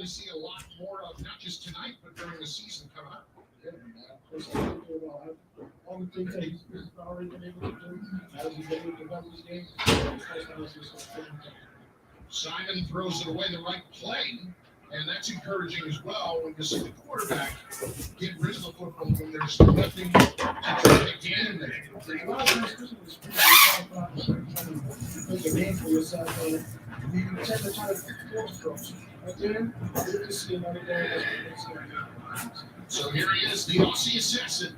probably see a lot more of, not just tonight, but during the season coming up. Yeah, man. All the things that he's already been able to do as he's able to develop his game. Simon throws it away the right play, and that's encouraging as well when you see the quarterback get rid of the football when there's nothing to try to gain there. Make a name for yourself, and you tend to try to force throws. But then, you can see another guy that's So here he is, the Aussie assassin.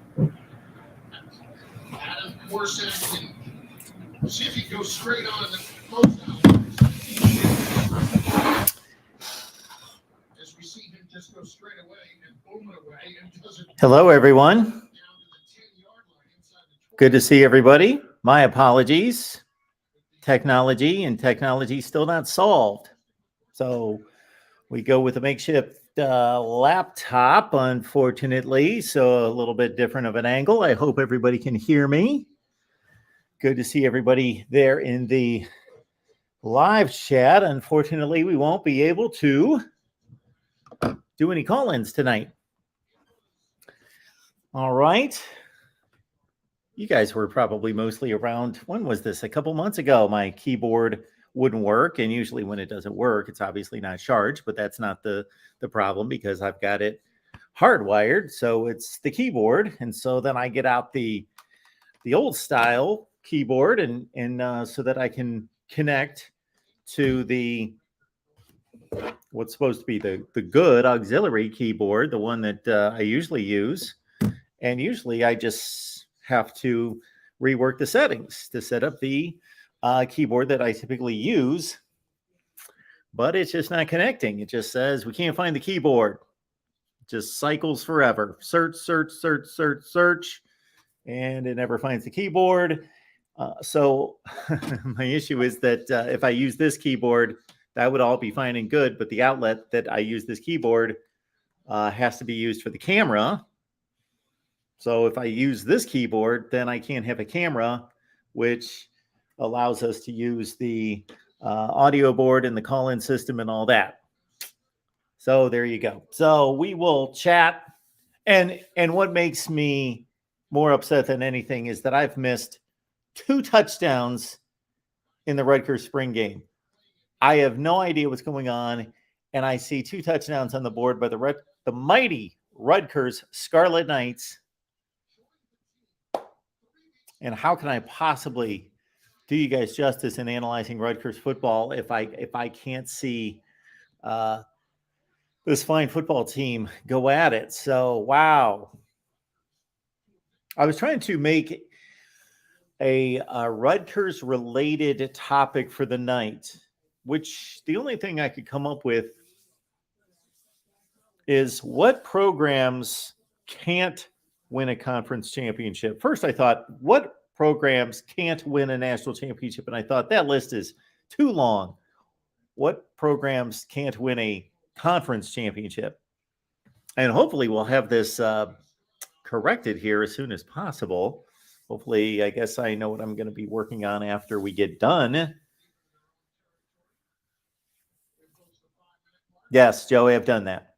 Adam Corsack can see if he goes straight on in the closeout. As we see him just go straight away and boom it away and does it. Hello, everyone. Good to see everybody. My apologies. Technology still not solved. So we go with a makeshift laptop, unfortunately. So a little bit different of an angle. I hope everybody can hear me. Good to see everybody there in the live chat. Unfortunately, we won't be able to do any call-ins tonight. All right. You guys were probably mostly around, when was this? A couple months ago, my keyboard wouldn't work. And usually when it doesn't work, it's obviously not charged, but that's not the problem because I've got it hardwired. So it's the keyboard. And so then I get out the old style keyboard and so that I can connect to the what's supposed to be the good auxiliary keyboard, the one that I usually use. And usually I just have to rework the settings to set up the keyboard that I typically use, but it's just not connecting. It just says we can't find the keyboard. It just cycles forever. Search, and it never finds the keyboard. So my issue is that if I use this keyboard, that would all be fine and good, but the outlet that I use this keyboard has to be used for the camera. So if I use this keyboard, then I can't have a camera, which allows us to use the audio board and the call-in system and all that. So there you go. So we will chat. And what makes me more upset than anything is that I've missed 2 touchdowns in the Rutgers spring game. I have no idea what's going on, and I see 2 touchdowns on the board by the mighty Rutgers Scarlet Knights. And how can I possibly do you guys justice in analyzing Rutgers football if I can't see this fine football team go at it? So, wow. I was trying to make a Rutgers-related topic for the night, which the only thing I could come up with is what programs can't win a conference championship. First, I thought, what programs can't win a national championship? And I thought that list is too long. What programs can't win a conference championship? And hopefully we'll have this corrected here as soon as possible. Hopefully, I guess I know what I'm going to be working on after we get done. Yes, Joey, I've done that.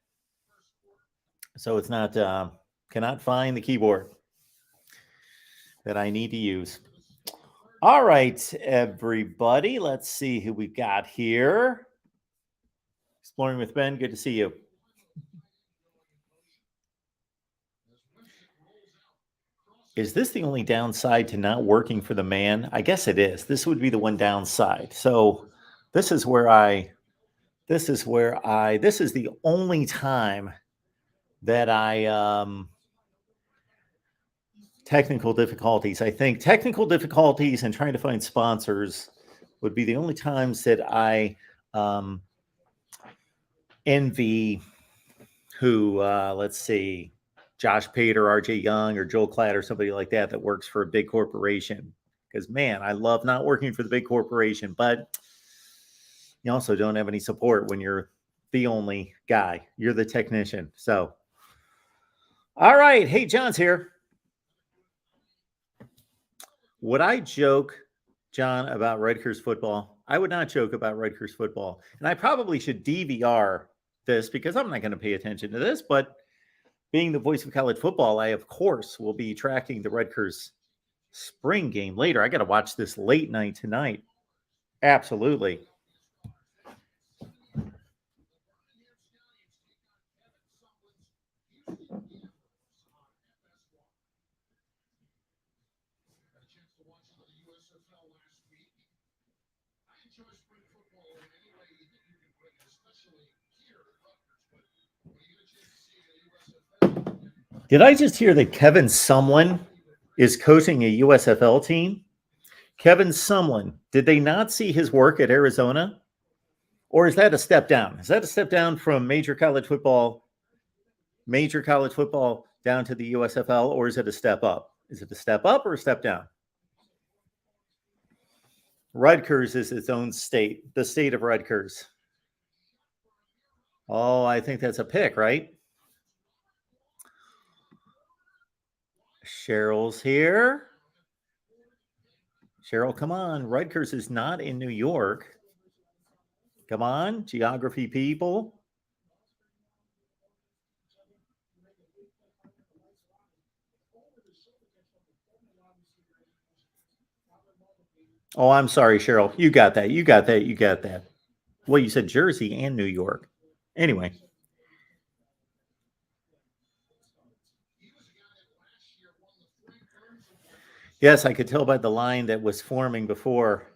So it's not, cannot find the keyboard that I need to use. All right, everybody, let's see who we've got here. Exploring with Ben, good to see you. Is this the only downside to not working for the man? I guess it is. This would be the one downside. So this is the only time that I, technical difficulties. I think technical difficulties and trying to find sponsors would be the only times that I envy who, let's see, Josh Pater, RJ Young, or Joel Klatt, or somebody like that works for a big corporation. Because, man, I love not working for the big corporation, but you also don't have any support when you're the only guy. You're the technician. So, all right. Hey, John's here. Would I joke, John, about Rutgers football? I would not joke about Rutgers football. And I probably should DVR this because I'm not going to pay attention to this, but being the voice of college football, I, of course, will be tracking the Rutgers spring game later. I got to watch this late night tonight. Absolutely. USFL last week. I enjoy spring football in any way that you can bring it, especially here at Rutgers. But when you get a chance to see a USFL, Did I just hear that Kevin Sumlin is coaching a USFL team? Kevin Sumlin, did they not see his work at Arizona? Or is that a step down? Is that a step down from major college football down to the USFL, or is it a step up? Is it a step up or a step down? Rutgers is its own state, the state of Rutgers. Oh, I think that's a pick, right? Cheryl's here. Cheryl, come on. Rutgers is not in New York. Come on, geography people. Oh, I'm sorry, Cheryl. You got that. You got that. You got that. Well, you said Jersey and New York. Anyway. Yes, I could tell by the line that was forming before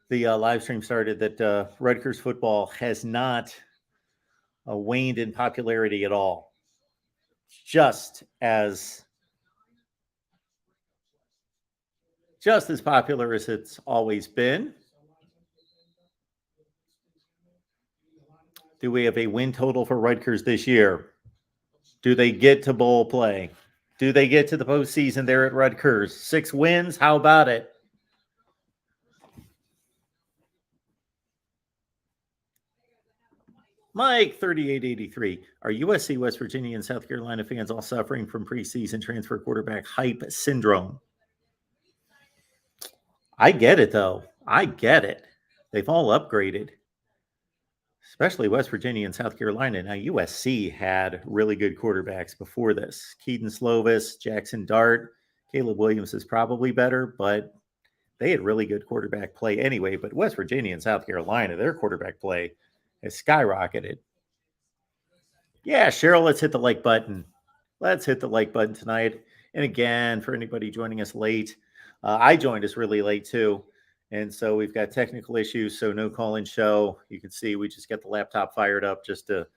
the live stream started that Rutgers football has not waned in popularity at all. Just as popular as it's always been. Do we have a win total for Rutgers this year? Do they get to bowl play? Do they get to the postseason there at Rutgers? 6 wins? How about it? Mike, 3883. Are USC, West Virginia, and South Carolina fans all suffering from preseason transfer quarterback hype syndrome? I get it, though. I get it. They've all upgraded, especially West Virginia and South Carolina. Now, USC had really good quarterbacks before this. Keaton Slovis, Jackson Dart, Caleb Williams is probably better, but they had really good quarterback play anyway. But West Virginia and South Carolina, their quarterback play has skyrocketed. Yeah, Cheryl, let's hit the like button. Let's hit the like button tonight. And again, for anybody joining us late, I joined us really late too. And so we've got technical issues, so no call-in show. You can see we just got the laptop fired up just to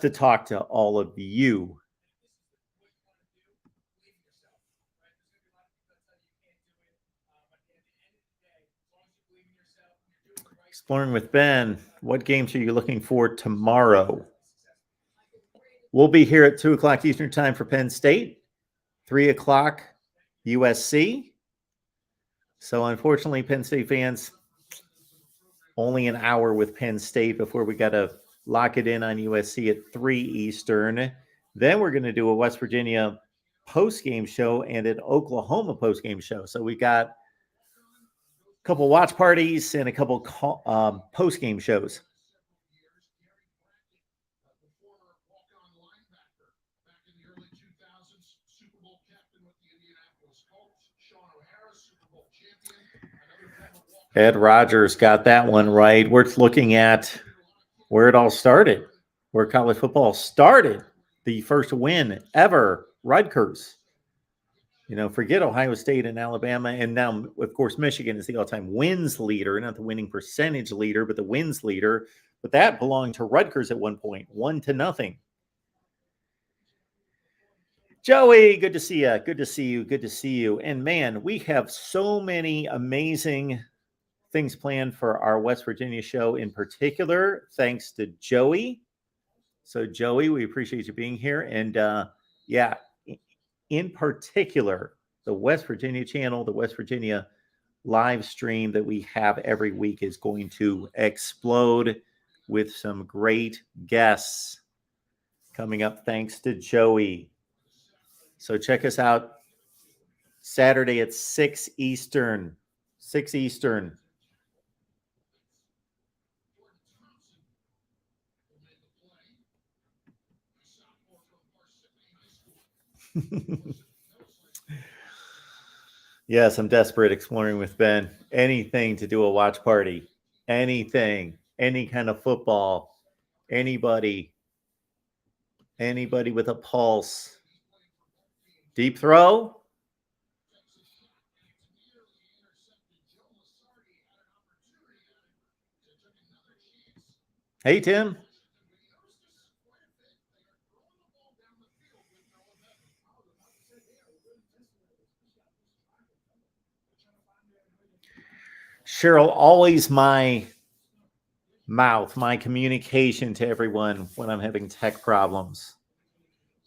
talk to all of you. Exploring with Ben, what games are you looking for tomorrow? We'll be here at 2 o'clock Eastern time for Penn State, 3 o'clock USC. So unfortunately, Penn State fans, only an hour with Penn State before we got to lock it in on USC at 3 Eastern. Then we're going to do a West Virginia post-game show and an Oklahoma post-game show. So we got a couple watch parties and a couple post-game shows. Ed Rogers got that one right. We're looking at where it all started, where college football started. The first win ever, Rutgers. You know, forget Ohio State and Alabama. And now, of course, Michigan is the all-time wins leader, not the winning percentage leader, but the wins leader. But that belonged to Rutgers at one point, 1-0. Joey, good to see you. Good to see you. Good to see you. And man, we have so many amazing things planned for our West Virginia show in particular, thanks to Joey. So, Joey, we appreciate you being here. And yeah, in particular, the West Virginia channel, the West Virginia live stream that we have every week is going to explode with some great guests coming up thanks to Joey. So check us out Saturday at 6 Eastern. 6 Eastern. Yes, I'm desperate exploring with Ben. Anything to do a watch party. Anything. Any kind of football. Anybody with a pulse. Deep throw. Hey, Tim. Cheryl, always my mouth, my communication to everyone when I'm having tech problems.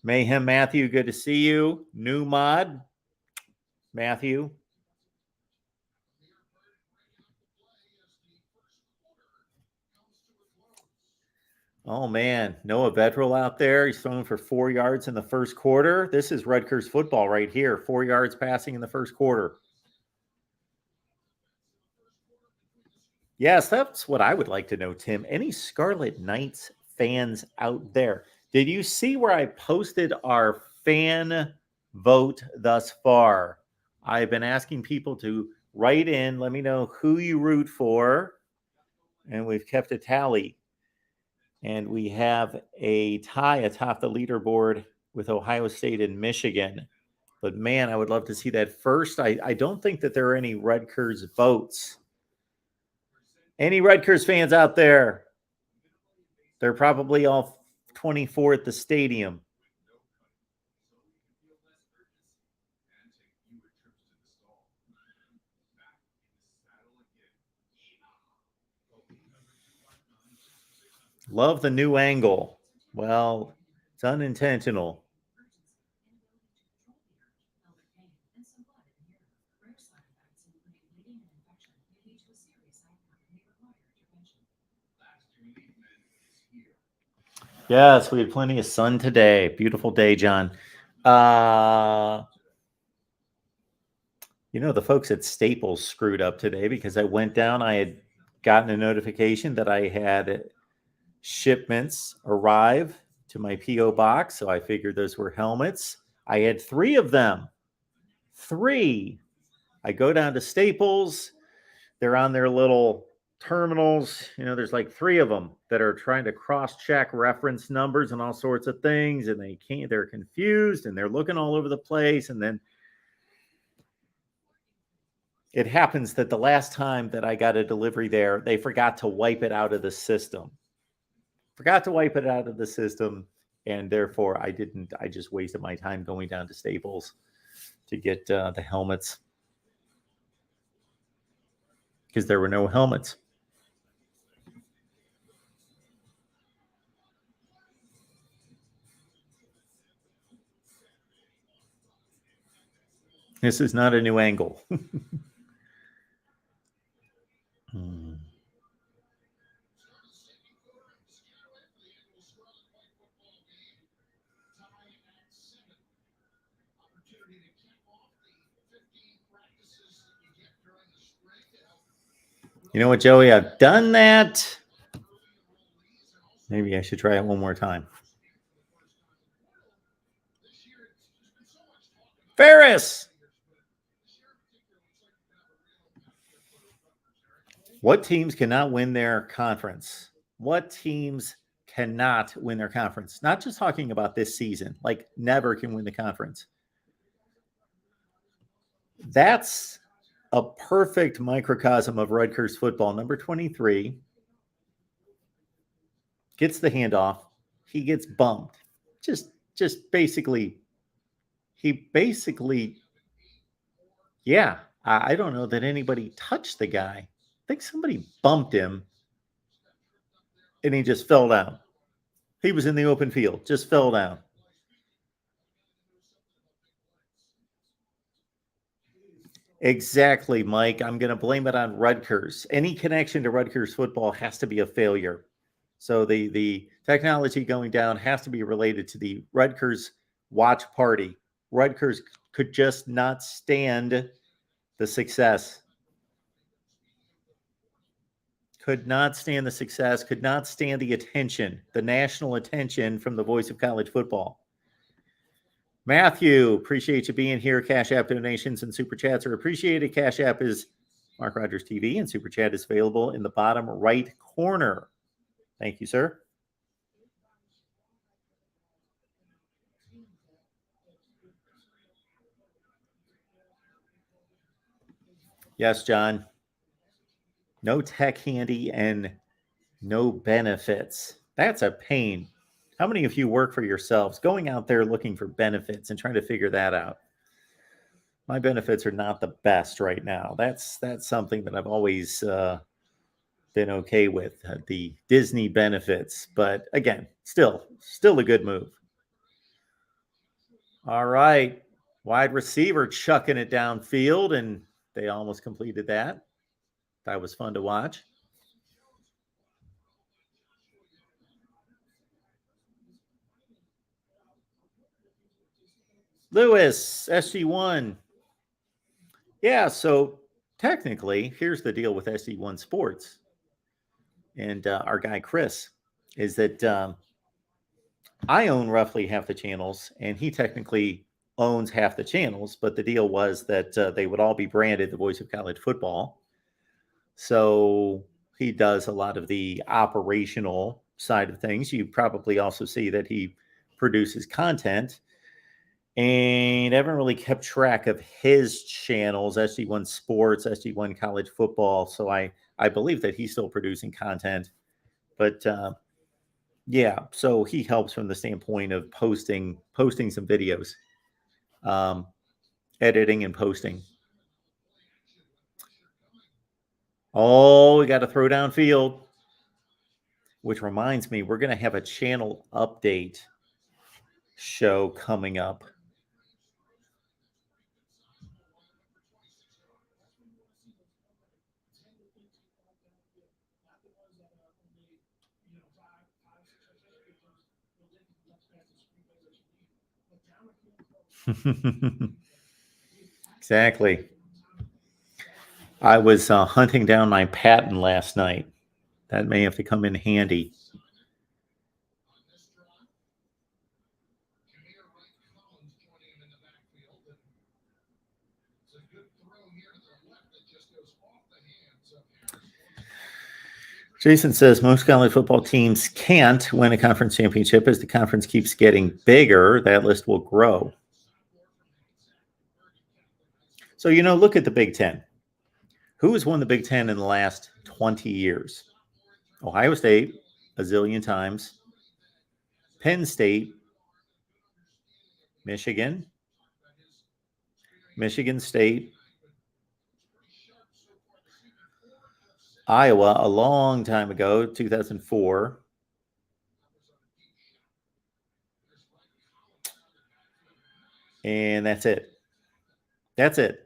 Mayhem Matthew, good to see you. New mod, Matthew. Oh man, Noah Vedral out there. He's throwing for 4 yards in the first quarter. This is Rutgers football right here. 4 yards passing in the first quarter. Yes, that's what I would like to know, Tim. Any Scarlet Knights fans out there? Did you see where I posted our fan vote thus far? I've been asking people to write in, let me know who you root for, and we've kept a tally. And we have a tie atop the leaderboard with Ohio State and Michigan. But man, I would love to see that first. I don't think that there are any Rutgers votes. Any Rutgers fans out there? They're probably all 24 at the stadium. Love the new angle. Well, it's unintentional. Yes, we had plenty of sun today. Beautiful day, John. The folks at Staples screwed up today because I went down. I had gotten a notification that I had shipments arrive to my P.O. box. So I figured those were helmets. I had 3 of them. 3. I go down to Staples. They're on their little terminals. There's like 3 of them that are trying to cross-check reference numbers and all sorts of things. And they're confused and they're looking all over the place. And then it happens that the last time that I got a delivery there, they forgot to wipe it out of the system. And therefore I just wasted my time going down to Staples to get the helmets because there were no helmets. This is not a new angle. You know what, Joey? I've done that. Maybe I should try it one more time. Ferris! What teams cannot win their conference? What teams cannot win their conference? Not just talking about this season, like never can win the conference. That's a perfect microcosm of Rutgers football. Number 23 gets the handoff. He gets bumped. Just basically, yeah, I don't know that anybody touched the guy. I think somebody bumped him and he just fell down. He was in the open field, just fell down. Exactly, Mike. I'm going to blame it on Rutgers. Any connection to Rutgers football has to be a failure. So the technology going down has to be related to the Rutgers watch party. Rutgers could just not stand the success. Could not stand the success, could not stand the attention, the national attention from the voice of college football. Matthew, appreciate you being here. Cash App donations and Super Chats are appreciated. Cash App is Mark Rogers TV, and Super Chat is available in the bottom right corner. Thank you, sir. Yes, John. No tech handy and no benefits. That's a pain. How many of you work for yourselves, going out there looking for benefits and trying to figure that out? My benefits are not the best right now. That's something that I've always been okay with, the Disney benefits. But again, still a good move. All right. Wide receiver chucking it downfield, and they almost completed that. That was fun to watch. Lewis, SG1. Yeah, so technically, here's the deal with SG1 Sports and our guy Chris is that I own roughly half the channels, and he technically owns half the channels. But the deal was that they would all be branded the Voice of College Football. So he does a lot of the operational side of things. You probably also see that he produces content. And I haven't really kept track of his channels, SG1 Sports, SG1 College Football. So I believe that he's still producing content. But yeah, so he helps from the standpoint of posting some videos, editing and posting. Oh, we got to throw downfield, which reminds me, we're going to have a channel update show coming up. Exactly. I was hunting down my patent last night. That may have to come in handy. Jason says most college football teams can't win a conference championship as the conference keeps getting bigger. That list will grow. So, look at the Big Ten. Who has won the Big Ten in the last 20 years? Ohio State, a zillion times. Penn State, Michigan State, Iowa, a long time ago, 2004. And that's it. That's it.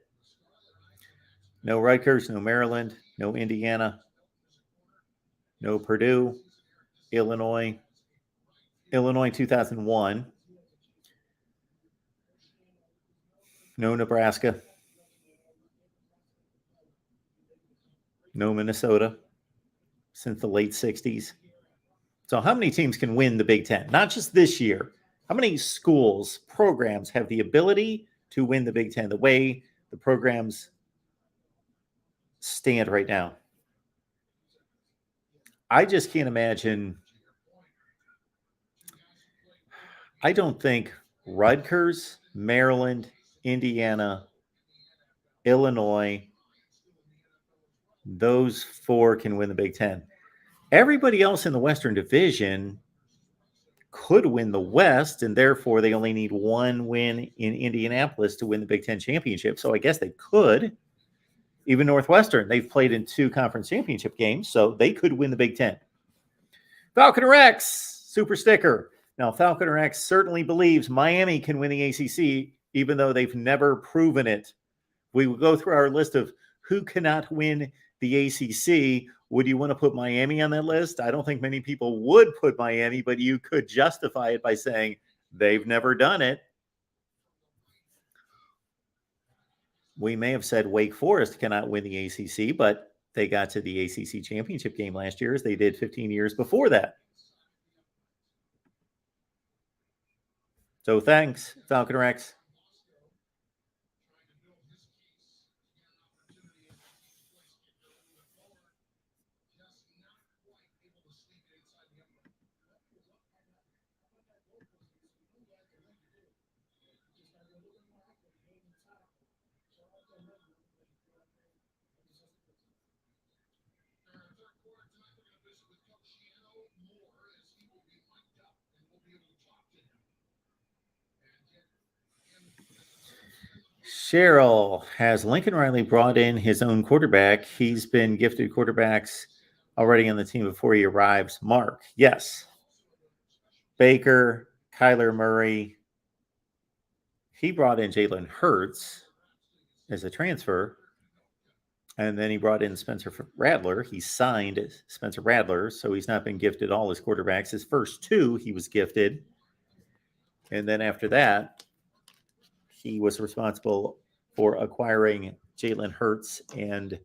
No Rutgers, no Maryland, no Indiana, no Purdue, Illinois 2001, no Nebraska, no Minnesota since the late 60s. So how many teams can win the Big Ten? Not just this year. How many schools, programs have the ability to win the Big Ten the way the programs stand right now? I just can't imagine. I don't think Rutgers, Maryland, Indiana, Illinois, those four can win the Big Ten. Everybody else in the Western Division could win the West, and therefore they only need one win in Indianapolis to win the Big Ten championship. So I guess they could. Even Northwestern, they've played in 2 conference championship games, so they could win the Big Ten. Falcon Rex, super sticker. Now, Falcon Rex certainly believes Miami can win the ACC, even though they've never proven it. We will go through our list of who cannot win the ACC. Would you want to put Miami on that list? I don't think many people would put Miami, but you could justify it by saying they've never done it. We may have said Wake Forest cannot win the ACC, but they got to the ACC championship game last year as they did 15 years before that. So thanks, Falcon Rex. Cheryl, has Lincoln Riley brought in his own quarterback? He's been gifted quarterbacks already on the team before he arrives. Mark, yes. Baker, Kyler Murray. He brought in Jalen Hurts as a transfer. And then he brought in Spencer Rattler. He signed Spencer Rattler, so he's not been gifted all his quarterbacks. His first two, he was gifted. And then after that, he was responsible for acquiring Jalen Hurts and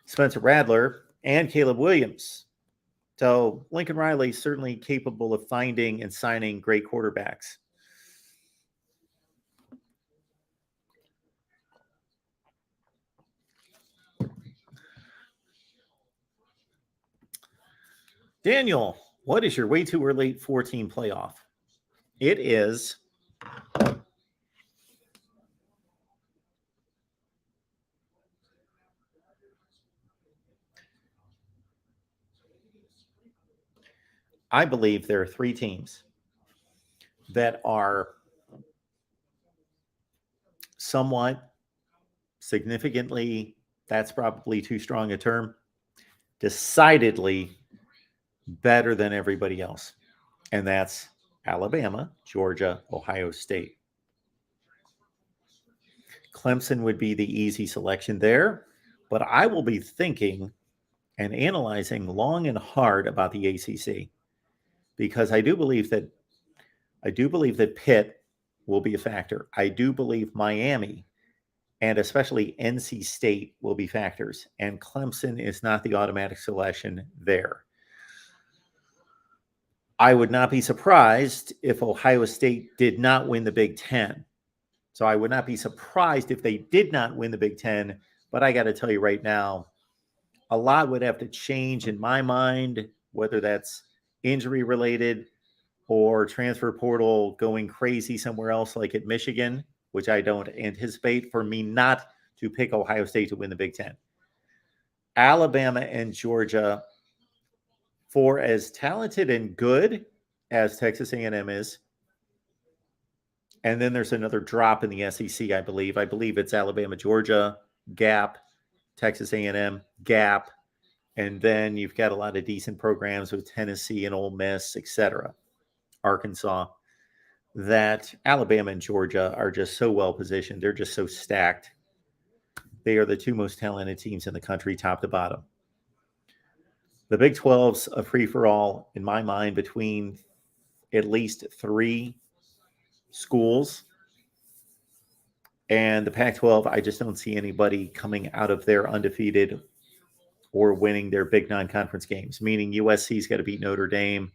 Spencer Rattler and Caleb Williams. So Lincoln Riley is certainly capable of finding and signing great quarterbacks. Daniel, what is your way too early 14 playoff? It is I believe there are three teams that are somewhat significantly, that's probably too strong a term, decidedly better than everybody else. And that's Alabama, Georgia, Ohio State. Clemson would be the easy selection there, but I will be thinking and analyzing long and hard about the ACC because I do believe that Pitt will be a factor. I do believe Miami and especially NC State will be factors, and Clemson is not the automatic selection there. I would not be surprised if Ohio State did not win the Big Ten. So I would not be surprised if they did not win the Big Ten, but I got to tell you right now, a lot would have to change in my mind, whether that's injury related or transfer portal going crazy somewhere else like at Michigan, which I don't anticipate, for me not to pick Ohio State to win the Big Ten. Alabama and Georgia, for as talented and good as Texas A&M is, and then there's another drop in the SEC, I believe. I believe it's Alabama, Georgia, gap, Texas A&M, gap, and then you've got a lot of decent programs with Tennessee and Ole Miss, etc., Arkansas, that Alabama and Georgia are just so well positioned. They're just so stacked. They are the two most talented teams in the country, top to bottom. The Big 12's a free-for-all, in my mind, between at least three schools. And the Pac-12, I just don't see anybody coming out of there undefeated or winning their big non-conference games, meaning USC's got to beat Notre Dame.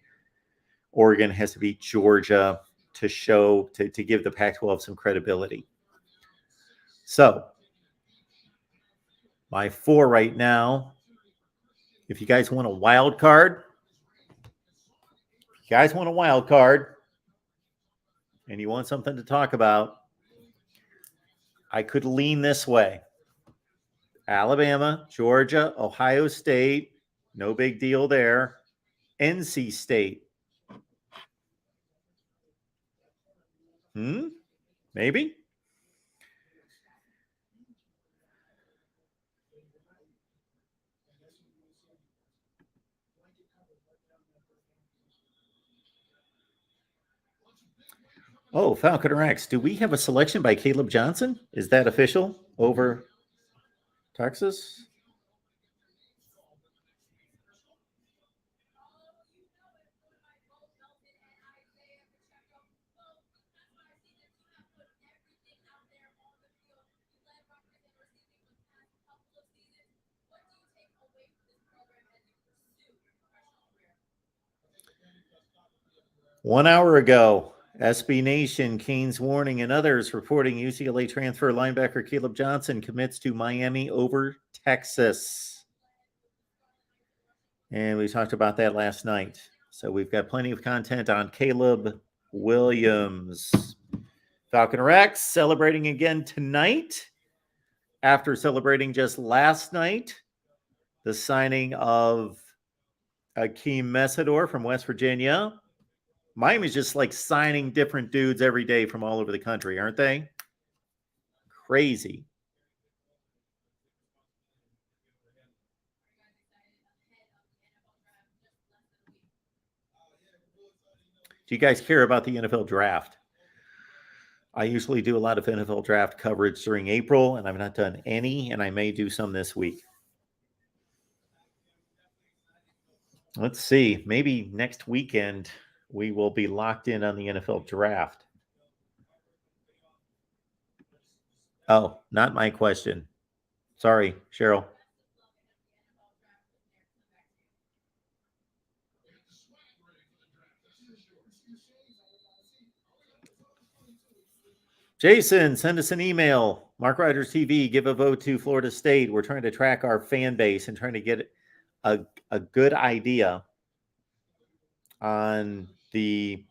Oregon has to beat Georgia to show, to give the Pac-12 some credibility. So, my four right now, if you guys want a wild card, and you want something to talk about, I could lean this way. Alabama, Georgia, Ohio State, no big deal there. NC State. Maybe? Oh, Falcon Rex, do we have a selection by Caleb Johnson? Is that official over Texas? One hour ago, SB Nation, Kane's Warning, and others reporting UCLA transfer linebacker Caleb Johnson commits to Miami over Texas. And we talked about that last night. So we've got plenty of content on Caleb Williams. Falcon Rex celebrating again tonight after celebrating just last night the signing of Akeem Messador from West Virginia. Miami's just like signing different dudes every day from all over the country, aren't they? Crazy. Do you guys care about the NFL draft? I usually do a lot of NFL draft coverage during April, and I've not done any, and I may do some this week. Let's see. Maybe next weekend we will be locked in on the NFL draft. Oh, not my question. Sorry, Cheryl. Jason, send us an email. MarkRogersTV, give a vote to Florida State. We're trying to track our fan base and trying to get a good idea on the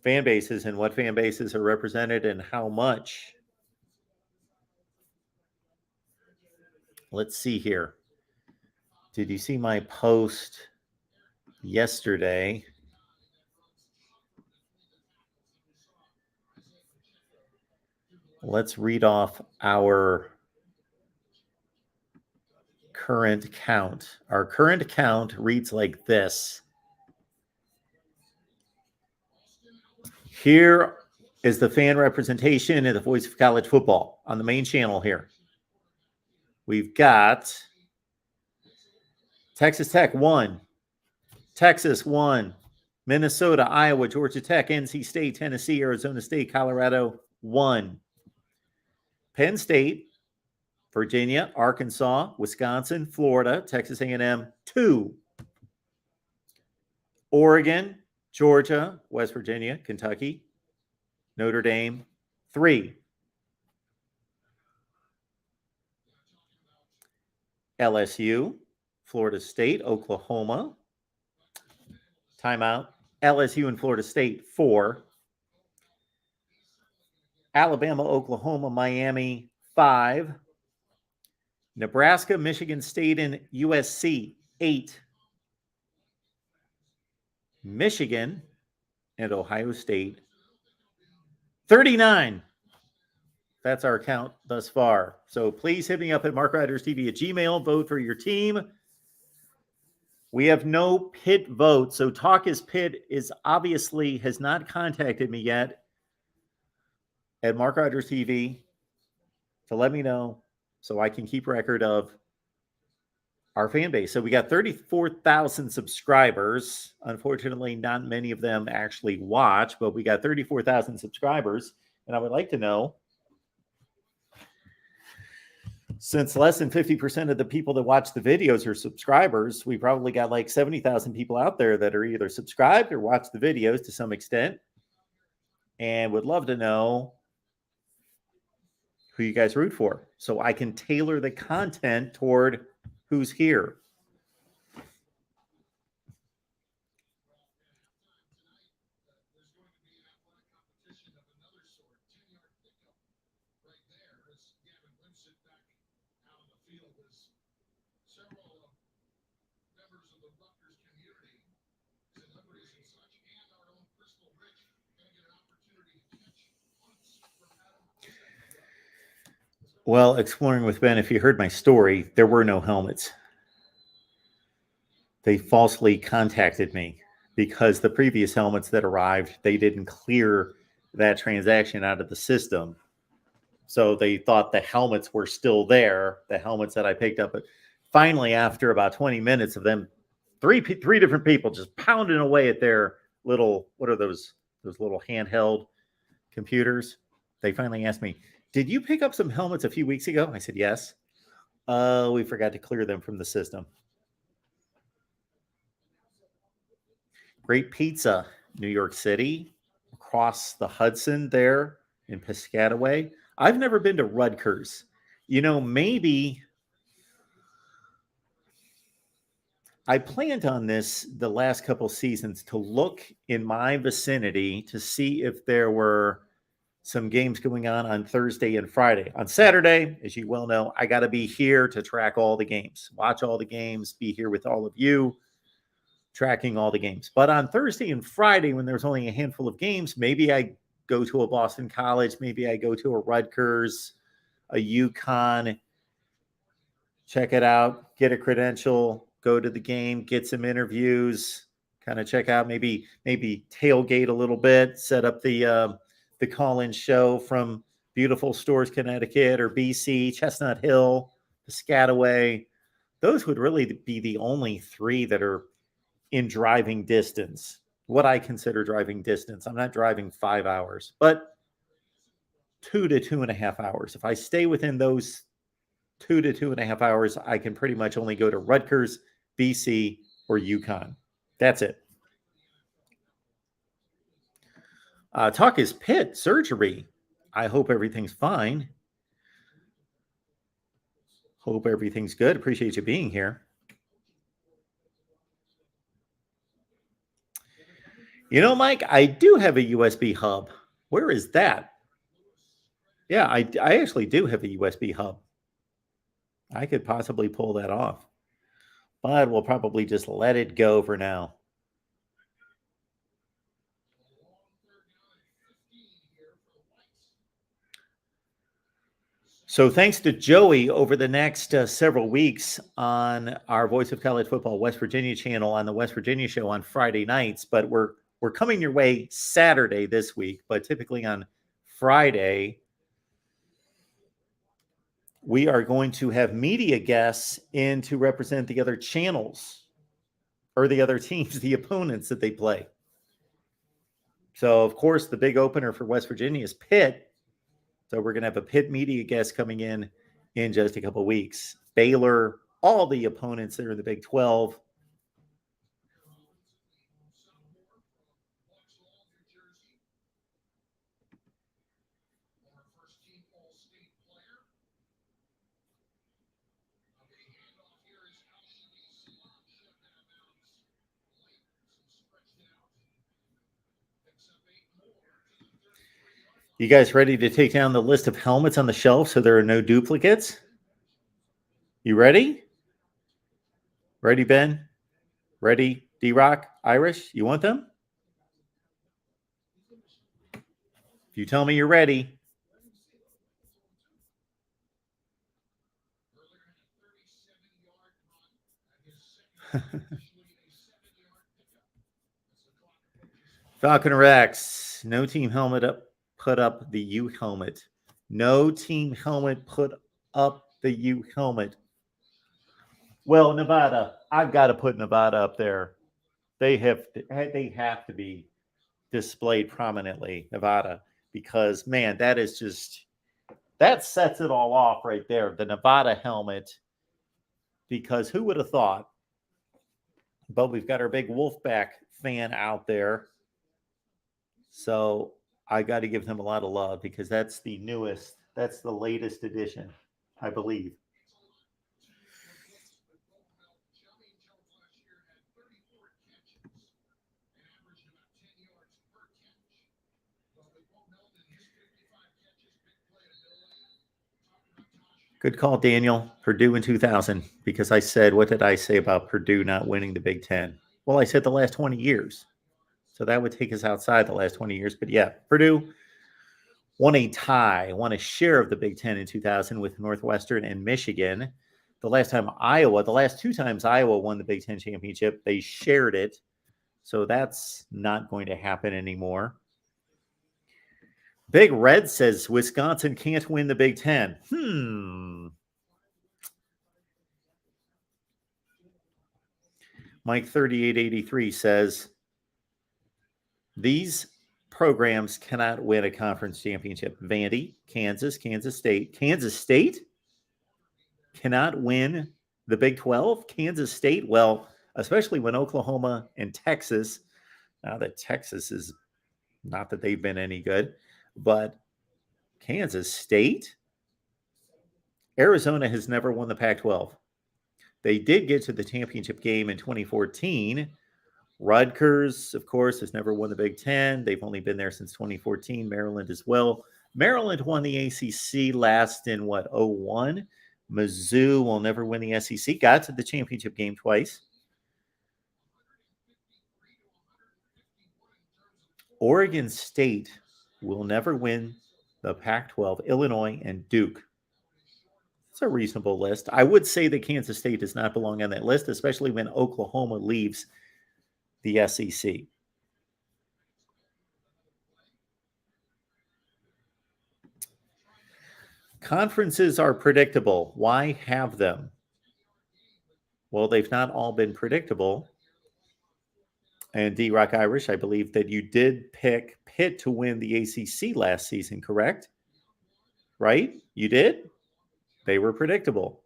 fan bases and what fan bases are represented and how much. Let's see here. Did you see my post yesterday? Let's read off our current count. Our current count reads like this. Here is the fan representation in the Voice of College Football on the main channel here. We've got Texas Tech 1, Texas 1, Minnesota, Iowa, Georgia Tech, NC State, Tennessee, Arizona State, Colorado 1. Penn State, Virginia, Arkansas, Wisconsin, Florida, Texas A&M 2. Oregon, Georgia, West Virginia, Kentucky, Notre Dame 3. LSU, Florida State, Oklahoma. Timeout. LSU and Florida State 4. Alabama, Oklahoma, Miami 5. Nebraska, Michigan State, and USC 8. Michigan and Ohio State 39. That's our count thus far. So please hit me up at MarkRogersTV at Gmail. Vote for your team. We have no Pitt vote. So Talk is Pitt is obviously has not contacted me yet at MarkRogersTV to let me know so I can keep record of our fan base. So we got 34,000 subscribers. Unfortunately, not many of them actually watch, but we got 34,000 subscribers. And I would like to know, since less than 50% of the people that watch the videos are subscribers, we probably got like 70,000 people out there that are either subscribed or watch the videos to some extent. And would love to know who you guys root for so I can tailor the content toward who's here. Well, Exploring with Ben, if you heard my story, there were no helmets. They falsely contacted me because the previous helmets that arrived, they didn't clear that transaction out of the system. So they thought the helmets were still there, the helmets that I picked up. But finally, after about 20 minutes of them, three different people just pounding away at their little, what are those little handheld computers? They finally asked me, did you pick up some helmets a few weeks ago? I said, yes. We forgot to clear them from the system. Great pizza, New York City. across the Hudson there in Piscataway. I've never been to Rutgers. Maybe I planned on this the last couple seasons to look in my vicinity to see if there were some games going on Thursday and Friday. On Saturday, as you well know, I got to be here to track all the games, watch all the games, be here with all of you, tracking all the games. But on Thursday and Friday, when there's only a handful of games, maybe I go to a Boston College, maybe I go to a Rutgers, a UConn, check it out, get a credential, go to the game, get some interviews, kind of check out, maybe tailgate a little bit, set up the call-in show from beautiful Stores, Connecticut, or BC, Chestnut Hill, Piscataway. Those would really be the only three that are in driving distance, what I consider driving distance. I'm not driving 5 hours, but 2 to 2.5 hours. If I stay within those 2 to 2.5 hours, I can pretty much only go to Rutgers, BC, or UConn. That's it. Talk is Pitt surgery. I hope everything's fine. Hope everything's good. Appreciate you being here. Mike, I do have a USB hub. Where is that? Yeah, I actually do have a USB hub. I could possibly pull that off, but we'll probably just let it go for now. So thanks to Joey over the next several weeks on our Voice of College Football West Virginia channel on the West Virginia show on Friday nights, but we're coming your way Saturday this week, but typically on Friday, we are going to have media guests in to represent the other channels or the other teams, the opponents that they play. So, of course, the big opener for West Virginia is Pitt. So we're going to have a Pitt media guest coming in just a couple of weeks. Baylor, all the opponents that are in the Big 12. You guys ready to take down the list of helmets on the shelf so there are no duplicates? You ready? Ready, Ben? Ready, D-Rock? Irish? You want them? If you tell me you're ready. Falcon Rex, no team helmet put up the U helmet. No team helmet put up the U helmet. Well, Nevada, I've got to put Nevada up there. They have to be displayed prominently, Nevada, because man, that sets it all off right there. The Nevada helmet, because who would have thought? But we've got our big Wolfpack fan out there. So I got to give them a lot of love because that's the newest, that's the latest edition, I believe. Good call, Daniel. Purdue in 2000, because I said, what did I say about Purdue not winning the Big Ten? Well, I said the last 20 years. So that would take us outside the last 20 years. But yeah, Purdue won a share of the Big Ten in 2000 with Northwestern and Michigan. The last two times Iowa won the Big Ten championship, they shared it. So that's not going to happen anymore. Big Red says Wisconsin can't win the Big Ten. Mike 3883 says these programs cannot win a conference championship. Vandy, Kansas State cannot win the Big 12. Kansas State, well, especially when Oklahoma and Texas, now that Texas is Not that they've been any good, but Kansas State, Arizona has never won the Pac-12. They did get to the championship game in 2014. Rutgers, of course, has never won the Big Ten. They've only been there since 2014. Maryland as well. Maryland won the ACC last in what, 01? Mizzou will never win the SEC. Got to the championship game twice. Oregon State will never win the Pac-12. Illinois and Duke. It's a reasonable list. I would say that Kansas State does not belong on that list, especially when Oklahoma leaves the SEC. Conferences are predictable. Why have them? Well, they've not all been predictable. And D-Rock Irish, I believe that you did pick Pitt to win the ACC last season, correct? Right? You did? They were predictable.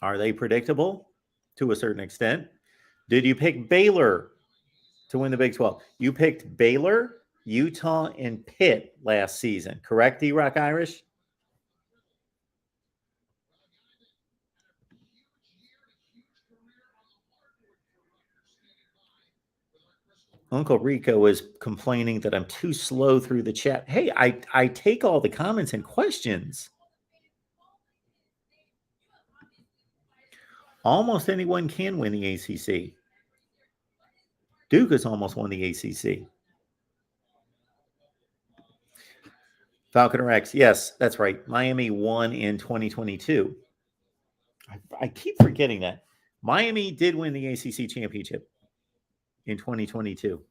Are they predictable? To a certain extent. Did you pick Baylor to win the Big 12? You picked Baylor, Utah, and Pitt last season, correct, D-Rock Irish? Uncle Rico is complaining that I'm too slow through the chat. Hey, I take all the comments and questions. Almost anyone can win the ACC. Duke has almost won the ACC. Falcon Rex, yes, that's right. Miami won in 2022. I keep forgetting that. Miami did win the ACC championship in 2022.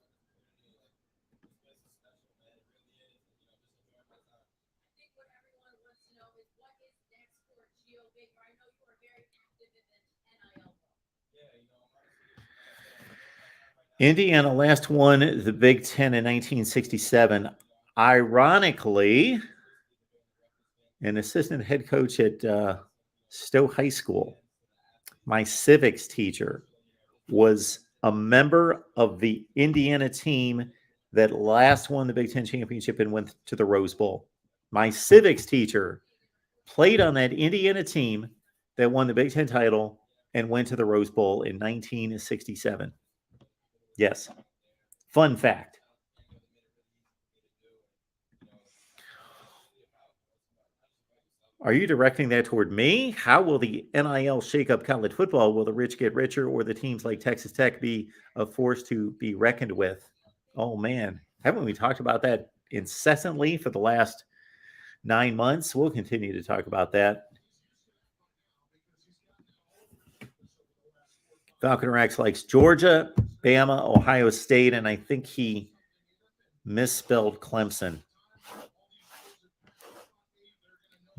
Indiana last won the Big Ten in 1967. Ironically, an assistant head coach at Stowe High School, my civics teacher, was a member of the Indiana team that last won the Big Ten championship and went to the Rose Bowl. My civics teacher played on that Indiana team that won the Big Ten title and went to the Rose Bowl in 1967. Yes. Fun fact. Are you directing that toward me? How will the NIL shake up college football? Will the rich get richer or the teams like Texas Tech be a force to be reckoned with? Oh, man. Haven't we talked about that incessantly for the last 9 months? We'll continue to talk about that. Falcon Rex likes Georgia, Bama, Ohio State, and I think he misspelled Clemson.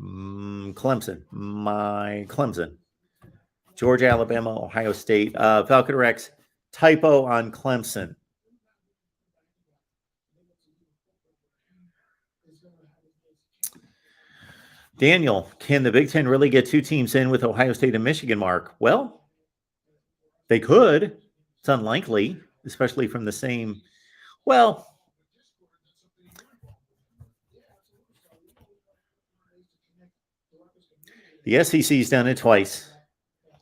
Clemson. Georgia, Alabama, Ohio State. Falcon Rex, typo on Clemson. Daniel, can the Big Ten really get 2 teams in with Ohio State and Michigan, Mark? Well, they could. It's unlikely, especially from the same. Well, the SEC's done it twice.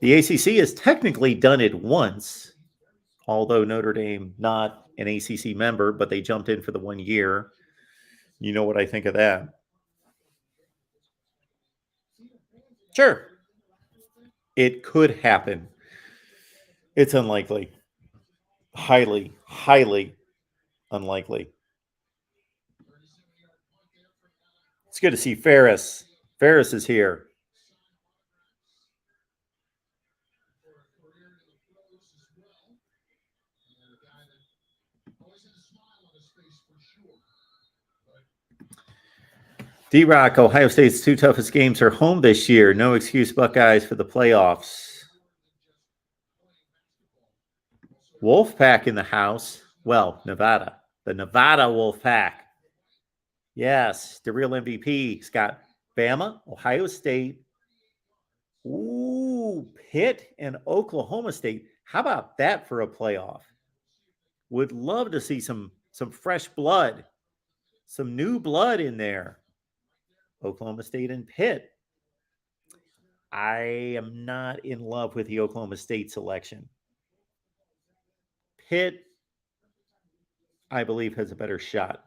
The ACC has technically done it once, although Notre Dame not an ACC member, but they jumped in for the 1 year. You know what I think of that. Sure. It could happen. It's unlikely. Highly, highly unlikely. It's good to see Ferris. Ferris is here. D-Rock, Ohio State's 2 toughest games are home this year. No excuse, Buckeyes, for the playoffs. Wolfpack in the house. Well, Nevada. The Nevada Wolfpack. Yes, the real MVP. Scott, Bama, Ohio State. Ooh, Pitt and Oklahoma State. How about that for a playoff? Would love to see some some fresh blood, some new blood in there. Oklahoma State and Pitt. I am not in love with the Oklahoma State selection. Pitt, I believe, has a better shot.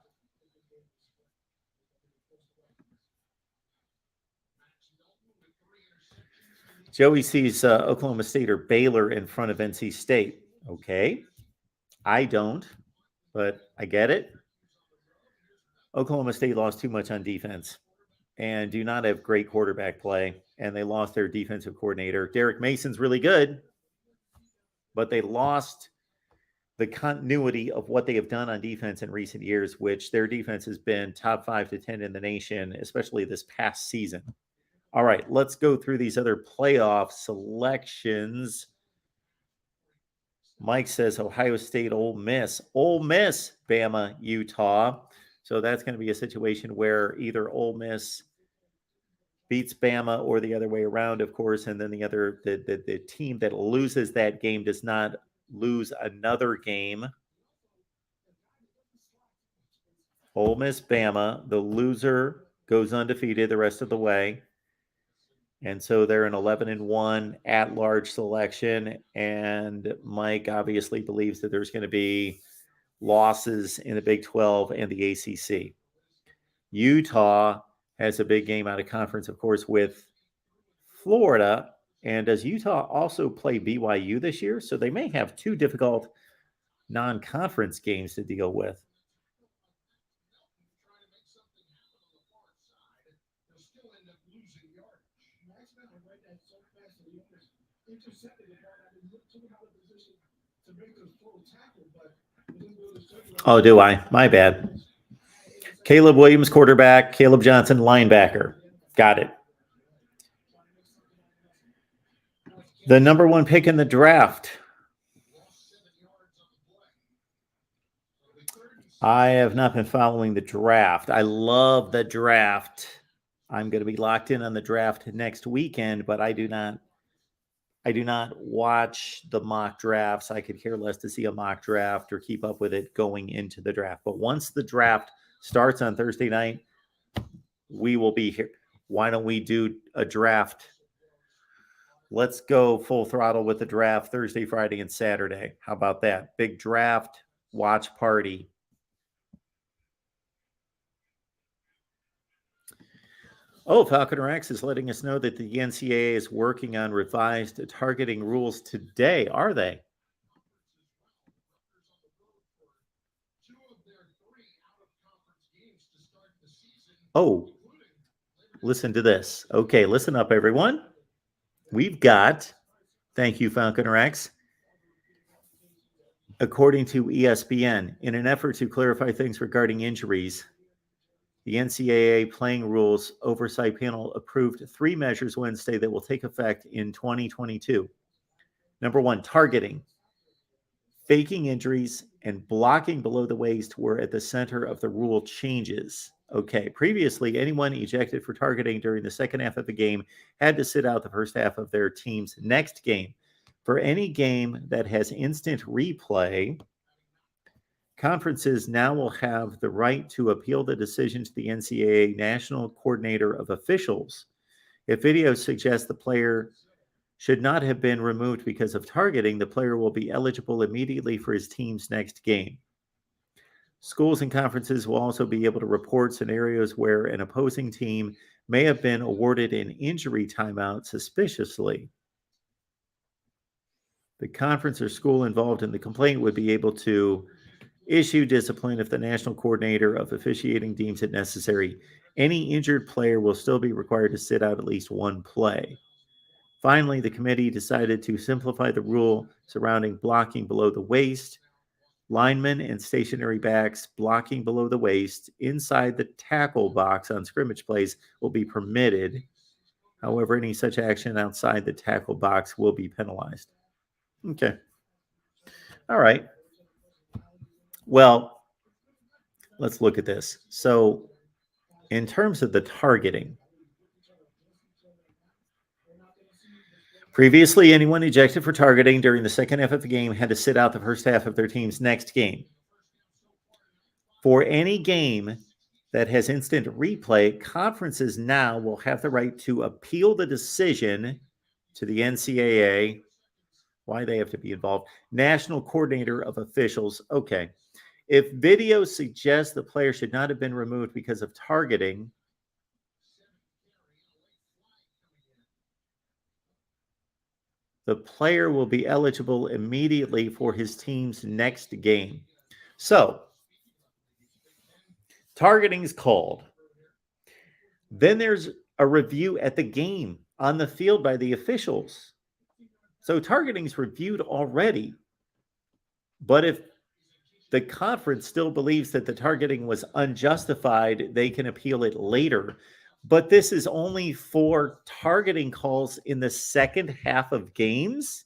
Joey sees Oklahoma State or Baylor in front of NC State. Okay. I don't, but I get it. Oklahoma State lost too much on defense and do not have great quarterback play, and they lost their defensive coordinator. Derek Mason's really good, but they lost the continuity of what they have done on defense in recent years, which their defense has been top 5 to 10 in the nation, especially this past season. All right, let's go through these other playoff selections. Mike says Ohio State, Ole Miss, Bama, Utah. So that's going to be a situation where either Ole Miss beats Bama or the other way around, of course, and then the team that loses that game does not lose another game. Ole Miss, Bama, the loser goes undefeated the rest of the way. And so they're an 11-1 at-large selection. And Mike obviously believes that there's going to be losses in the Big 12 and the ACC. Utah has a big game out of conference, of course, with Florida. And does Utah also play BYU this year? So they may have two difficult non-conference games to deal with. Oh, do I? My bad. Caleb Williams, quarterback. Caleb Johnson, linebacker. Got it. The number 1 pick in the draft. I have not been following the draft. I love the draft. I'm going to be locked in on the draft next weekend, but I do not watch the mock drafts. I could care less to see a mock draft or keep up with it going into the draft. But once the draft starts on Thursday night, we will be here. Why don't we do a draft? Let's go full throttle with the draft Thursday, Friday, and Saturday. How about that? Big draft watch party. Oh, Falconer X is letting us know that the NCAA is working on revised targeting rules today. Are they? Oh, listen to this. Okay, listen up, everyone. We've got, thank you, Falconer X. According to ESPN, in an effort to clarify things regarding injuries, the NCAA Playing Rules Oversight Panel approved 3 measures Wednesday that will take effect in 2022. Number 1, targeting. Faking injuries and blocking below the waist were at the center of the rule changes. Okay, previously, anyone ejected for targeting during the second half of the game had to sit out the first half of their team's next game. For any game that has instant replay, conferences now will have the right to appeal the decision to the NCAA National Coordinator of Officials. If video suggests the player should not have been removed because of targeting, the player will be eligible immediately for his team's next game. Schools and conferences will also be able to report scenarios where an opposing team may have been awarded an injury timeout suspiciously. The conference or school involved in the complaint would be able to issue discipline if the national coordinator of officiating deems it necessary. Any injured player will still be required to sit out at least one play. Finally, the committee decided to simplify the rule surrounding blocking below the waist. Linemen and stationary backs blocking below the waist inside the tackle box on scrimmage plays will be permitted. However, any such action outside the tackle box will be penalized. Okay. All right. Well, let's look at this. So, in terms of the targeting, previously, anyone ejected for targeting during the second half of the game had to sit out the first half of their team's next game. For any game that has instant replay, conferences now will have the right to appeal the decision to the NCAA. Why they have to be involved? National Coordinator of Officials. Okay. If video suggests the player should not have been removed because of targeting, the player will be eligible immediately for his team's next game. So, targeting is called. Then there's a review at the game on the field by the officials. So, targeting is reviewed already. But if the conference still believes that the targeting was unjustified, they can appeal it later. But this is only for targeting calls in the second half of games.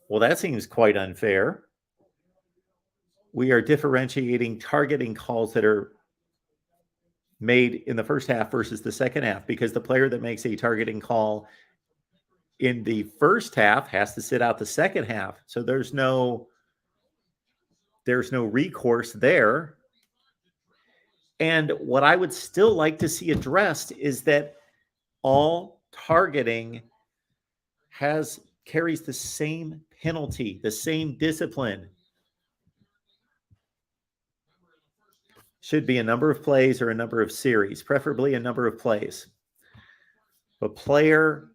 Well, that seems quite unfair. We are differentiating targeting calls that are made in the first half versus the second half, because the player that makes a targeting call in the first half has to sit out the second half. So there's no recourse there. And what I would still like to see addressed is that all targeting carries the same penalty, the same discipline. Should be a number of plays or a number of series, preferably a number of plays. The player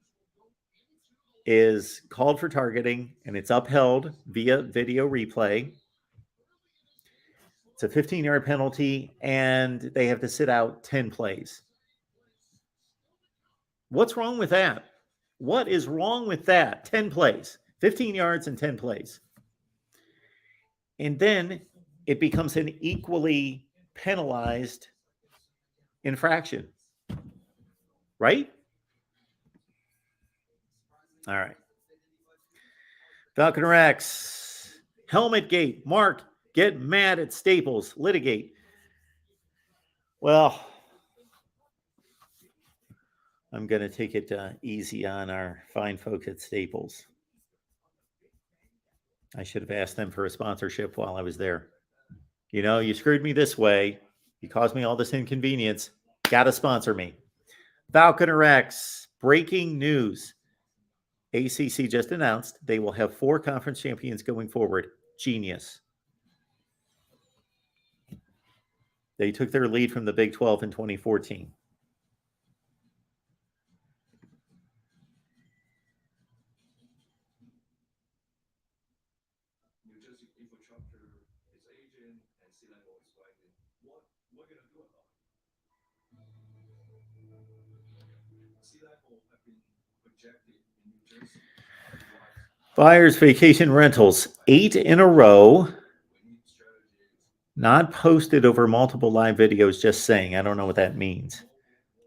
is called for targeting and it's upheld via video replay. It's a 15-yard penalty and they have to sit out 10 plays. What's wrong with that? What is wrong with that? 10 plays, 15 yards and 10 plays. And then it becomes an equally penalized infraction. Right? All right. Falcon Rex, Helmet Gate, Mark, get mad at Staples, litigate. Well, I'm going to take it easy on our fine folks at Staples. I should have asked them for a sponsorship while I was there. You know, you screwed me this way. You caused me all this inconvenience. Got to sponsor me. Falcon Rex, breaking news. ACC just announced they will have 4 conference champions going forward. Genius. They took their lead from the Big 12 in 2014. Buyers Vacation Rentals, 8 in a row, not posted over multiple live videos, just saying. I don't know what that means.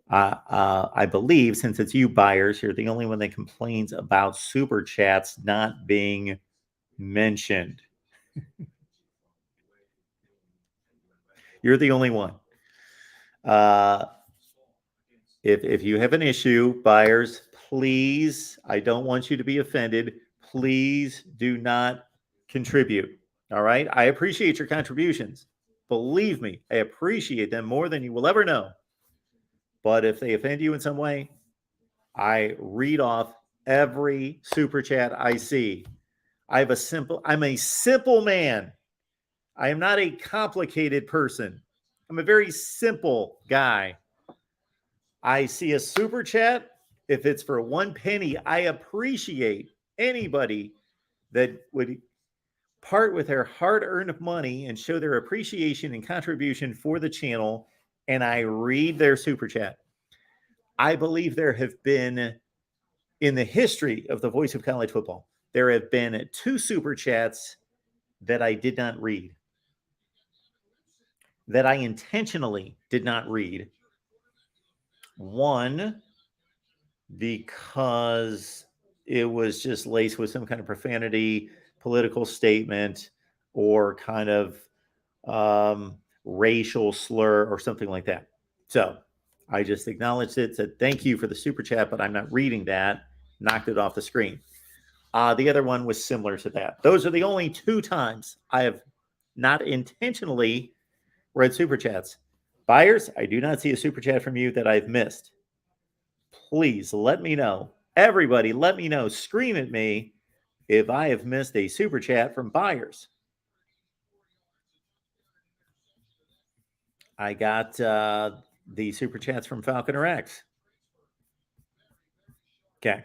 I believe, since it's you buyers, you're the only one that complains about super chats not being mentioned. You're the only one. If you have an issue, buyers, please, I don't want you to be offended. Please do not contribute. All right. I appreciate your contributions. Believe me, I appreciate them more than you will ever know. But if they offend you in some way, I read off every super chat I see. I'm a simple man. I am not a complicated person. I'm a very simple guy. I see a super chat. If it's for 1 penny, I appreciate anybody that would part with their hard-earned money and show their appreciation and contribution for the channel, and I read their super chat. I believe there have been, in the history of the Voice of College Football, there have been 2 super chats that I did not read, that I intentionally did not read. One, because it was just laced with some kind of profanity, political statement, or kind of racial slur or something like that. So I just acknowledged it, said thank you for the super chat, but I'm not reading that, knocked it off the screen. The other one was similar to that. Those are the only 2 times I have not intentionally read super chats. Buyers, I do not see a super chat from you that I've missed. Please let me know. Everybody, let me know. Scream at me if I have missed a super chat from buyers. I got the super chats from Falconer X. Okay.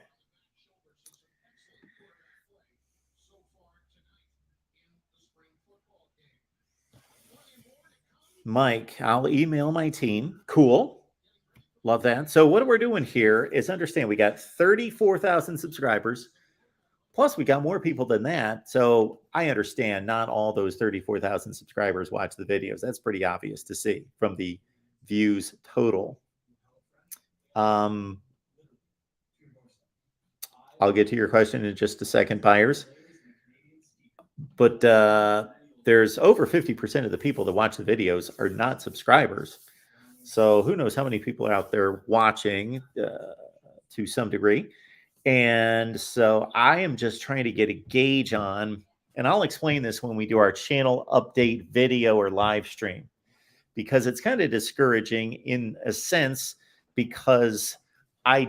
Mike, I'll email my team. Cool. Love that. So what we're doing here is understand we got 34,000 subscribers. Plus, we got more people than that. So I understand not all those 34,000 subscribers watch the videos. That's pretty obvious to see from the views total. I'll get to your question in just a second, buyers. But there's over 50% of the people that watch the videos are not subscribers. So who knows how many people are out there watching to some degree. And so I am just trying to get a gauge on, and I'll explain this when we do our channel update video or live stream, because it's kind of discouraging in a sense, because I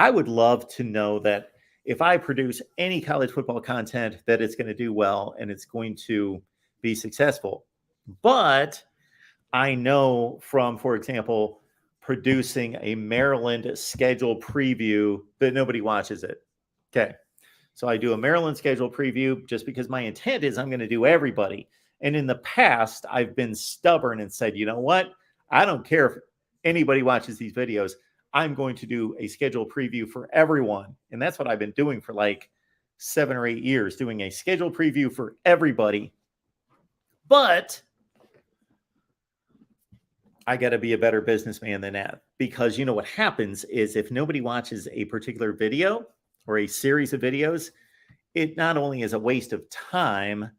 would love to know that if I produce any college football content that it's going to do well and it's going to be successful. But I know from, for example, producing a Maryland schedule preview that nobody watches it. Okay. So I do a Maryland schedule preview just because my intent is I'm going to do everybody. And in the past, I've been stubborn and said, you know what? I don't care if anybody watches these videos. I'm going to do a schedule preview for everyone. And that's what I've been doing for like 7 or 8 years, doing a schedule preview for everybody. But I got to be a better businessman than that, because you know what happens is if nobody watches a particular video or a series of videos, it not only is a waste of time.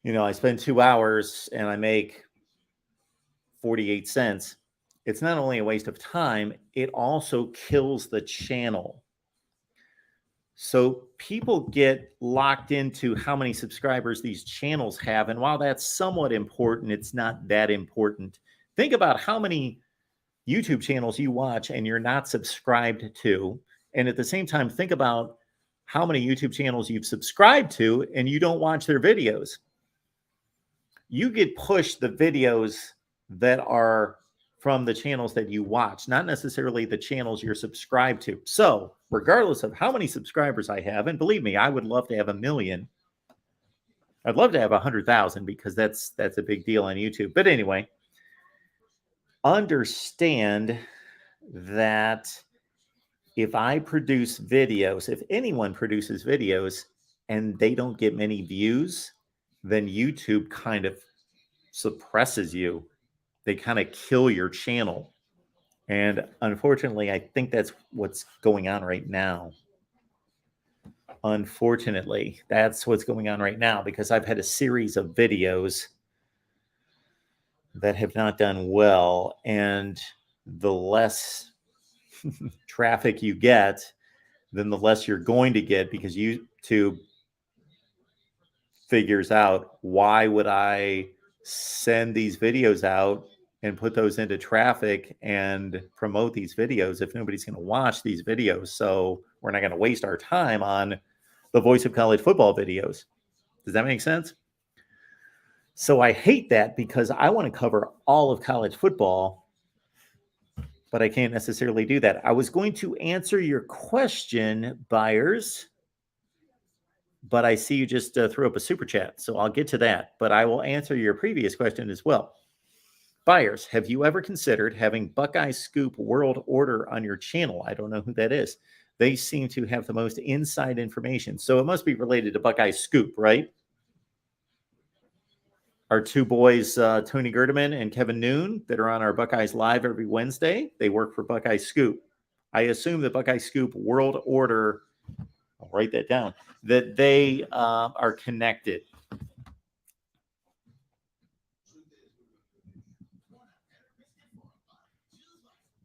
You know, I spend 2 hours and I make 48 cents. It's not only a waste of time, it also kills the channel. So people get locked into how many subscribers these channels have. And while that's somewhat important, it's not that important. Think about how many YouTube channels you watch and you're not subscribed to. And at the same time, think about how many YouTube channels you've subscribed to and you don't watch their videos. You get pushed the videos that are from the channels that you watch, not necessarily the channels you're subscribed to. So regardless of how many subscribers I have, and believe me, I would love to have 1 million. I'd love to have 100,000 because that's a big deal on YouTube. But anyway, understand that if I produce videos, if anyone produces videos and they don't get many views, then YouTube kind of suppresses you. They kind of kill your channel. And unfortunately, I think that's what's going on right now. Unfortunately, that's what's going on right now, because I've had a series of videos that have not done well. And the less traffic you get, then the less you're going to get, because YouTube figures out, why would I send these videos out and put those into traffic and promote these videos if nobody's going to watch these videos? So we're not going to waste our time on the Voice of College Football videos. Does that make sense? So I hate that, because I want to cover all of college football, but I can't necessarily do that. I was going to answer your question, buyers, but I see you just threw up a super chat, so I'll get to that. But I will answer your previous question as well. Buyers, have you ever considered having Buckeye Scoop World Order on your channel? I don't know who that is. They seem to have the most inside information. So it must be related to Buckeye Scoop, right? Our 2 boys, Tony Gerdeman and Kevin Noon, that are on our Buckeyes Live every Wednesday, they work for Buckeye Scoop. I assume that Buckeye Scoop World Order, I'll write that down, that they are connected.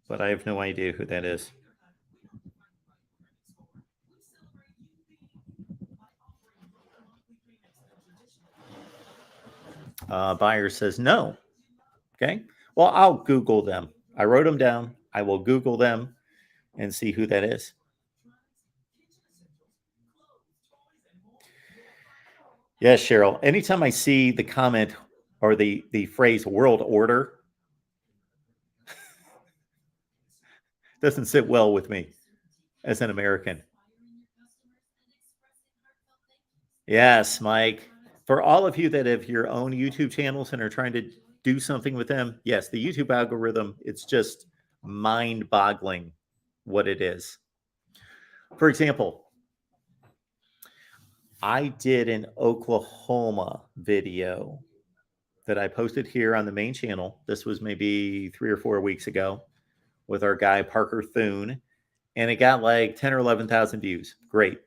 But I have no idea who that is. Buyer says no. Okay. Well, I'll Google them. I wrote them down. I will Google them and see who that is. Yes, Cheryl. Anytime I see the comment or the phrase world order, doesn't sit well with me as an American. Yes, Mike. For all of you that have your own YouTube channels and are trying to do something with them, yes, the YouTube algorithm, it's just mind-boggling what it is. For example, I did an Oklahoma video that I posted here on the main channel. This was maybe 3 or 4 weeks ago with our guy Parker Thune, and it got like 10 or 11,000 views. Great.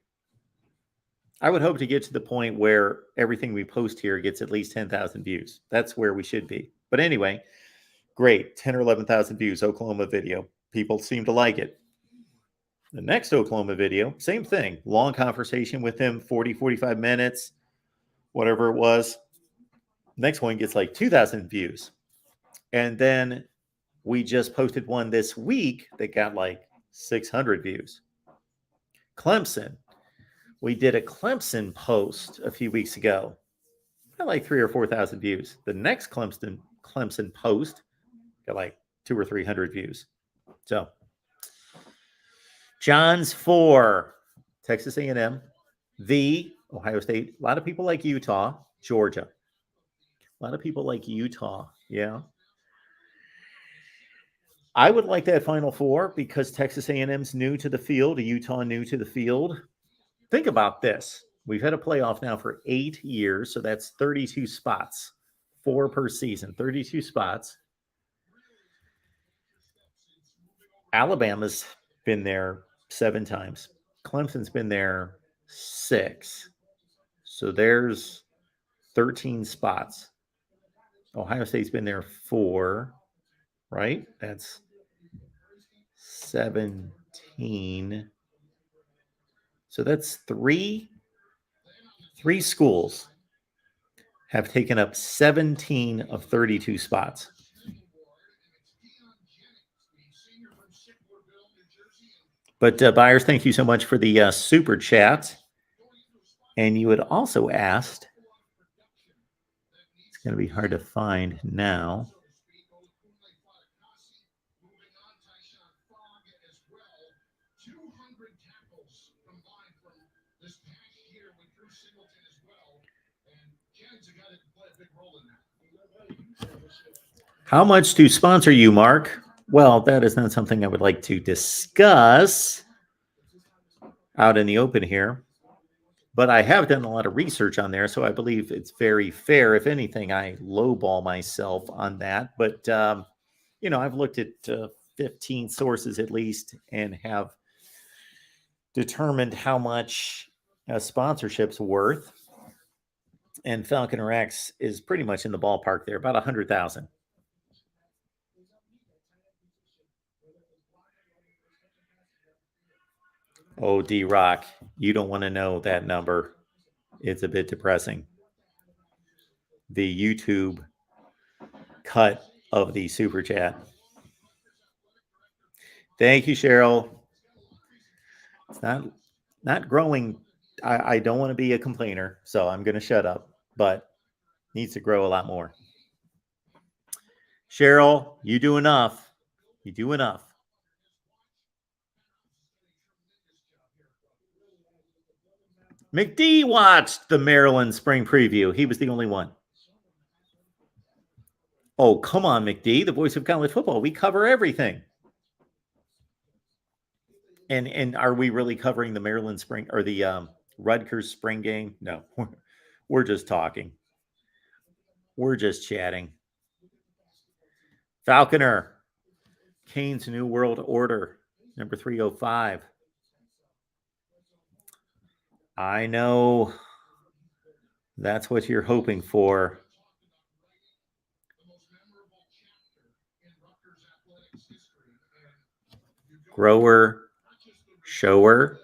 I would hope to get to the point where everything we post here gets at least 10,000 views. That's where we should be. But anyway, great. 10 or 11,000 views, Oklahoma video. People seem to like it. The next Oklahoma video, same thing. Long conversation with him, 40, 45 minutes, whatever it was. Next one gets like 2,000 views. And then we just posted one this week that got like 600 views. Clemson. We did a Clemson post a few weeks ago. Got like 3,000 or 4,000 views. The next Clemson post got like 200 or 300 views. So, John's 4, Texas A&M, the Ohio State. A lot of people like Utah, Georgia. A lot of people like Utah. Yeah. I would like that Final Four because Texas A&M's new to the field, Utah new to the field. Think about this. We've had a playoff now for 8 years, so that's 32 spots, 4 per season, 32 spots. Alabama's been there 7 times. Clemson's been there 6. So there's 13 spots. Ohio State's been there 4, right? That's 17. So that's 3 schools have taken up 17 of 32 spots. But buyers, thank you so much for the super chat. And you had also asked, it's going to be hard to find now. How much to sponsor you, Mark? Well, that is not something I would like to discuss out in the open here. But I have done a lot of research on there, so I believe it's very fair. If anything, I lowball myself on that. But, I've looked at 15 sources at least and have determined how much a sponsorship's worth. And Falconer X is pretty much in the ballpark there, about 100,000. Oh, D-Rock, you don't want to know that number. It's a bit depressing. The YouTube cut of the super chat. Thank you, Cheryl. It's not growing. I don't want to be a complainer, so I'm going to shut up, but needs to grow a lot more. Cheryl, you do enough. You do enough. McD watched the Maryland spring preview. He was the only one. Oh, come on, McD, the voice of college football. We cover everything. And are we really covering the Maryland spring or the Rutgers spring game? No, we're just talking. We're just chatting. Falconer, Kane's New World Order, number 305. I know that's what you're hoping for. Grower, shower,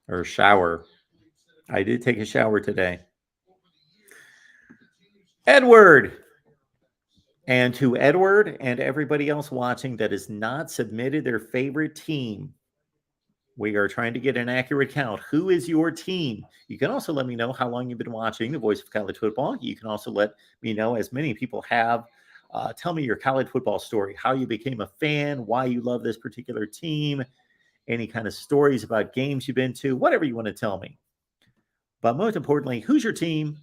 or shower. I did take a shower today. Edward. And to Edward and everybody else watching that has not submitted their favorite team, we are trying to get an accurate count. Who is your team? You can also let me know how long you've been watching The Voice of College Football. You can also let me know, as many people have, tell me your college football story, how you became a fan, why you love this particular team, any kind of stories about games you've been to, whatever you want to tell me. But most importantly, who's your team?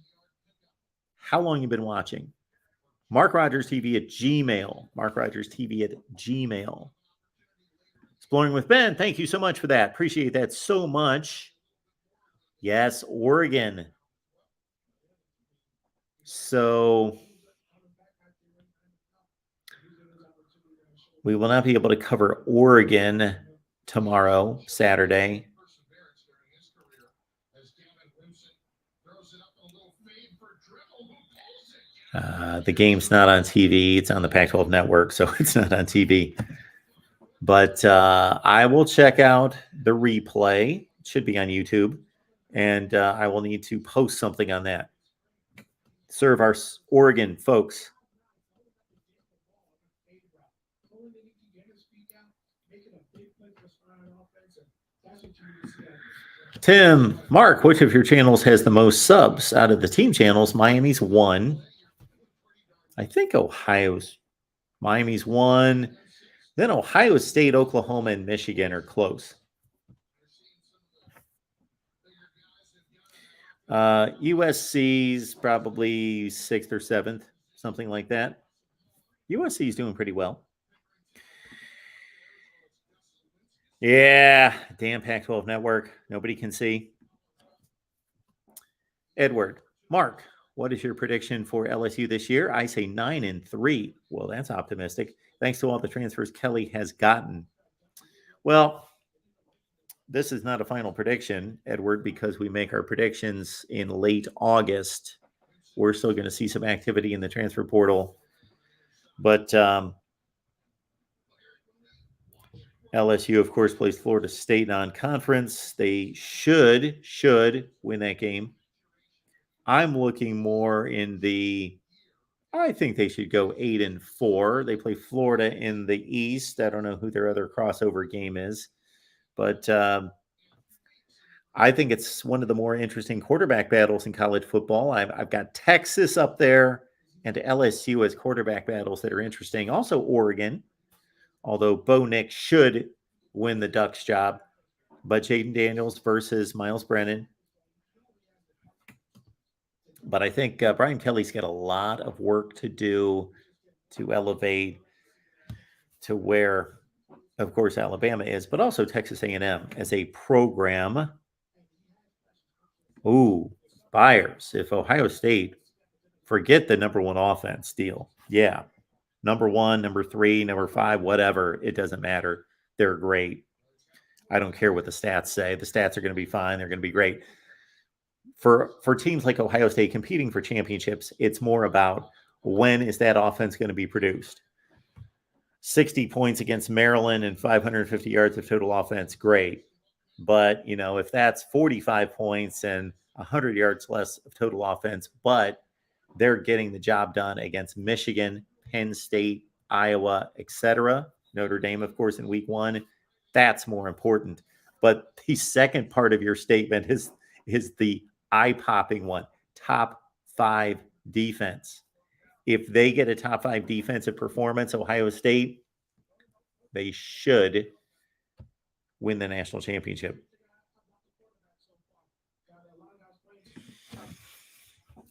How long you've been watching? MarkRogersTV at Gmail. MarkRogersTV at Gmail. Exploring with Ben. Thank you so much for that. Appreciate that so much. Yes, Oregon. So we will not be able to cover Oregon tomorrow, Saturday. The game's not on TV. It's on the Pac-12 network, so it's not on TV. But I will check out the replay. It should be on YouTube. And I will need to post something on that. Serve our Oregon folks. Tim, Mark, which of your channels has the most subs out of the team channels? Miami's 1. I think Miami's 1. Then Ohio State, Oklahoma, and Michigan are close. USC's probably 6th or 7th, something like that. USC's doing pretty well. Yeah, damn Pac-12 network. Nobody can see. Edward, Mark, what is your prediction for LSU this year? I say 9-3. Well, that's optimistic. Thanks to all the transfers Kelly has gotten. Well, this is not a final prediction, Edward, because we make our predictions in late August. We're still going to see some activity in the transfer portal. But LSU, of course, plays Florida State non-conference. They should win that game. I'm looking more in I think they should go 8-4. They play Florida in the East. I don't know who their other crossover game is, but I think it's one of the more interesting quarterback battles in college football. I've got Texas up there and LSU as quarterback battles that are interesting. Also Oregon, although Bo Nix should win the Ducks job, but Jaden Daniels versus Miles Brennan. But I think Brian Kelly's got a lot of work to do to elevate to where, of course, Alabama is, but also Texas A&M as a program. Ooh, buyers. If Ohio State, forget the number 1 offense deal. Yeah, number 1, number 3, number 5, whatever. It doesn't matter. They're great. I don't care what the stats say. The stats are going to be fine. They're going to be great. For teams like Ohio State competing for championships, it's more about when is that offense going to be produced. 60 points against Maryland and 550 yards of total offense, great. But, if that's 45 points and 100 yards less of total offense, but they're getting the job done against Michigan, Penn State, Iowa, etc. Notre Dame, of course, in week 1, that's more important. But the second part of your statement is the eye-popping one. Top 5 defense. If they get a top 5 defensive performance, Ohio State, they should win the national championship.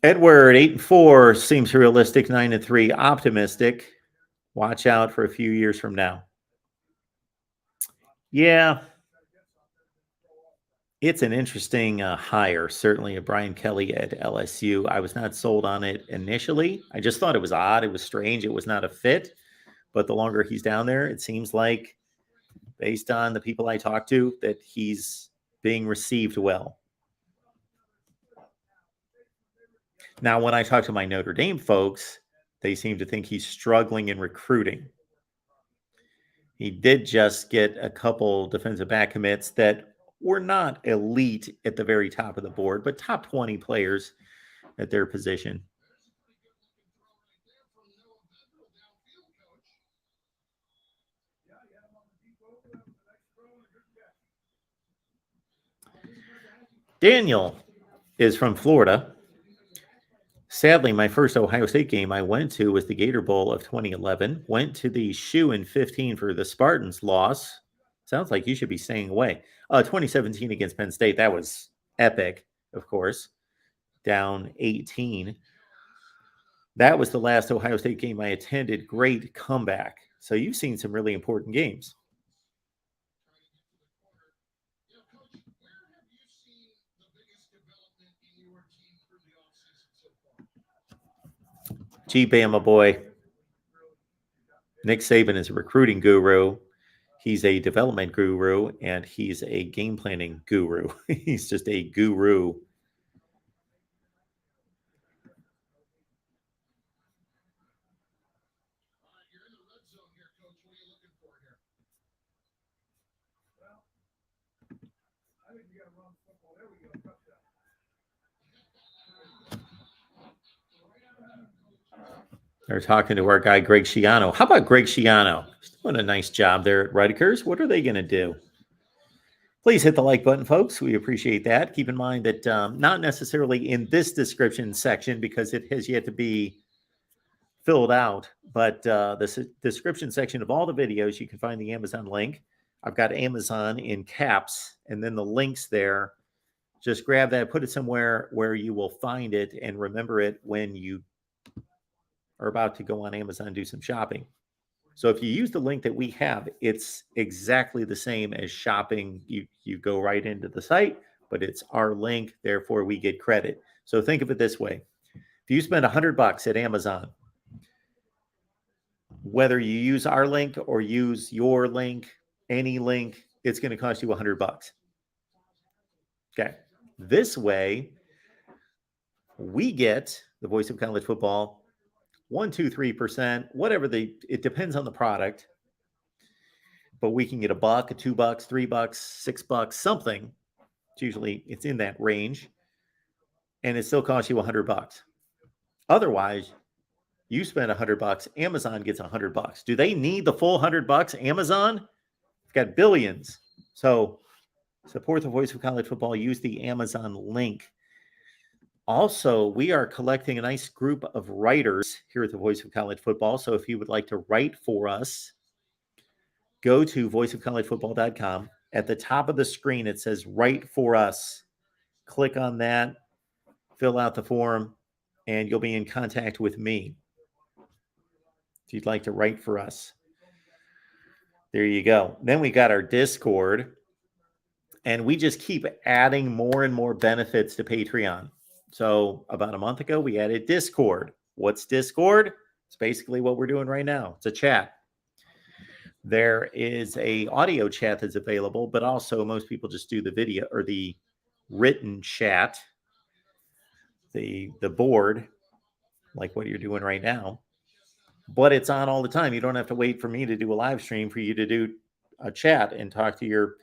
Edward, 8-4 seems realistic. 9-3 optimistic. Watch out for a few years from now. Yeah. It's an interesting hire, certainly, of Brian Kelly at LSU. I was not sold on it initially. I just thought it was odd. It was strange. It was not a fit. But the longer he's down there, it seems like, based on the people I talked to, that he's being received well. Now, when I talk to my Notre Dame folks, they seem to think he's struggling in recruiting. He did just get a couple defensive back commits that were not elite at the very top of the board, but top 20 players at their position. Daniel is from Florida. Sadly, my first Ohio State game I went to was the Gator Bowl of 2011. Went to the shoe in 15 for the Spartans loss. Sounds like you should be staying away. 2017 against Penn State. That was epic, of course. Down 18. That was the last Ohio State game I attended. Great comeback. So you've seen some really important games. Gee, Bama boy. Nick Saban is a recruiting guru. He's a development guru, and he's a game planning guru. He's just a guru. They're talking to our guy, Greg Schiano. How about Greg Schiano? He's doing a nice job there at Rutgers. What are they going to do? Please hit the like button, folks. We appreciate that. Keep in mind that not necessarily in this description section because it has yet to be filled out, but the description section of all the videos, you can find the Amazon link. I've got Amazon in caps, and then the links there. Just grab that, put it somewhere where you will find it, and remember it when you are about to go on Amazon and do some shopping. So if you use the link that we have, it's exactly the same as shopping. You go right into the site, but it's our link, therefore we get credit. So think of it this way. If you spend $100 at Amazon, whether you use our link or use your link, any link, it's going to cost you $100. Okay. This way, we get the Voice of College Football 1%, 2%, 3%, whatever it depends on the product. But we can get $1, $2, $3, $6, something. It's in that range. And it still costs you $100. Otherwise, you spend $100, Amazon gets $100. Do they need the full $100? Amazon? They've got billions. So support the Voice of College Football. Use the Amazon link. Also, we are collecting a nice group of writers here at the Voice of College Football. So if you would like to write for us, go to voiceofcollegefootball.com. At the top of the screen, it says write for us. Click on that, fill out the form, and you'll be in contact with me if you'd like to write for us. There you go. Then we got our Discord, and we just keep adding more and more benefits to Patreon. So about a month ago, we added Discord. What's Discord? It's basically what we're doing right now. It's a chat. There is a audio chat that's available, but also most people just do the video or the written chat, the board, like what you're doing right now. But it's on all the time. You don't have to wait for me to do a live stream for you to do a chat and talk to your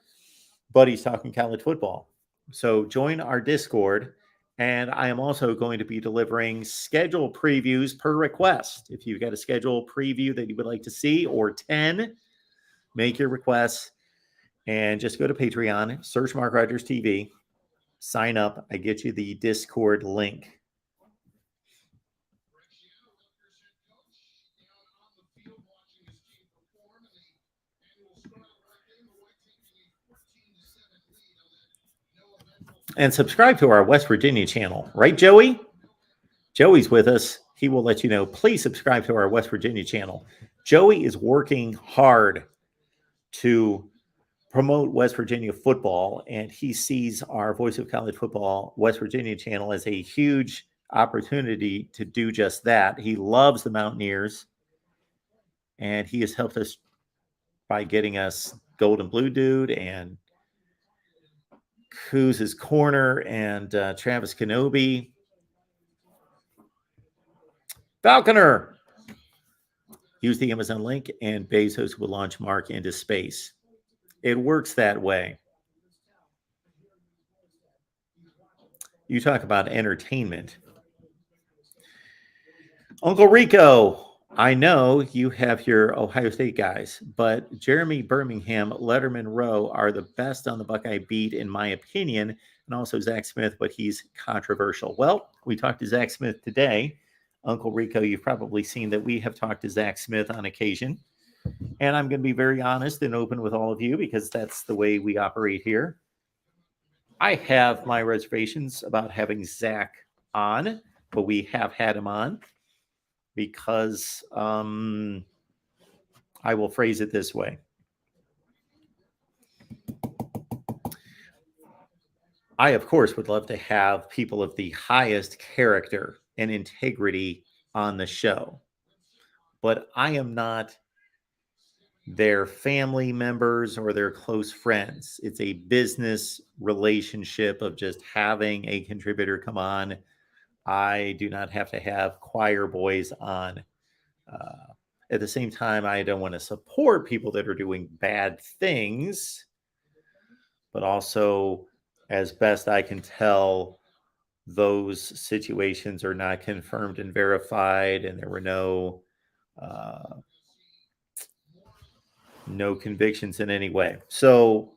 buddies talking college football. So join our Discord. And I am also going to be delivering schedule previews per request. If you've got a schedule preview that you would like to see or 10, make your requests and just go to Patreon, search MarkRogersTV, sign up. I get you the Discord link. And subscribe to our West Virginia channel. Right, Joey? Joey's with us. He will let you know. Please subscribe to our West Virginia channel. Joey is working hard to promote West Virginia football, and he sees our Voice of College Football West Virginia channel as a huge opportunity to do just that. He loves the Mountaineers, and he has helped us by getting us Gold and Blue Dude and Kuz's Corner and Travis Kenobi. Falconer. Use the Amazon link and Bezos will launch Mark into space. It works that way. You talk about entertainment. Uncle Rico, I know you have your Ohio State guys, but Jeremy Birmingham, Letterman Rowe are the best on the Buckeye beat, in my opinion. and also Zach Smith, but he's controversial. Well, we talked to Zach Smith today. Uncle Rico, you've probably seen that we have talked to Zach Smith on occasion. And I'm going to be very honest and open with all of you because that's the way we operate here. I have my reservations about having Zach on, but we have had him on because I will phrase it this way. I, of course, would love to have people of the highest character and integrity on the show, but I am not their family members or their close friends. It's a business relationship of just having a contributor come on. I do not have to have choir boys on. At the same time, I don't want to support people that are doing bad things, but also, as best I can tell, those situations are not confirmed and verified, and there were no convictions in any way. So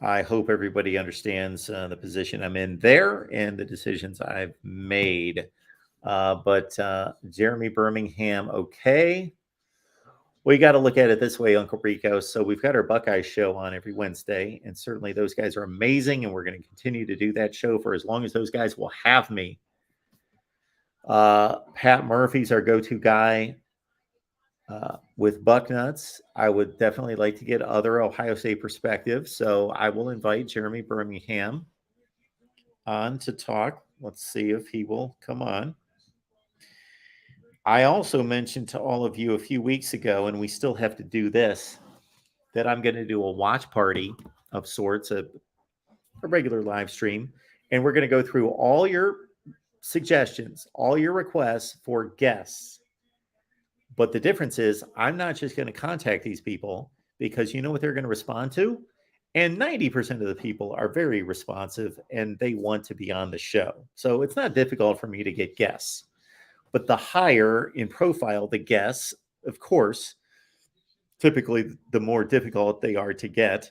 I hope everybody understands the position I'm in there and the decisions I've made. But Jeremy Birmingham, okay. Well, you got to look at it this way, Uncle Rico. So we've got our Buckeye show on every Wednesday, and certainly those guys are amazing, and we're going to continue to do that show for as long as those guys will have me. Pat Murphy's our go-to guy with Bucknuts. I would definitely like to get other Ohio State perspectives, so I will invite Jeremy Birmingham on to talk. Let's see if he will come on. I also mentioned to all of you a few weeks ago, and we still have to do this, that I'm going to do a watch party of sorts, a regular live stream, and we're going to go through all your suggestions, all your requests for guests. But the difference is I'm not just going to contact these people because you know what they're going to respond to? And 90% of the people are very responsive and they want to be on the show. So it's not difficult for me to get guests. But the higher in profile the guests, of course, typically the more difficult they are to get.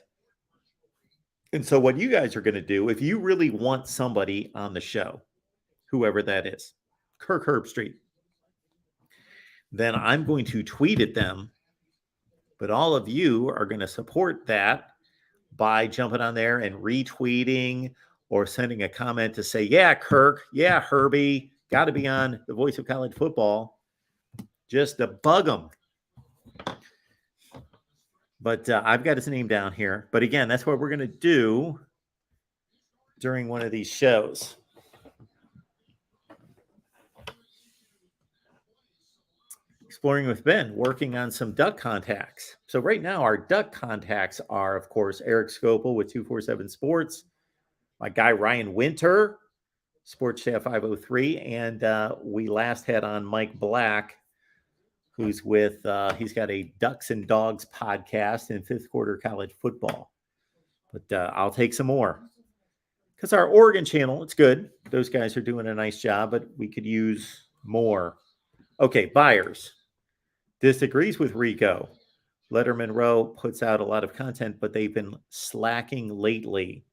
And so what you guys are going to do, if you really want somebody on the show, whoever that is, Kirk Herbstreit, then I'm going to tweet at them. But all of you are going to support that by jumping on there and retweeting or sending a comment to say, yeah, Kirk, yeah, Herbie, got to be on the Voice of College Football, just to bug them. But I've got his name down here. But again, that's what we're going to do during one of these shows. Exploring with Ben, working on some duck contacts. So right now, our duck contacts are, of course, Eric Scopel with 247 Sports, my guy Ryan Winter, Sports Staff 503, and we last had on Mike Black, who's with, he's got a Ducks and Dogs podcast in fifth quarter college football. But I'll take some more. Because our Oregon channel, it's good. Those guys are doing a nice job, but we could use more. Okay, buyers. Disagrees with Rico. Letterman Row puts out a lot of content, but they've been slacking lately.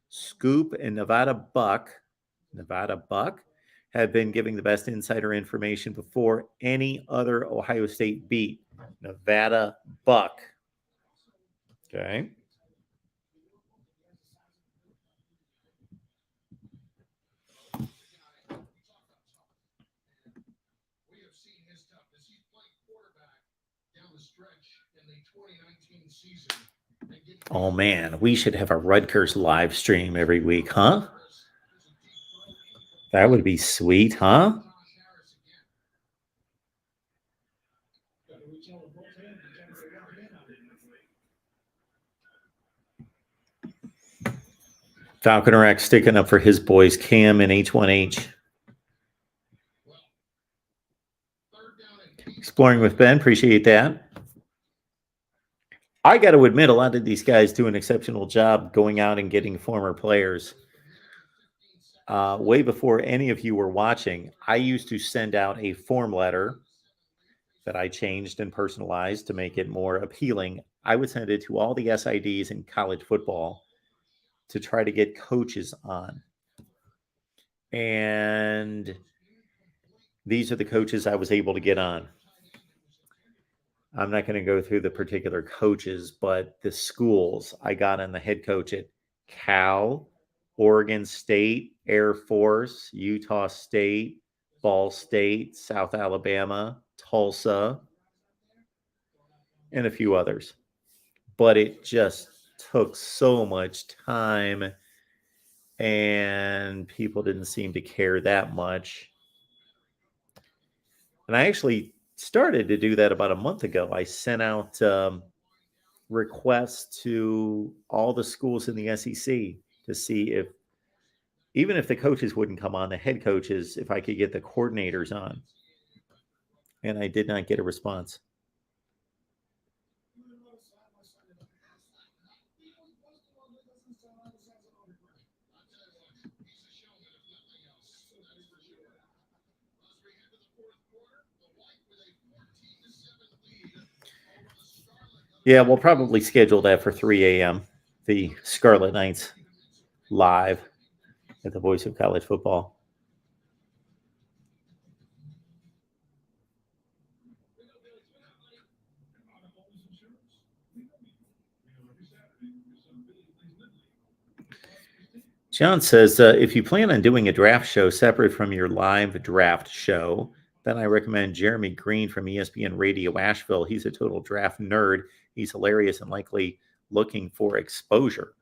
Scoop and Nevada Buck have been giving the best insider information before any other Ohio State beat. Nevada Buck. Okay. Oh man, we should have a Rutgers live stream every week, huh? That would be sweet, huh? Falcon Rex sticking up for his boys, Cam and H1H. Exploring with Ben, appreciate that. I got to admit, a lot of these guys do an exceptional job going out and getting former players. Way before any of you were watching, I used to send out a form letter that I changed and personalized to make it more appealing. I would send it to all the SIDs in college football, to try to get coaches on. And these are the coaches I was able to get on. I'm not going to go through the particular coaches, but the schools I got on the head coach at Cal, Oregon State, Air Force, Utah State, Ball State, South Alabama, Tulsa, and a few others. But it just took so much time, and people didn't seem to care that much. And I actually started to do that about a month ago. I sent out requests to all the schools in the SEC to see if, even if the coaches wouldn't come on, the head coaches, if I could get the coordinators on. And I did not get a response. Yeah, we'll probably schedule that for 3 a.m. The Scarlet Knights live at the Voice of College Football. John says, if you plan on doing a draft show separate from your live draft show, then I recommend Jeremy Green from ESPN Radio Asheville. He's a total draft nerd. He's hilarious and likely looking for exposure.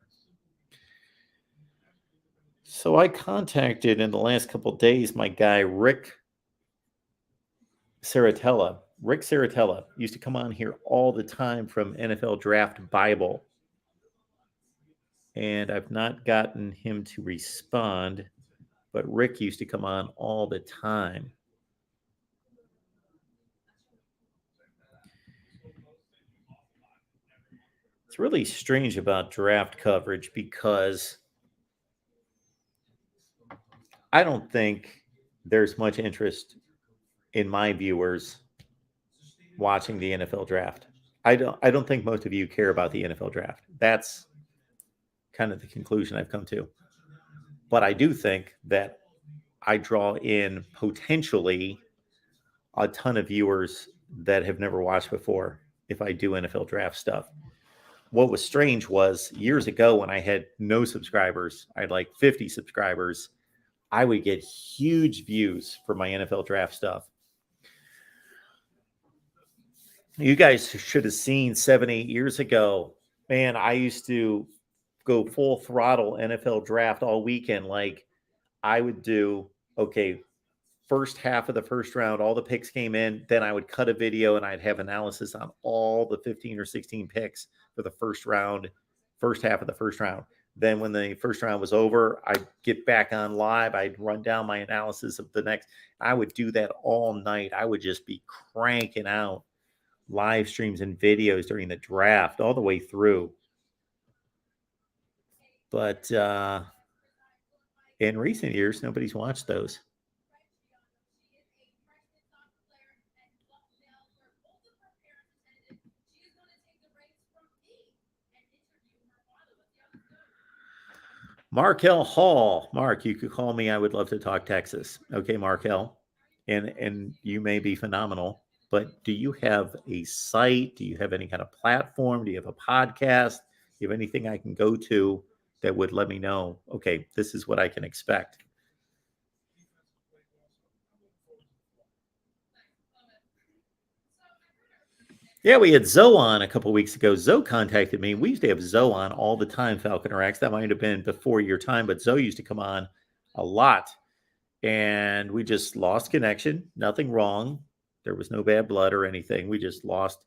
So I contacted in the last couple of days my guy, Rick Saratella. Rick Saratella used to come on here all the time from NFL Draft Bible. And I've not gotten him to respond, but Rick used to come on all the time. It's really strange about draft coverage because I don't think there's much interest in my viewers watching the NFL draft. I don't think most of you care about the NFL draft. That's kind of the conclusion I've come to. But I do think that I draw in potentially a ton of viewers that have never watched before if I do NFL draft stuff. What was strange was years ago when I had no subscribers, I had like 50 subscribers, I would get huge views for my NFL draft stuff. You guys should have seen 7-8 years ago. Man, I used to go full throttle NFL draft all weekend. Like I would do, okay, first half of the first round, all the picks came in. Then I would cut a video and I'd have analysis on all the 15 or 16 picks for the first round, first half of the first round. Then when the first round was over, I'd get back on live. I'd run down my analysis of the next. I would do that all night. I would just be cranking out live streams and videos during the draft all the way through. But in recent years, nobody's watched those. Markel Hall. Mark, you could call me. I would love to talk Texas. Okay, Markel. And you may be phenomenal, but do you have a site? Do you have any kind of platform? Do you have a podcast? Do you have anything I can go to that would let me know, okay, this is what I can expect? Yeah, we had Zoe on a couple weeks ago. Zoe contacted me. We used to have Zoe on all the time, Falcon Rex. That might have been before your time, but Zoe used to come on a lot. And we just lost connection. Nothing wrong. There was no bad blood or anything. We just lost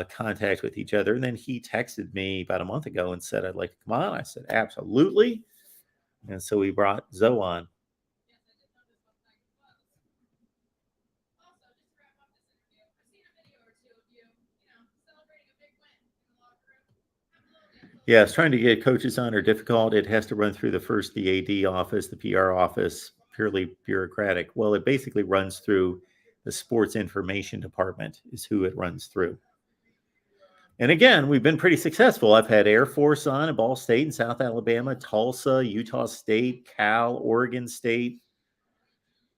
contact with each other. And then he texted me about a month ago and said, I'd like to come on. I said, absolutely. And so we brought Zoe on. Yeah, it's trying to get coaches on are difficult. It has to run through the AD office, the PR office, purely bureaucratic. Well, it basically runs through the sports information department is who it runs through. And again, we've been pretty successful. I've had Air Force on at Ball State in South Alabama, Tulsa, Utah State, Cal, Oregon State.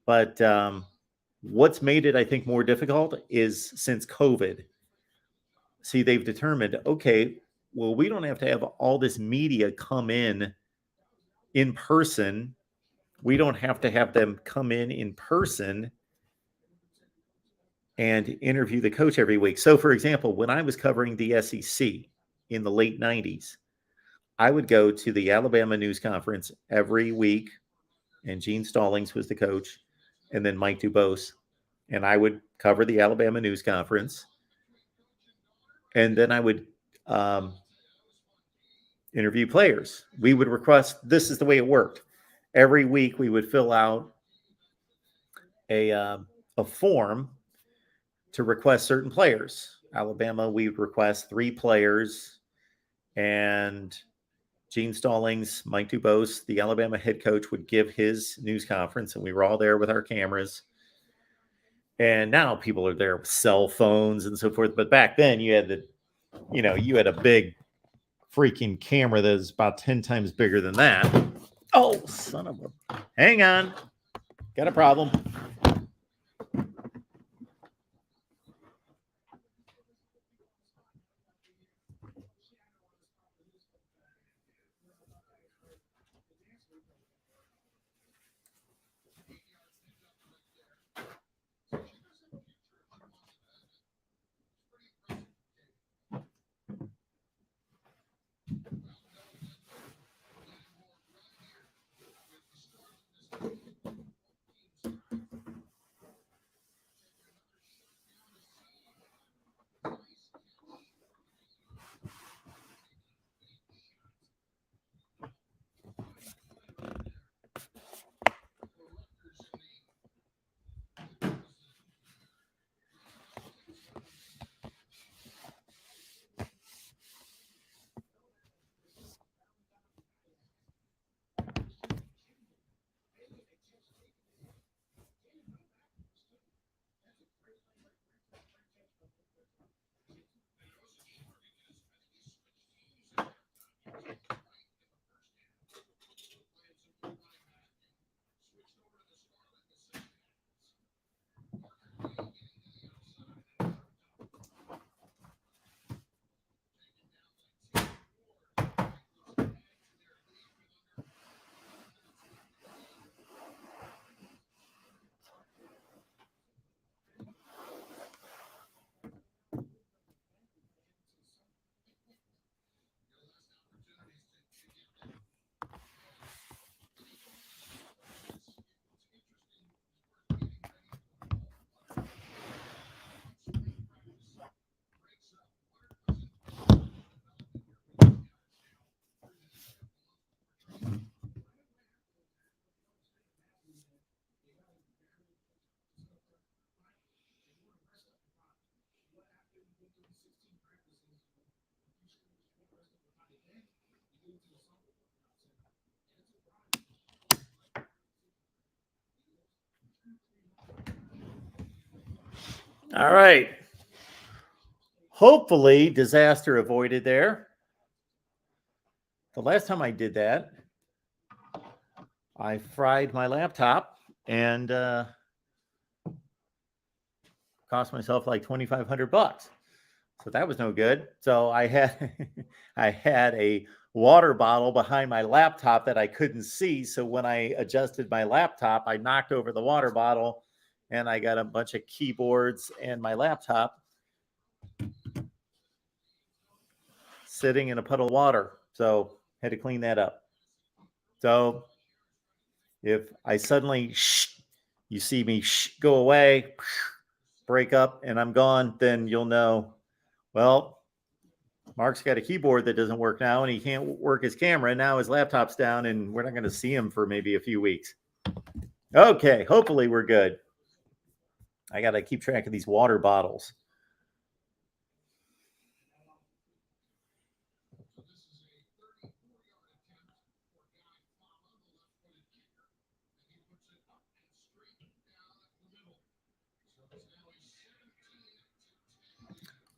But what's made it, I think, more difficult is since COVID. See, they've determined, okay, well, we don't have to have all this media come in person. We don't have to have them come in person and interview the coach every week. So, for example, when I was covering the SEC in the late 90s, I would go to the Alabama news conference every week, and Gene Stallings was the coach, and then Mike Dubose. And I would cover the Alabama news conference. And then I would interview players. We would request, this is the way it worked. Every week we would fill out a form to request certain players. Alabama, we would request 3 players, and Gene Stallings, Mike Dubose, the Alabama head coach, would give his news conference, and we were all there with our cameras. And now people are there with cell phones and so forth. But back then you had you had a big freaking camera that was about 10 times bigger than that. Oh, son of a, hang on. Got a problem. All right. Hopefully, disaster avoided there. The last time I did that, I fried my laptop and cost myself like $2,500. So that was no good. So I had I had a water bottle behind my laptop that I couldn't see. So when I adjusted my laptop, I knocked over the water bottle and I got a bunch of keyboards and my laptop sitting in a puddle of water. So had to clean that up. So if I suddenly you see me go away, break up, and I'm gone, then you'll know, well, Mark's got a keyboard that doesn't work now, and he can't work his camera. Now his laptop's down, and we're not going to see him for maybe a few weeks. Okay, hopefully we're good. I got to keep track of these water bottles.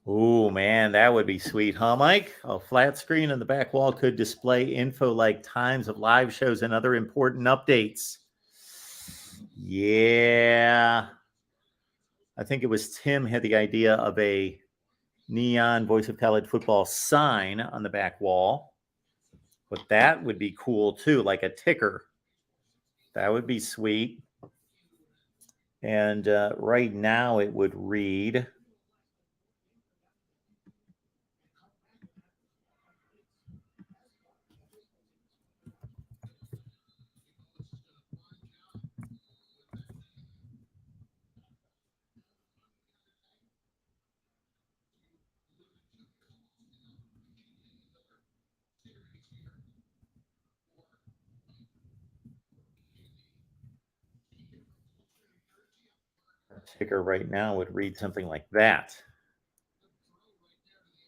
Oh, man, that would be sweet, huh, Mike? A flat screen on the back wall could display info like times of live shows and other important updates. Yeah. I think it was Tim had the idea of a neon voice of college football sign on the back wall. But that would be cool, too, like a ticker. That would be sweet. And right now it would read... ticker right now would read something like that.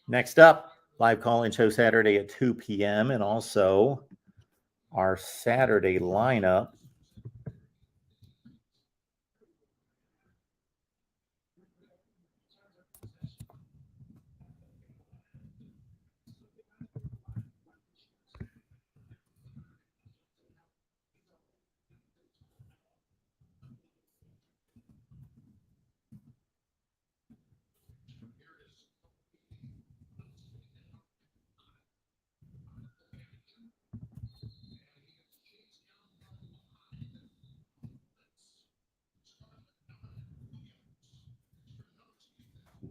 Next up, live call-in show Saturday at 2 p.m. and also our Saturday lineup.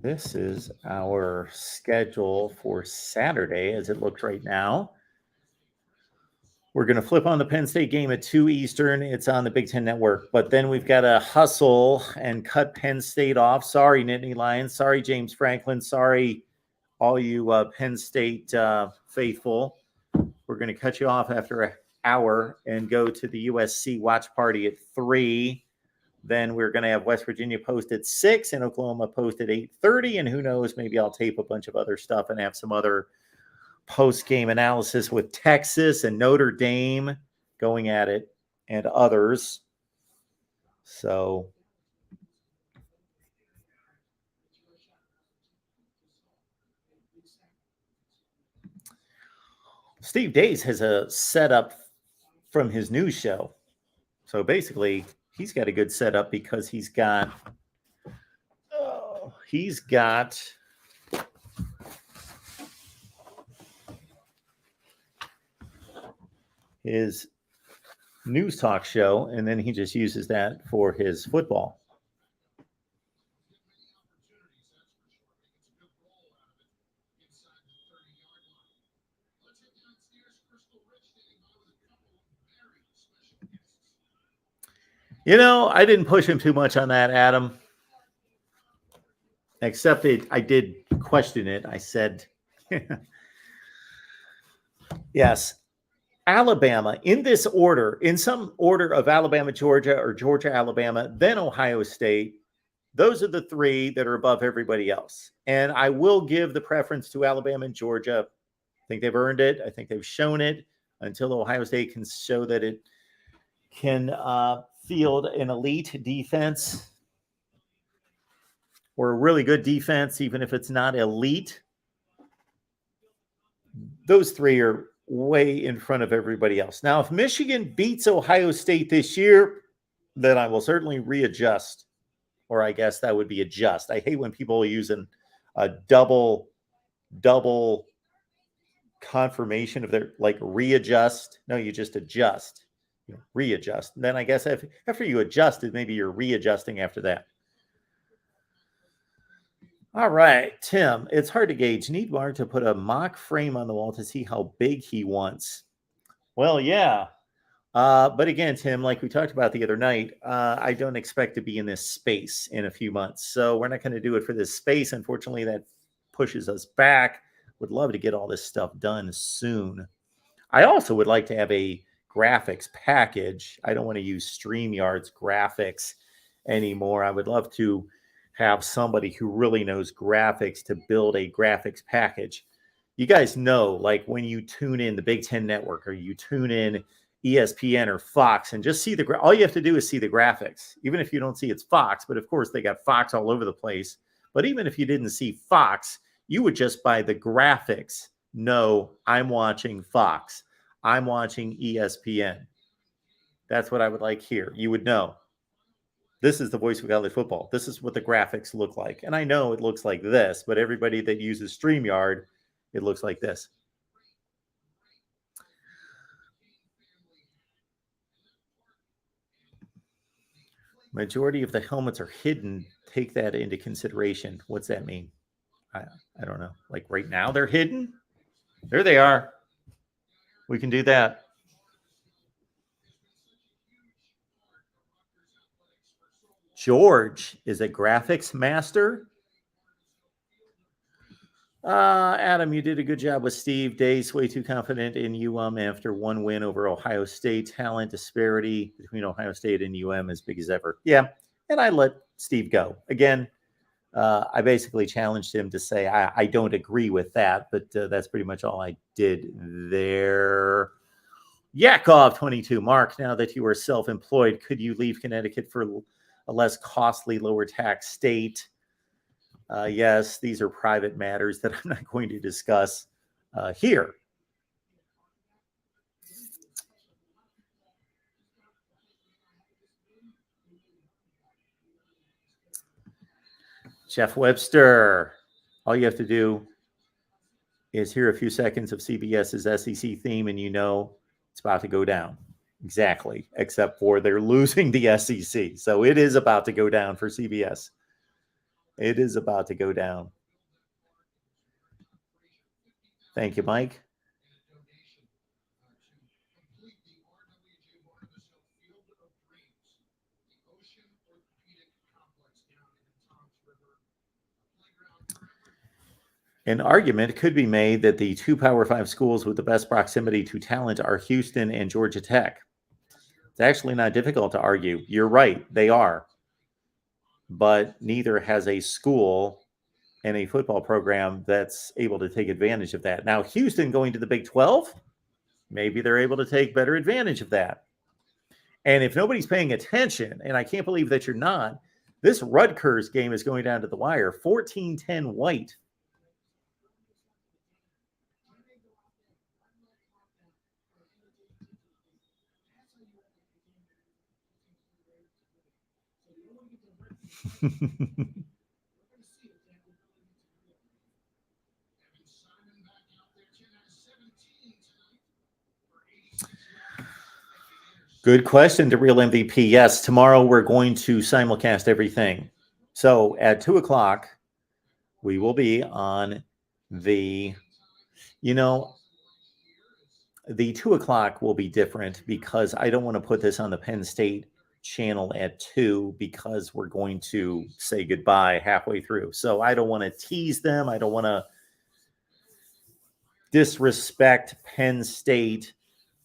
This is our schedule for Saturday as it looks right now. We're going to flip on the Penn State game at 2 Eastern. It's on the Big Ten Network. But then we've got to hustle and cut Penn State off. Sorry, Nittany Lions. Sorry, James Franklin. Sorry, all you Penn State faithful. We're going to cut you off after an hour and go to the USC watch party at 3. Then we're going to have West Virginia post at 6 and Oklahoma post at 8:30. And who knows, maybe I'll tape a bunch of other stuff and have some other post-game analysis with Texas and Notre Dame going at it and others. So Steve Days has a setup from his news show. So basically, he's got a good setup because he's got his news talk show, and then he just uses that for his football. You know, I didn't push him too much on that, Adam. Except I did question it. I said, yes, Alabama, in this order, in some order of Alabama, Georgia, or Georgia, Alabama, then Ohio State. Those are the three that are above everybody else. And I will give the preference to Alabama and Georgia. I think they've earned it. I think they've shown it until Ohio State can show that it can field an elite defense or a really good defense, even if it's not elite. Those three are way in front of everybody else. Now, if Michigan beats Ohio State this year, then I will certainly readjust, or I guess that would be adjust. I hate when people are using a double confirmation of their, like, readjust. No, you just adjust, readjust. And then I guess after you adjusted, maybe you're readjusting after that. All right, Tim, it's hard to gauge. Need Mark to put a mock frame on the wall to see how big he wants. Well, yeah. But again, Tim, like we talked about the other night, I don't expect to be in this space in a few months. So we're not going to do it for this space. Unfortunately, that pushes us back. Would love to get all this stuff done soon. I also would like to have a graphics package. I don't want to use StreamYard's graphics anymore. I would love to have somebody who really knows graphics to build a graphics package. You guys know, like when you tune in the Big Ten Network or you tune in ESPN or Fox and just see all you have to do is see the graphics, even if you don't see it's Fox. But of course, they got Fox all over the place. But even if you didn't see Fox, you would just by the graphics know I'm watching Fox. I'm watching ESPN. That's what I would like here. You would know. This is the voice of college football. This is what the graphics look like. And I know it looks like this, but everybody that uses StreamYard, it looks like this. Majority of the helmets are hidden. Take that into consideration. What's that mean? I don't know. Like right now they're hidden? There they are. We can do that. George is a graphics master. Adam, you did a good job with Steve. Days way too confident in after one win over Ohio State. Talent disparity between Ohio State and as big as ever. Yeah, and I let Steve go. Again, I basically challenged him to say I don't agree with that, but that's pretty much all I did there. Yakov 22. Mark, now that you are self-employed, could you leave Connecticut for a less costly, lower tax state? Yes, these are private matters that I'm not going to discuss here. Jeff Webster, all you have to do is hear a few seconds of CBS's SEC theme and you know it's about to go down. Exactly, except for they're losing the SEC. So it is about to go down for CBS. It is about to go down. Thank you, Mike. An argument could be made that the two Power 5 schools with the best proximity to talent are Houston and Georgia Tech. It's actually not difficult to argue. You're right, they are. But neither has a school and a football program that's able to take advantage of that. Now, Houston going to the Big 12, maybe they're able to take better advantage of that. And if nobody's paying attention, and I can't believe that you're not, this Rutgers game is going down to the wire, 14-10 white. Good question to Real MVP. Yes, tomorrow we're going to simulcast everything. So at 2 o'clock, we will be on the 2 o'clock will be different because I don't want to put this on the Penn State channel at 2 because we're going to say goodbye halfway through. So I don't want to tease them. I don't want to disrespect Penn State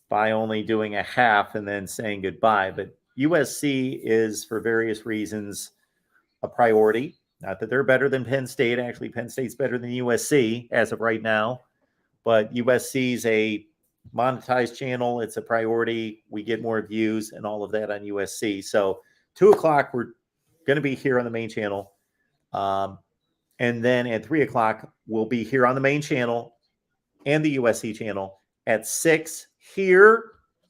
by only doing a half and then saying goodbye. But USC is, for various reasons, a priority. Not that they're better than Penn State. Actually, Penn State's better than USC as of right now. But USC's a monetized channel. It's a priority. We get more views and all of that on USC. So 2 o'clock, we're going to be here on the main channel. And then at 3 o'clock, we'll be here on the main channel and the USC channel. At 6 here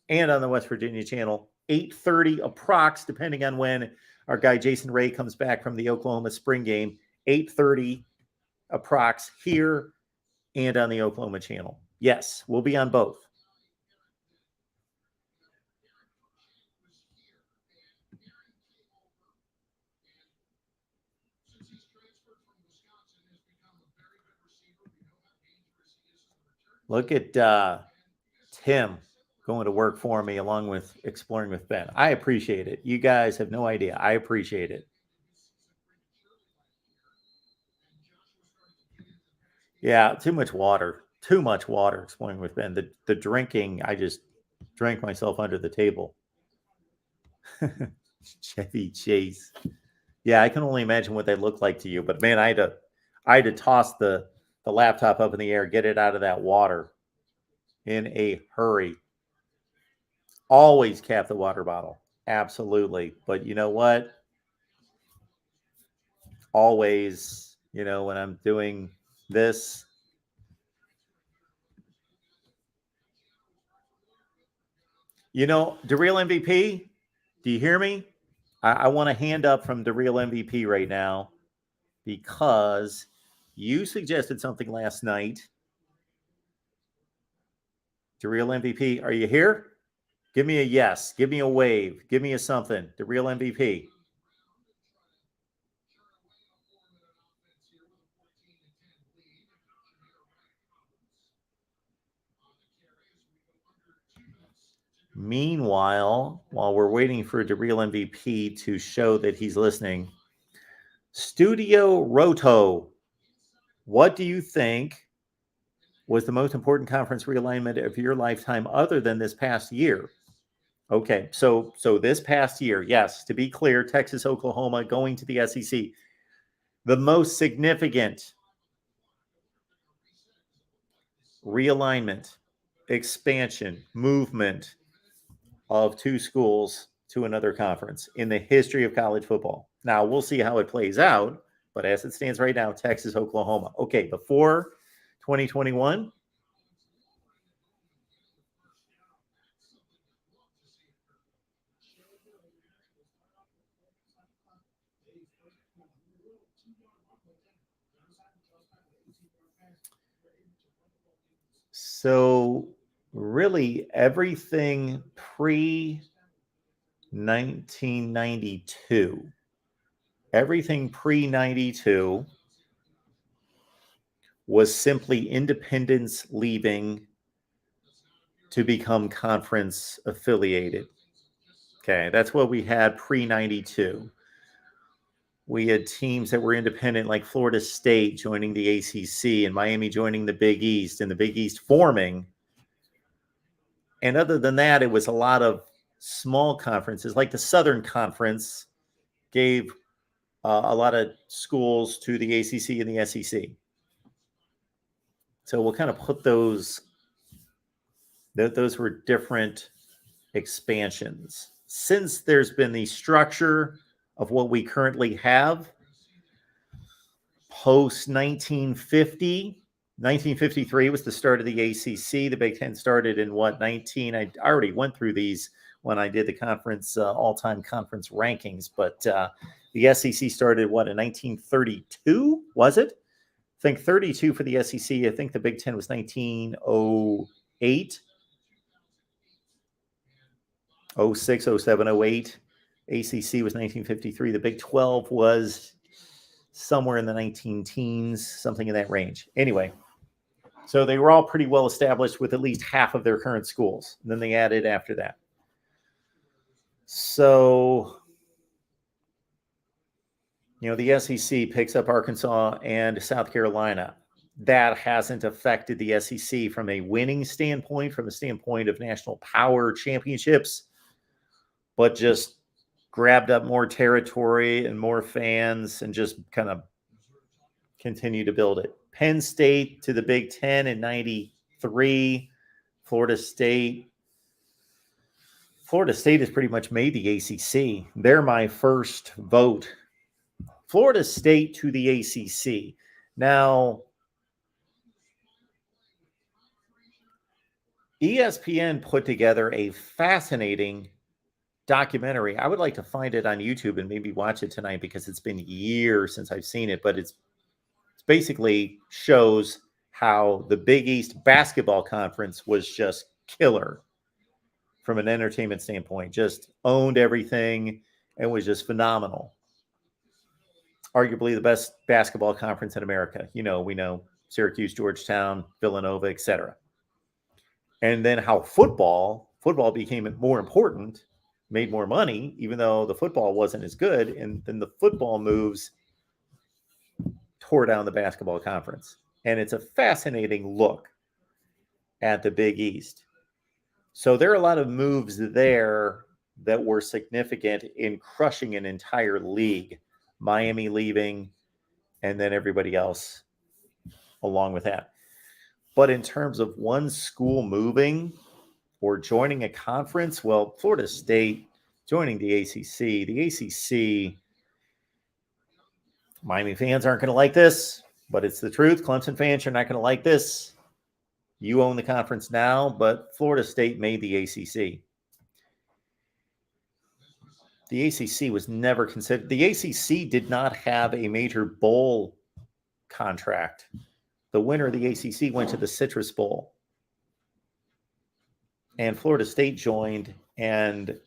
and on the West Virginia channel, 8:30 approx, depending on when our guy Jason Ray comes back from the Oklahoma spring game, 8:30 approx here and on the Oklahoma channel. Yes, we'll be on both. Look at Tim going to work for me along with Exploring with Ben. I appreciate it. You guys have no idea. I appreciate it. Yeah, too much water. Too much water, Exploring with Ben. The drinking, I just drank myself under the table. Chevy Chase. Yeah, I can only imagine what they look like to you. But man, I had to toss the laptop up in the air, get it out of that water in a hurry. Always cap the water bottle. Absolutely. But you know what? Always when I'm doing this. The real MVP, do you hear me? I want a hand up from the real MVP right now because you suggested something last night. The real MVP, are you here? Give me a yes. Give me a wave. Give me a something. The real MVP. Meanwhile, while we're waiting for the real MVP to show that he's listening, Studio Roto, what do you think was the most important conference realignment of your lifetime other than this past year? Okay, so this past year, yes, to be clear, Texas, Oklahoma going to the SEC. The most significant realignment, expansion, movement of two schools to another conference in the history of college football. Now, we'll see how it plays out, but as it stands right now, Texas, Oklahoma. Okay, before 2021, so really everything pre 1992, everything pre 92 was simply independents leaving to become conference affiliated. Okay, that's what we had pre 92. We had teams that were independent, like Florida State joining the ACC and Miami joining the Big East and the Big East forming. And other than that, it was a lot of small conferences, like the Southern Conference gave a lot of schools to the ACC and the SEC. So we'll kind of put those were different expansions. Since there's been the structure of what we currently have, post 1953 was the start of the ACC. The Big Ten started in I already went through these when I did the conference, all-time conference rankings, but the SEC started in 1932, was it? I think 32 for the SEC. I think the Big Ten was 1908. 06, 07, 08. ACC was 1953. The Big 12 was somewhere in the 19 teens, something in that range. Anyway, so they were all pretty well established with at least half of their current schools. And then they added after that. So, the SEC picks up Arkansas and South Carolina. That hasn't affected the SEC from a winning standpoint, from a standpoint of national power championships, but just grabbed up more territory and more fans and just kind of continue to build it. Penn State to the Big Ten in 93. Florida State has pretty much made the ACC. They're my first vote. Florida State to the ACC. Now, ESPN put together a fascinating documentary. I would like to find it on YouTube and maybe watch it tonight because it's been years since I've seen it, but it's basically shows how the Big East basketball conference was just killer from an entertainment standpoint, just owned everything and was just phenomenal. Arguably the best basketball conference in America. We know Syracuse, Georgetown, Villanova, etc. And then how football became more important, made more money, even though the football wasn't as good. And then the football moves tore down the basketball conference. And it's a fascinating look at the Big East. So there are a lot of moves there that were significant in crushing an entire league. Miami leaving, and then everybody else along with that. But in terms of one school moving or joining a conference, well, Florida State joining the ACC. The ACC Miami fans aren't going to like this, but it's the truth. Clemson fans, you're not going to like this. You own the conference now, but Florida State made the ACC. The ACC was never considered. The ACC did not have a major bowl contract. The winner of the ACC went to the Citrus Bowl. And Florida State joined and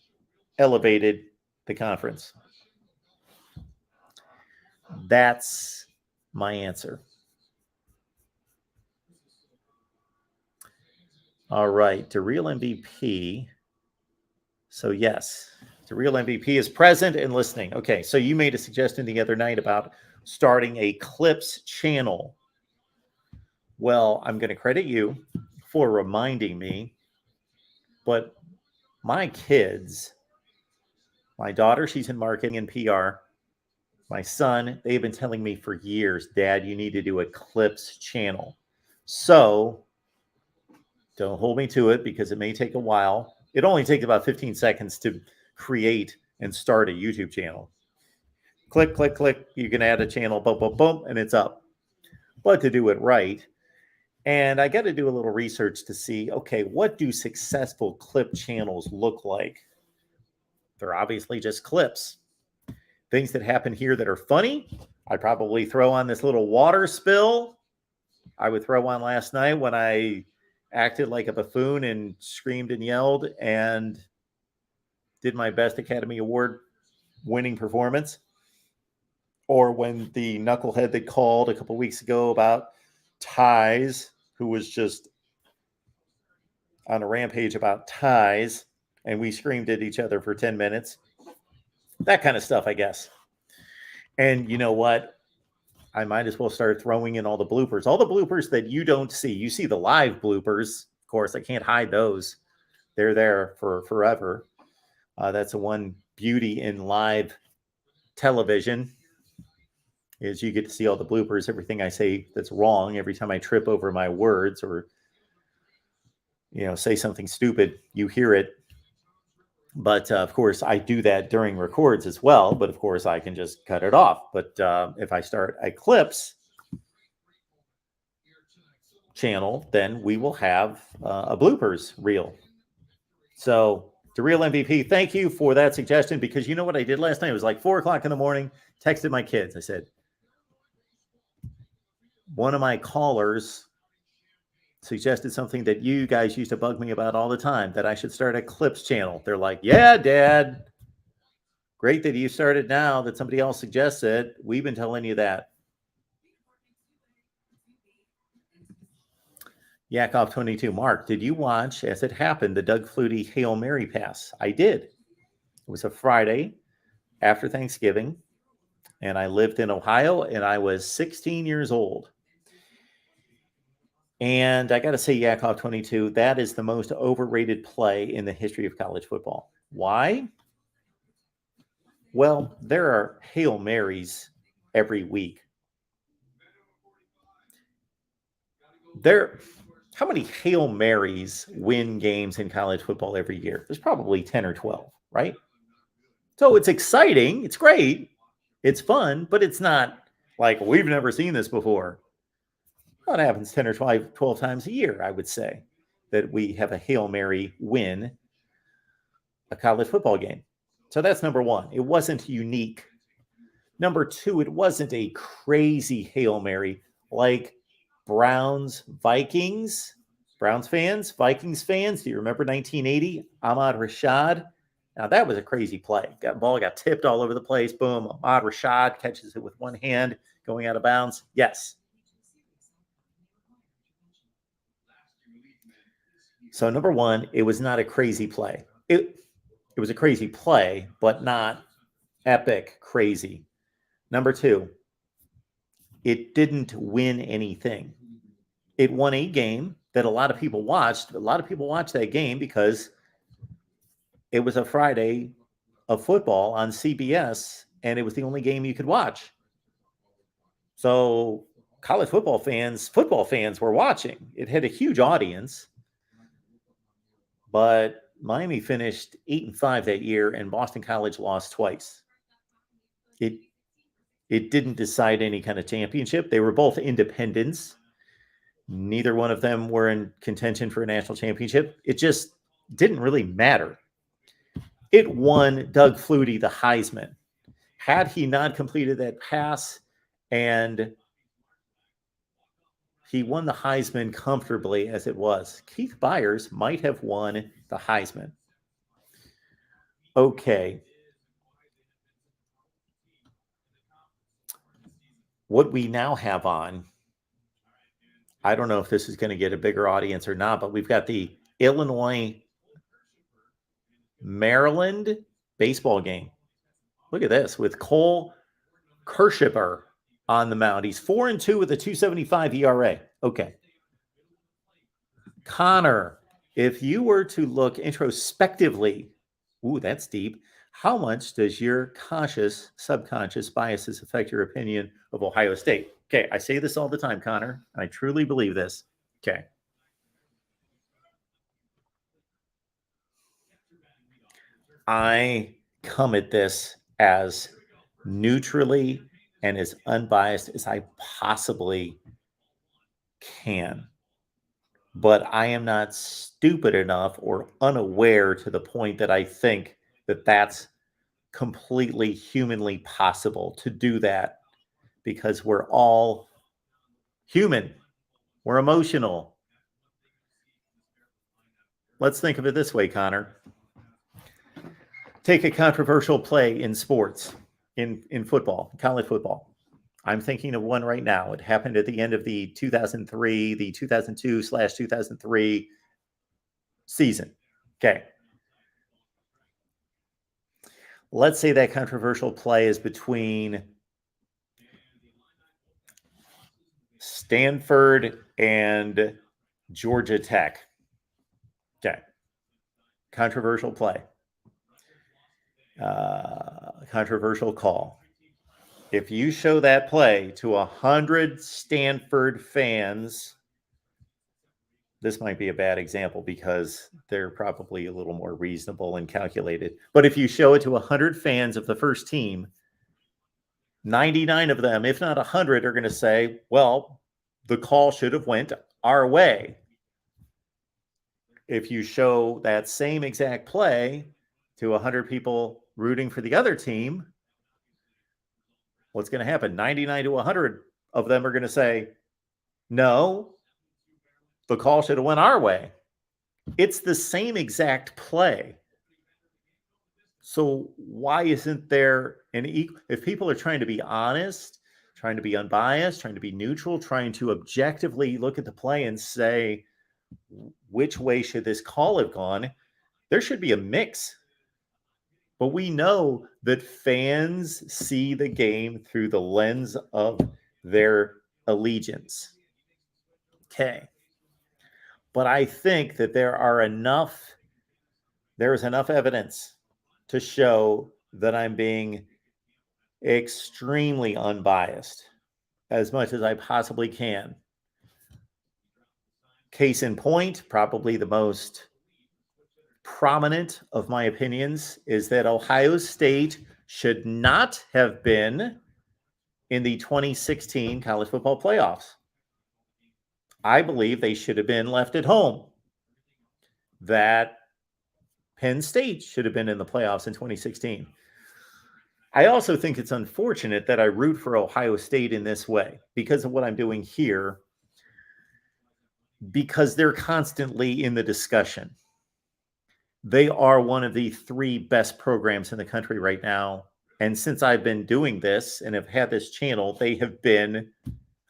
elevated the conference. That's my answer. All right, the real MVP. So yes, the real MVP is present and listening. Okay, so you made a suggestion the other night about starting a Clips channel. Well, I'm going to credit you for reminding me, but my kids, my daughter, she's in marketing and PR. My son, they've been telling me for years, Dad, you need to do a Clips channel. So don't hold me to it because it may take a while. It only takes about 15 seconds to create and start a YouTube channel. Click, click, click. You can add a channel, boom, boom, boom, and it's up. But to do it right, and I got to do a little research to see, okay, what do successful clip channels look like? They're obviously just clips. Things that happen here that are funny, I probably throw on this little water spill I would throw on last night when I acted like a buffoon and screamed and yelled and did my best Academy Award winning performance. Or when the knucklehead that called a couple weeks ago about ties, who was just on a rampage about ties, and we screamed at each other for 10 minutes. That kind of stuff, I guess. And you know what? I might as well start throwing in all the bloopers that you don't see. You see the live bloopers. Of course, I can't hide those. They're there for forever. That's the one beauty in live television is you get to see all the bloopers, everything I say that's wrong, every time I trip over my words or, say something stupid, you hear it. But of course, I do that during records as well. But of course, I can just cut it off. But if I start a Clips channel, then we will have a bloopers reel. So the real MVP, thank you for that suggestion, because you know what I did last night? It was like 4:00 in the morning, texted my kids. I said, one of my callers suggested something that you guys used to bug me about all the time, that I should start a Clips channel. They're like, yeah, Dad. Great that you started now, that somebody else suggests it. We've been telling you that. Yakov 22. Mark, did you watch, as it happened, the Doug Flutie Hail Mary pass? I did. It was a Friday after Thanksgiving, and I lived in Ohio, and I was 16 years old. And I got to say, Yakov 22, that is the most overrated play in the history of college football. Why? Well, there are Hail Marys every week. How many Hail Marys win games in college football every year? There's probably 10 or 12, right? So it's exciting. It's great. It's fun, but it's not like we've never seen this before. Well, it happens 10 or 12 times a year, I would say, that we have a Hail Mary win a college football game. So that's number one. It wasn't unique. Number two, it wasn't a crazy Hail Mary like Browns fans. Vikings fans. Do you remember 1980? Ahmad Rashad. Now, that was a crazy play. That ball got tipped all over the place. Boom. Ahmad Rashad catches it with one hand going out of bounds. Yes. So, number one, it was not a crazy play. It was a crazy play, but not epic crazy. Number two, it didn't win anything. It won a game that a lot of people watched. A lot of people watched that game because it was a Friday of football on CBS, and it was the only game you could watch. So college football fans were watching. It had a huge audience, but Miami finished 8-5 that year, and Boston College lost twice. It It didn't decide any kind of championship. They were both independents. Neither one of them were in contention for a national championship. It just didn't really matter. It won Doug Flutie the Heisman. Had he not completed that pass and he won the Heisman comfortably as it was, Keith Byers might have won the Heisman. Okay. What we now have on, I don't know if this is going to get a bigger audience or not, but we've got the Illinois Maryland baseball game. Look at this with Cole Kirschipper on the mound. He's 4-2 with a 2.75 ERA. Okay. Connor, if you were to look introspectively, ooh, that's deep. How much does your conscious, subconscious biases affect your opinion of Ohio State? Okay, I say this all the time, Connor. I truly believe this. Okay. I come at this as neutrally and as unbiased as I possibly can. But I am not stupid enough or unaware to the point that I think that that's completely humanly possible to do that, because we're all human. We're emotional. Let's think of it this way, Connor. Take a controversial play in sports, in football, college football. I'm thinking of one right now. It happened at the end of the 2002/2003 season. Okay. Let's say that controversial play is between Stanford and Georgia Tech. Okay. Controversial play. Controversial call. If you show that play to 100 Stanford fans, this might be a bad example because they're probably a little more reasonable and calculated. But if you show it to 100 fans of the first team, 99 of them, if not 100, are going to say, well, the call should have went our way. If you show that same exact play to 100 people rooting for the other team, what's going to happen? 99 to 100 of them are going to say, no, the call should have went our way. It's the same exact play. So why isn't there an equal? If people are trying to be honest, trying to be unbiased, trying to be neutral, trying to objectively look at the play and say, which way should this call have gone? There should be a mix. But we know that fans see the game through the lens of their allegiance. Okay. But I think that there's enough evidence to show that I'm being extremely unbiased as much as I possibly can. Case in point, probably the most prominent of my opinions is that Ohio State should not have been in the 2016 college football playoffs. I believe they should have been left at home. That Penn State should have been in the playoffs in 2016. I also think it's unfortunate that I root for Ohio State in this way because of what I'm doing here, because they're constantly in the discussion. They are one of the 3 best programs in the country right now. And since I've been doing this and have had this channel, they have been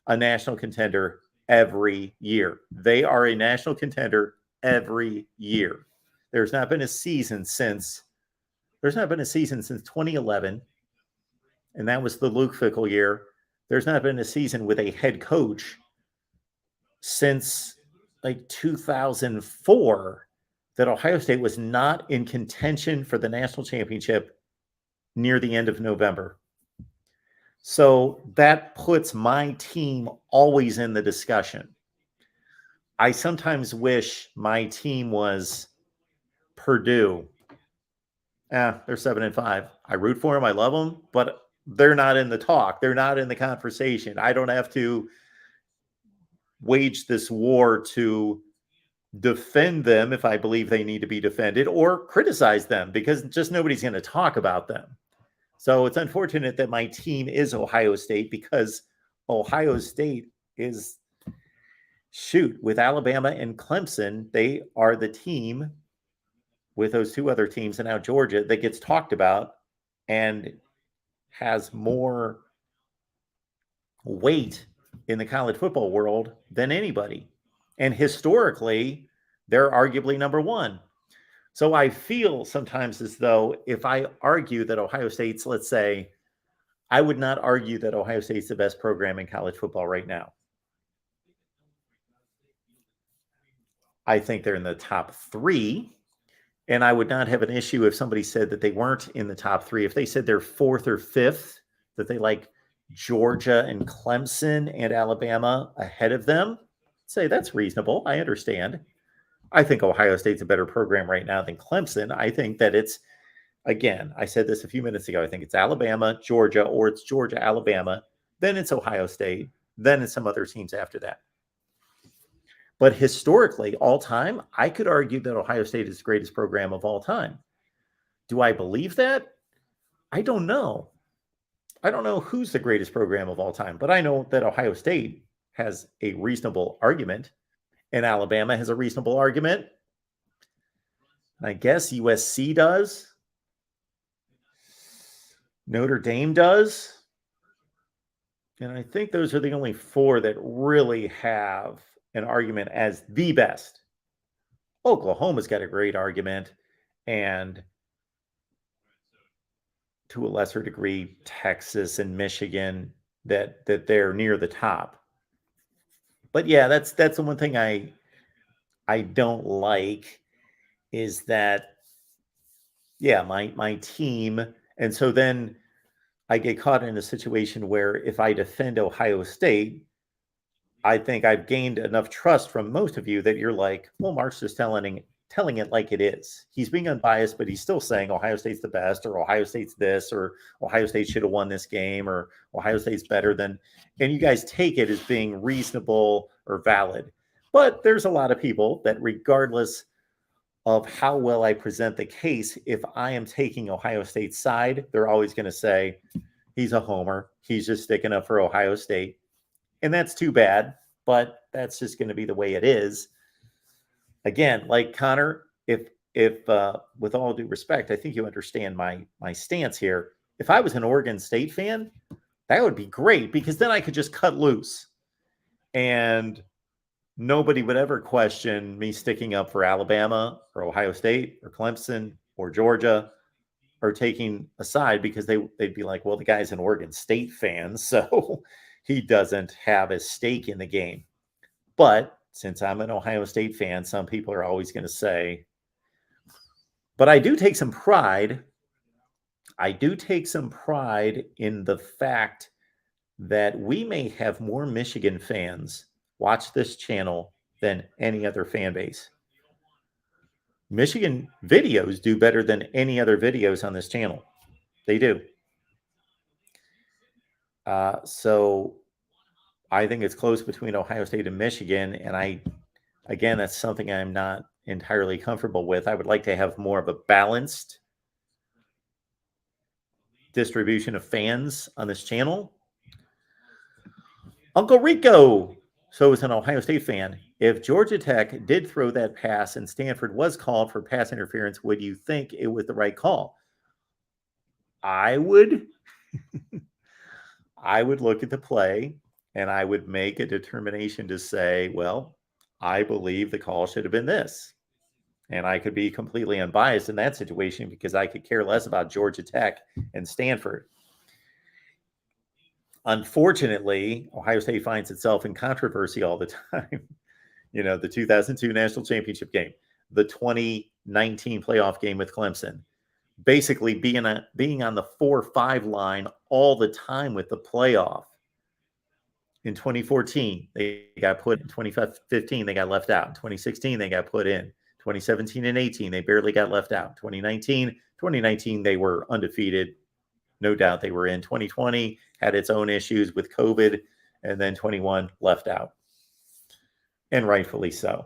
a national contender every year. They are a national contender every year. There's not been a season since 2011. And that was the Luke Fickell year. There's not been a season with a head coach since like 2004 that Ohio State was not in contention for the national championship near the end of November. So that puts my team always in the discussion. I sometimes wish my team was Purdue. They're 7-5. I root for them. I love them, but they're not in the talk. They're not in the conversation. I don't have to wage this war to defend them if I believe they need to be defended, or criticize them, because just nobody's going to talk about them. So it's unfortunate that my team is Ohio State, because Ohio State is, with Alabama and Clemson, they are the team with those two other teams and now Georgia that gets talked about and has more weight in the college football world than anybody. And historically, they're arguably number one. So I feel sometimes as though if I argue that Ohio State's, let's say, I would not argue that Ohio State's the best program in college football right now. I think they're in the top three. And I would not have an issue if somebody said that they weren't in the top three. If they said they're fourth or fifth, that they like Georgia and Clemson and Alabama ahead of them, say that's reasonable. I understand. I think Ohio State's a better program right now than Clemson. I think that it's, again, I said this a few minutes ago, I think it's Alabama, Georgia, or it's Georgia, Alabama, then it's Ohio State, then it's some other teams after that. But historically, all time, I could argue that Ohio State is the greatest program of all time. Do I believe that? I don't know. I don't know who's the greatest program of all time, but I know that Ohio State has a reasonable argument, and Alabama has a reasonable argument. And I guess USC does. Notre Dame does. And I think those are the only four that really have an argument as the best. Oklahoma's got a great argument, and to a lesser degree, Texas and Michigan, that they're near the top. But yeah, that's the one thing I don't like, is that, yeah, my team, and so then I get caught in a situation where if I defend Ohio State, I think I've gained enough trust from most of you that you're like, well, Mark's just telling it like it is. He's being unbiased, but he's still saying Ohio State's the best, or Ohio State's this, or Ohio State should have won this game, or Ohio State's better than, and you guys take it as being reasonable or valid. But there's a lot of people that, regardless of how well I present the case, if I am taking Ohio State's side, they're always going to say, he's a homer. He's just sticking up for Ohio State. And that's too bad, but that's just going to be the way it is. Again, like Connor, if with all due respect, I think you understand my stance here. If I was an Oregon State fan, that would be great, because then I could just cut loose and nobody would ever question me sticking up for Alabama or Ohio State or Clemson or Georgia, or taking a side, because they'd be like, well, the guy's an Oregon State fan, so he doesn't have a stake in the game. But since I'm an Ohio State fan, some people are always going to say, but I do take some pride. I do take some pride in the fact that we may have more Michigan fans watch this channel than any other fan base. Michigan videos do better than any other videos on this channel. They do. So I think it's close between Ohio State and Michigan. And again, that's something I'm not entirely comfortable with. I would like to have more of a balanced distribution of fans on this channel. Uncle Rico, so is an Ohio State fan. If Georgia Tech did throw that pass and Stanford was called for pass interference, would you think it was the right call? I would look at the play and I would make a determination to say, well, I believe the call should have been this. And I could be completely unbiased in that situation, because I could care less about Georgia Tech and Stanford. Unfortunately, Ohio State finds itself in controversy all the time. You know, the 2002 national championship game, the 2019 playoff game with Clemson, basically being on the 4-5 line all the time with the playoff. In 2014, they got put in. 2015, they got left out. In 2016, they got put in. 2017 and 18, they barely got left out. 2019, they were undefeated, no doubt they were in. 2020 had its own issues with COVID, and then 21 left out, and rightfully so.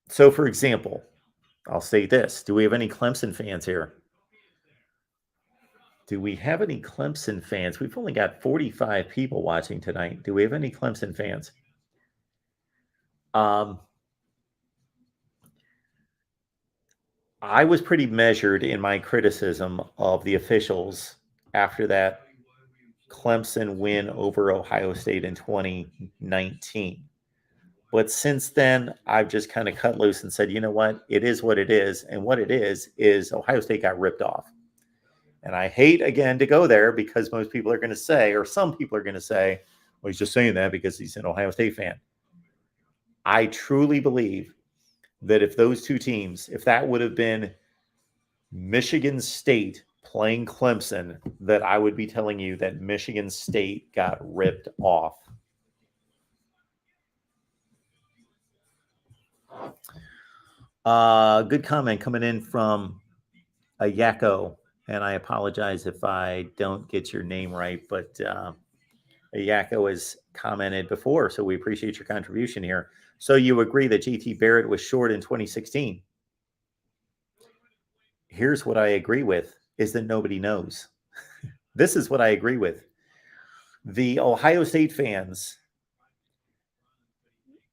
So, for example, I'll say this. Do we have any Clemson fans here? Do we have any Clemson fans? We've only got 45 people watching tonight. Do we have any Clemson fans? I was pretty measured in my criticism of the officials after that Clemson win over Ohio State in 2019. But since then, I've just kind of cut loose and said, you know what? It is what it is. And what it is Ohio State got ripped off. And I hate, again, to go there because most people are going to say, or some people are going to say, well, he's just saying that because he's an Ohio State fan. I truly believe that if those two teams, if that would have been Michigan State playing Clemson, that I would be telling you that Michigan State got ripped off. Good comment coming in from Ayako, and I apologize if I don't get your name right, but Ayako has commented before, so we appreciate your contribution here. So you agree that JT Barrett was short in 2016? Here's what I agree with, is that nobody knows. This is what I agree with. The Ohio State fans,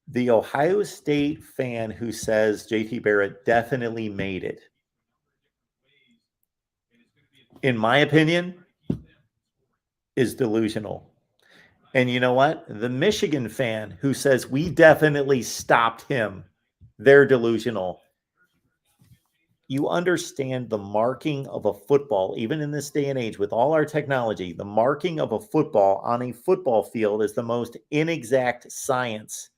the Ohio State fan who says JT Barrett definitely made it, in my opinion, is delusional. And you know what? The Michigan fan who says we definitely stopped him, they're delusional. You understand the marking of a football, even in this day and age with all our technology, the marking of a football on a football field is the most inexact science.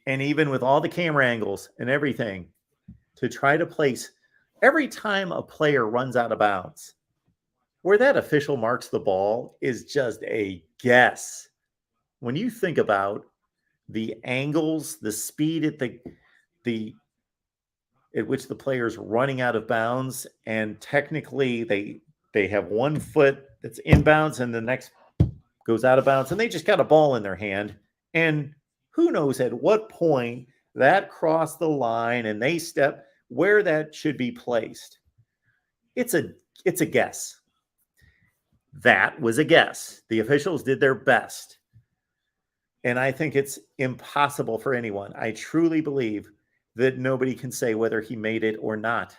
And even with all the camera angles and everything, to try to place, every time a player runs out of bounds, where that official marks the ball is just a guess. When you think about the angles, the speed at which the player's running out of bounds, and technically they have 1 foot that's inbounds and the next goes out of bounds, and they just got a ball in their hand, and who knows at what point that crossed the line and they step where that should be placed. It's a guess. That was a guess. The officials did their best. And I think it's impossible for anyone. I truly believe that nobody can say whether he made it or not.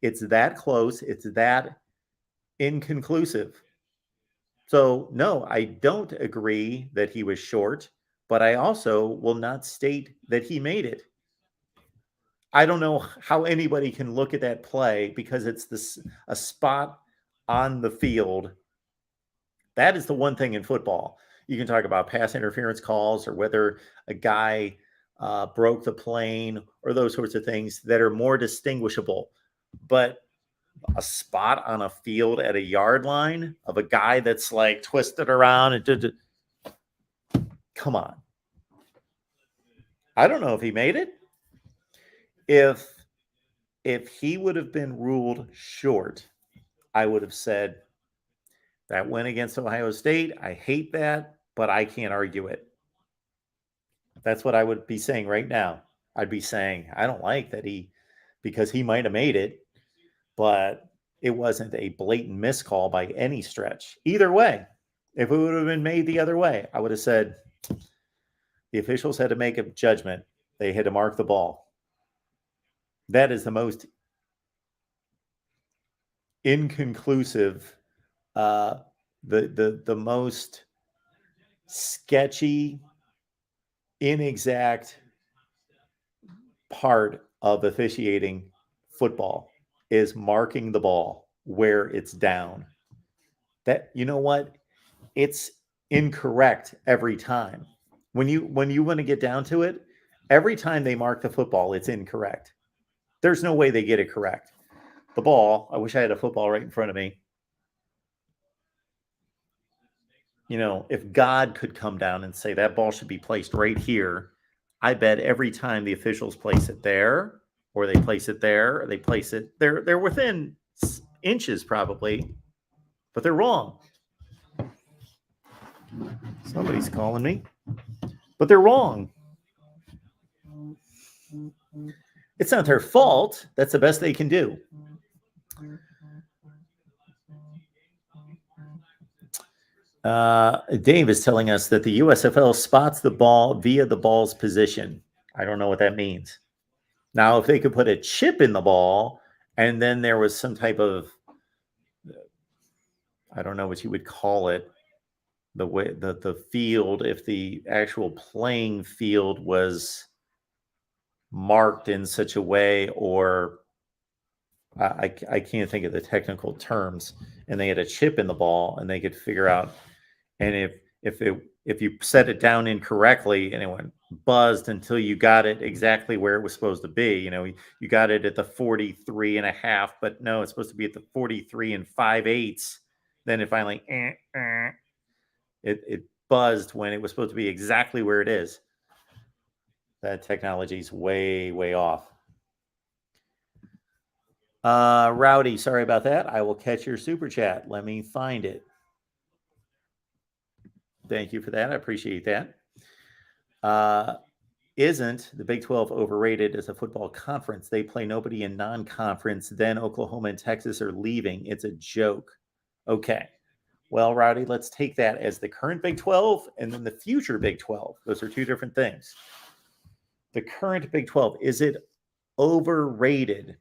It's that close. It's that inconclusive. So, no, I don't agree that he was short, but I also will not state that he made it. I don't know how anybody can look at that play because it's a spot on the field. That is the one thing in football. You can talk about pass interference calls or whether a guy broke the plane or those sorts of things that are more distinguishable. But a spot on a field at a yard line of a guy that's like twisted around and come on. I don't know if he made it. If he would have been ruled short, I would have said that win against Ohio State. I hate that, but I can't argue it. That's what I would be saying right now. I'd be saying, I don't like that because he might have made it, but it wasn't a blatant miscall by any stretch. Either way, if it would have been made the other way, I would have said the officials had to make a judgment. They had to mark the ball. That is the most inconclusive, the most sketchy, inexact part of officiating football is marking the ball where it's down. That, you know what? It's incorrect every time. When you want to get down to it, every time they mark the football, it's incorrect. There's no way they get it correct. The ball, I wish I had a football right in front of me. You know, if God could come down and say that ball should be placed right here, I bet every time the officials place it there, or they place it there, or they place it there. They're within inches probably, but they're wrong. Somebody's calling me, but they're wrong. It's not their fault. That's the best they can do. Dave is telling us that the USFL spots the ball via the ball's position. I don't know what that means. Now, if they could put a chip in the ball and then there was some type of, I don't know what you would call it, the way the field, if the actual playing field was marked in such a way, or I can't think of the technical terms, and they had a chip in the ball and they could figure out, and if you set it down incorrectly and it went buzzed until you got it exactly where it was supposed to be, you got it at the 43 and a half, but no, it's supposed to be at the 43 and 5/8. Then it finally it buzzed when it was supposed to be exactly where it is. That technology's way, way off. Rowdy, sorry about that. I will catch your super chat. Let me find it. Thank you for that. I appreciate that. Isn't the Big 12 overrated as a football conference? They play nobody in non-conference. Then Oklahoma and Texas are leaving. It's a joke. Okay. Well, Rowdy, let's take that as the current Big 12 and then the future Big 12. Those are two different things. The current Big 12, is it overrated?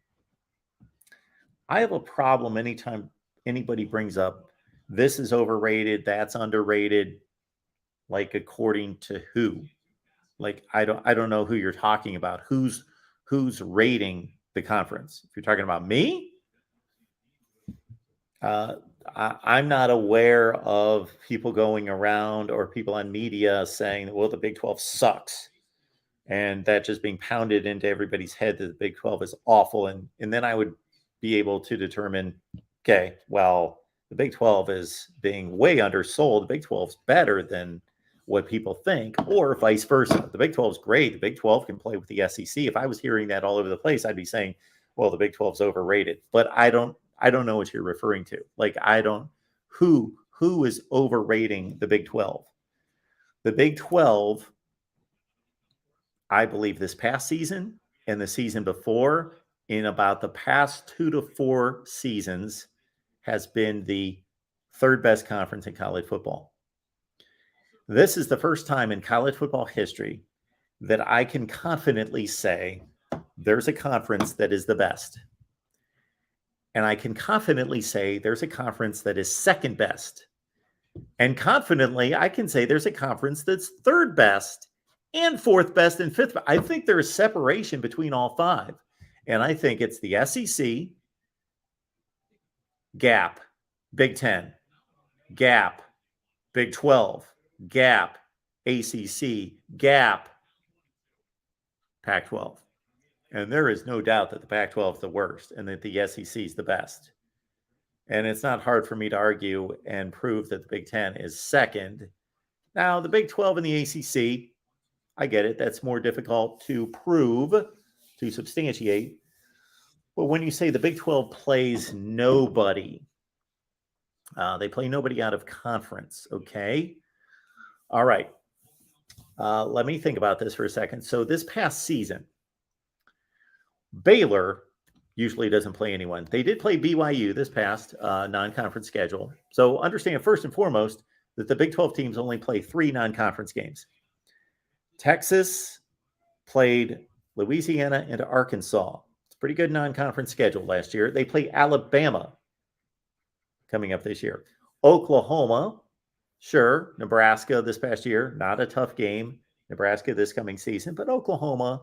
I have a problem anytime anybody brings up this is overrated, that's underrated, like according to who? Like I don't know who you're talking about. Who's rating the conference? If you're talking about me, I'm not aware of people going around or people on media saying, well, the Big 12 sucks. And that just being pounded into everybody's head that the Big 12 is awful. And then I would be able to determine, okay, well, the Big 12 is being way undersold. The Big 12 is better than what people think, or vice versa. The Big 12 is great. The Big 12 can play with the SEC. If I was hearing that all over the place, I'd be saying, well, the Big 12 is overrated. But I don't know what you're referring to. Like, who is overrating the Big 12? The Big 12, I believe this past season and the season before, in about the past 2 to 4 seasons, has been the third best conference in college football. This is the first time in college football history that I can confidently say there's a conference that is the best. And I can confidently say there's a conference that is second best. And confidently, I can say there's a conference that's third best and fourth best and fifth. I think there is separation between all five. And I think it's the SEC, gap, Big 10, gap, Big 12, gap, ACC, gap, Pac-12. And there is no doubt that the Pac-12 is the worst and that the SEC is the best. And it's not hard for me to argue and prove that the Big 10 is second. Now, the Big 12 and the ACC, I get it. That's more difficult to prove, to substantiate. But when you say the Big 12 plays nobody, they play nobody out of conference, okay? All right. Let me think about this for a second. So this past season, Baylor usually doesn't play anyone. They did play BYU this past non-conference schedule. So understand first and foremost that the Big 12 teams only play 3 non-conference games. Texas played Louisiana and Arkansas. It's a pretty good non-conference schedule last year. They play Alabama coming up this year. Oklahoma, sure. Nebraska this past year, not a tough game. Nebraska this coming season, but Oklahoma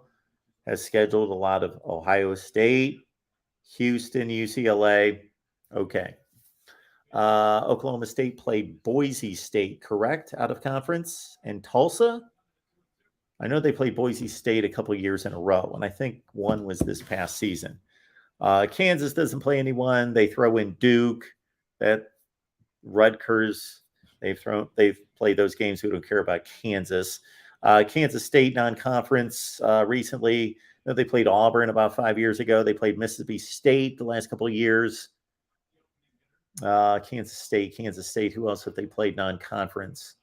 has scheduled a lot of Ohio State, Houston, UCLA. Okay. Oklahoma State played Boise State, correct, out of conference, and Tulsa. I know they played Boise State a couple years in a row, and I think one was this past season. Kansas doesn't play anyone. They throw in Duke, that Rutgers. They've played those games. We don't care about Kansas. Kansas State non-conference recently. They played Auburn about 5 years ago. They played Mississippi State the last couple of years. Kansas State. Who else have they played non-conference?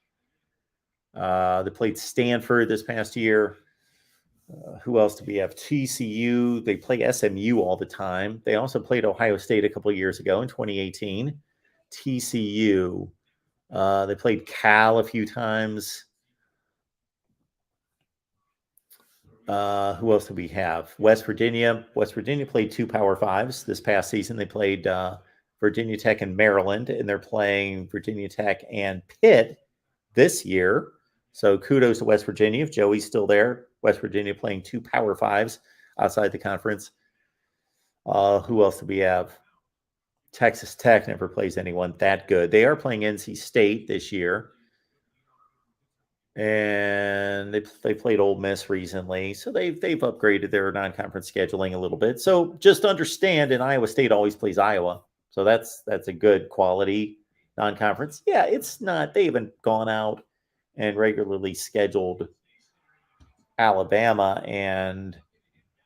They played Stanford this past year. Who else do we have? TCU. They play SMU all the time. They also played Ohio State a couple of years ago in 2018. TCU. They played Cal a few times. Who else do we have? West Virginia. West Virginia played 2 Power Fives this past season. They played Virginia Tech and Maryland, and they're playing Virginia Tech and Pitt this year. So kudos to West Virginia. If Joey's still there, West Virginia playing 2 Power Fives outside the conference. Who else do we have? Texas Tech never plays anyone that good. They are playing NC State this year. And they played Ole Miss recently. So they've upgraded their non-conference scheduling a little bit. So just understand, and Iowa State always plays Iowa. So that's a good quality non-conference. Yeah, it's not. They haven't gone out and regularly scheduled Alabama and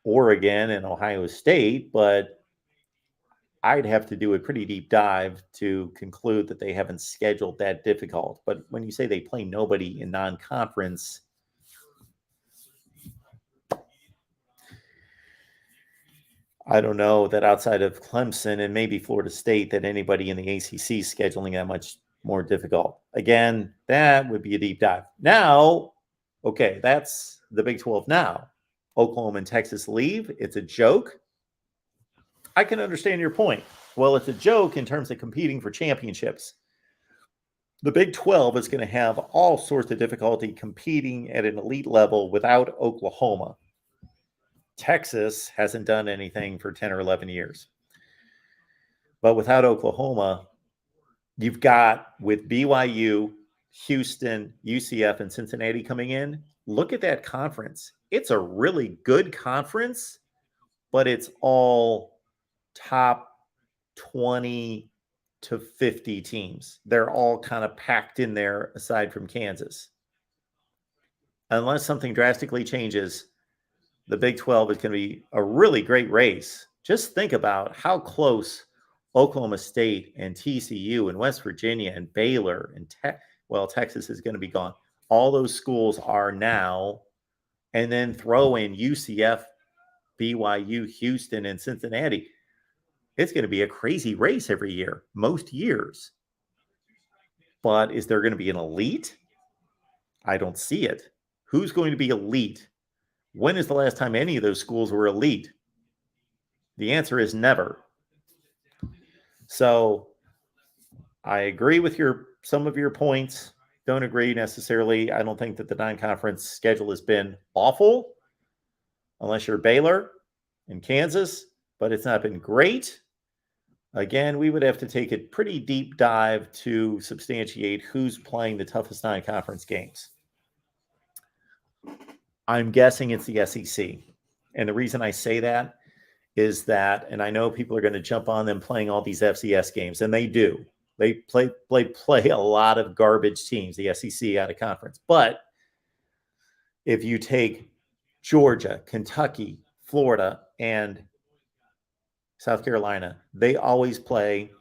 Oregon and Ohio State, but I'd have to do a pretty deep dive to conclude that they haven't scheduled that difficult. But when you say they play nobody in non-conference, I don't know that outside of Clemson and maybe Florida State that anybody in the ACC is scheduling that much more difficult. Again, that would be a deep dive. Now, okay, that's the Big 12 now. Oklahoma and Texas leave. It's a joke. I can understand your point. Well, it's a joke in terms of competing for championships. The Big 12 is going to have all sorts of difficulty competing at an elite level without Oklahoma. Texas hasn't done anything for 10 or 11 years. But without Oklahoma, you've got with BYU, Houston, UCF, and Cincinnati coming in. Look at that conference. It's a really good conference, but it's all top 20 to 50 teams. They're all kind of packed in there aside from Kansas. Unless something drastically changes, the Big 12 is going to be a really great race. Just think about how close Oklahoma State and TCU and West Virginia and Baylor and Texas is going to be gone. All those schools are now, and then throw in UCF, BYU, Houston, and Cincinnati. It's going to be a crazy race every year, most years. But is there going to be an elite? I don't see it. Who's going to be elite? When is the last time any of those schools were elite? The answer is never. So I agree with some of your points. Don't agree necessarily. I don't think that the non-conference schedule has been awful, unless you're Baylor and Kansas, but it's not been great. Again, we would have to take a pretty deep dive to substantiate who's playing the toughest non-conference games. I'm guessing it's the SEC. And the reason I say that is that, and I know people are going to jump on them playing all these FCS games, and they do. They play a lot of garbage teams, the SEC out of conference. But if you take Georgia, Kentucky, Florida, and South Carolina, they always play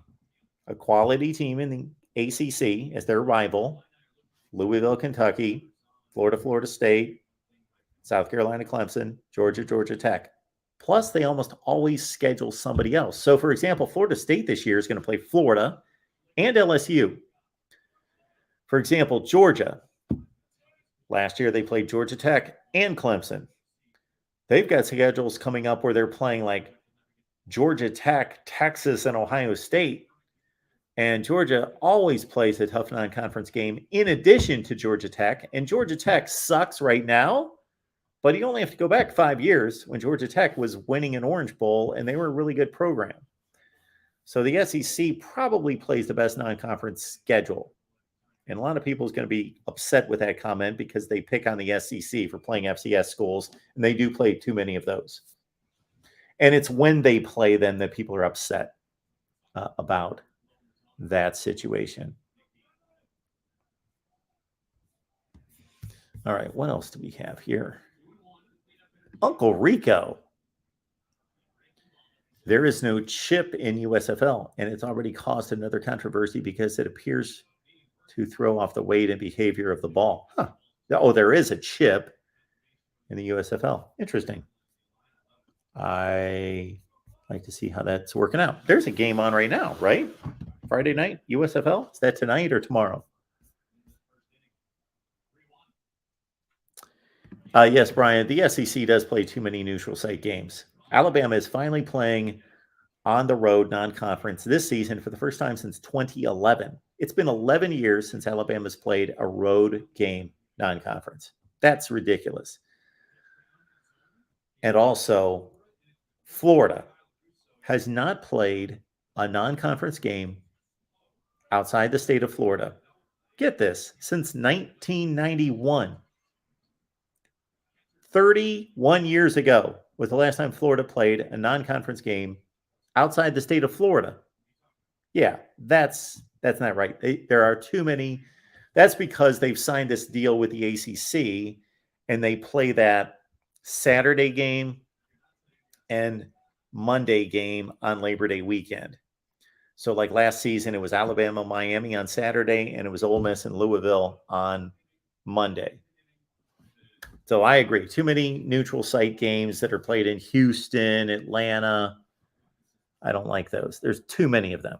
a quality team in the ACC as their rival. Louisville, Kentucky, Florida State, South Carolina, Clemson, Georgia Tech. Plus, they almost always schedule somebody else. So, for example, Florida State this year is going to play Florida and LSU. For example, Georgia. Last year, they played Georgia Tech and Clemson. They've got schedules coming up where they're playing like Georgia Tech, Texas, and Ohio State. And Georgia always plays a tough non-conference game in addition to Georgia Tech. And Georgia Tech sucks right now. But you only have to go back 5 years when Georgia Tech was winning an Orange Bowl, and they were a really good program. So the SEC probably plays the best non-conference schedule. And a lot of people is going to be upset with that comment because they pick on the SEC for playing FCS schools, and they do play too many of those. And it's when they play them that people are upset about that situation. All right, what else do we have here? Uncle Rico. There is no chip in USFL, and it's already caused another controversy because it appears to throw off the weight and behavior of the ball. Huh. Oh, there is a chip in the USFL. Interesting. I like to see how that's working out. There's a game on right now, right? Friday night, USFL. Is that tonight or tomorrow? Yes, Brian. The SEC does play too many neutral site games. Alabama is finally playing on the road non-conference this season for the first time since 2011. It's been 11 years since Alabama's played a road game non-conference. That's ridiculous. And also, Florida has not played a non-conference game outside the state of Florida. Get this, since 1991. 31 years ago was the last time Florida played a non-conference game outside the state of Florida. Yeah, that's not right. There are too many. That's because they've signed this deal with the ACC and they play that Saturday game and Monday game on Labor Day weekend. So like last season, it was Alabama, Miami on Saturday, and it was Ole Miss and Louisville on Monday. So I agree. Too many neutral site games that are played in Houston, Atlanta. I don't like those. There's too many of them.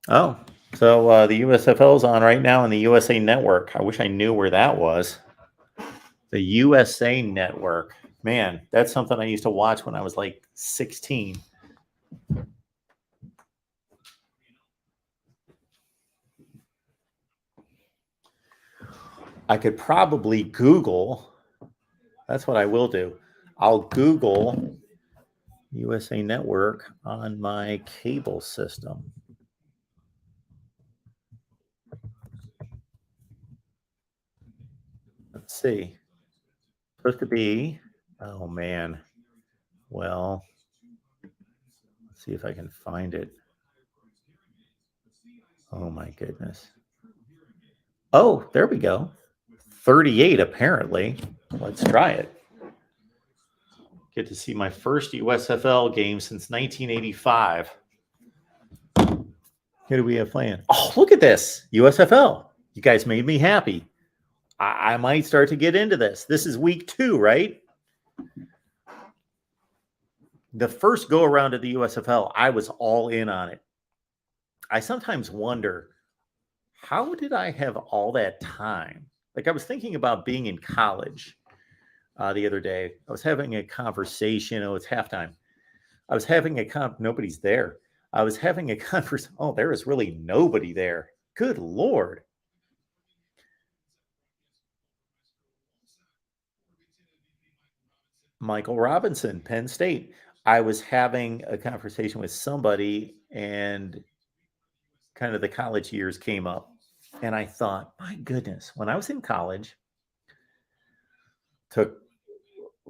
Oh, so the USFL is on right now on the USA Network. I wish I knew where that was. The USA Network. Man, that's something I used to watch when I was like 16. I could probably Google. That's what I will do. I'll Google USA Network on my cable system. Let's see. Supposed to be. Oh man. Well, let's see if I can find it. Oh my goodness. Oh, there we go. 38 apparently. Let's try it. Get to see my first USFL game since 1985. Who do we have playing? Oh, look at this. USFL. You guys made me happy. I might start to get into this. This is week 2, right? The first go around at the USFL, I was all in on it. I sometimes wonder, how did I have all that time? Like I was thinking about being in college the other day. I was having a conversation. Oh, it's halftime. I was having nobody's there. I was having a conversation. Oh, there is really nobody there. Good Lord. Michael Robinson, Penn State. I was having a conversation with somebody and kind of the college years came up. And I thought, my goodness, when I was in college, took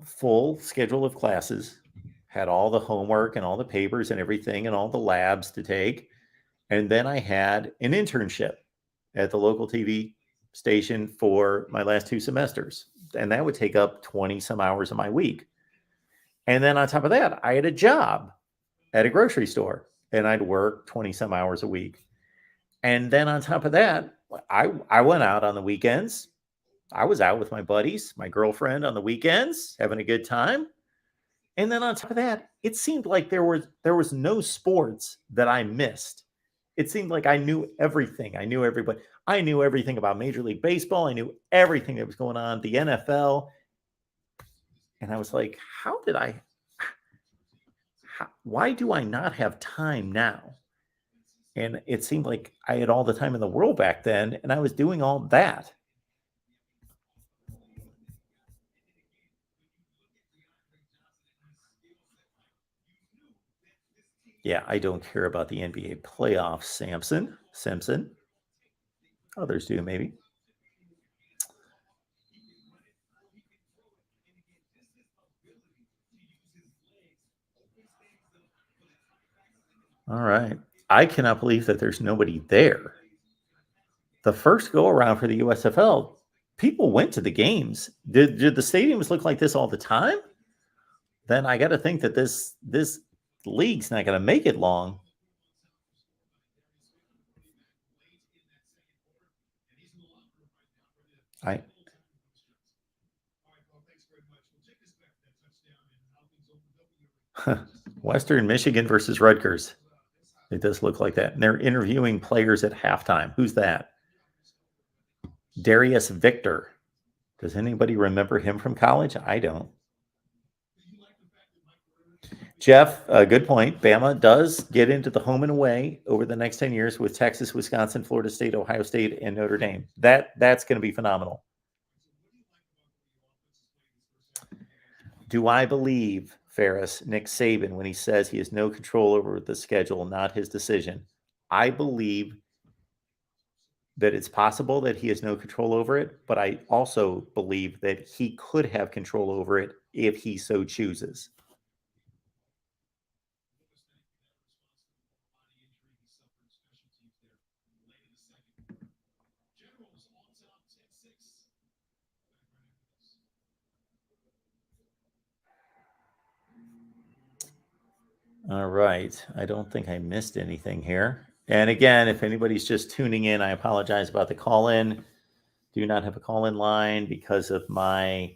full schedule of classes, had all the homework and all the papers and everything and all the labs to take. And then I had an internship at the local TV station for my last 2 semesters. And that would take up 20 some hours of my week. And then on top of that, I had a job at a grocery store and I'd work 20 some hours a week. And then on top of that, I went out on the weekends. I was out with my buddies, my girlfriend on the weekends, having a good time. And then on top of that, it seemed like there was no sports that I missed. It seemed like I knew everything. I knew everybody. I knew everything about Major League Baseball. I knew everything that was going on, the NFL. And I was like, why do I not have time now? And it seemed like I had all the time in the world back then, and I was doing all that. Yeah, I don't care about the NBA playoffs, Simpson. Others do, maybe. All right. I cannot believe that there's nobody there. The first go around for the USFL, people went to the games. Did the stadiums look like this all the time? Then I got to think that this league's not going to make it long. I Western Michigan versus Rutgers. It does look like that. And they're interviewing players at halftime. Who's that? Darius Victor. Does anybody remember him from college? I don't. Jeff, good point. Bama does get into the home and away over the next 10 years with Texas, Wisconsin, Florida State, Ohio State, and Notre Dame. That's going to be phenomenal. Do I believe, Ferris, Nick Saban, when he says he has no control over the schedule, not his decision? I believe that it's possible that he has no control over it, but I also believe that he could have control over it if he so chooses. All right. I don't think I missed anything here. And again, if anybody's just tuning in, I apologize about the call in. Do not have a call in line because of my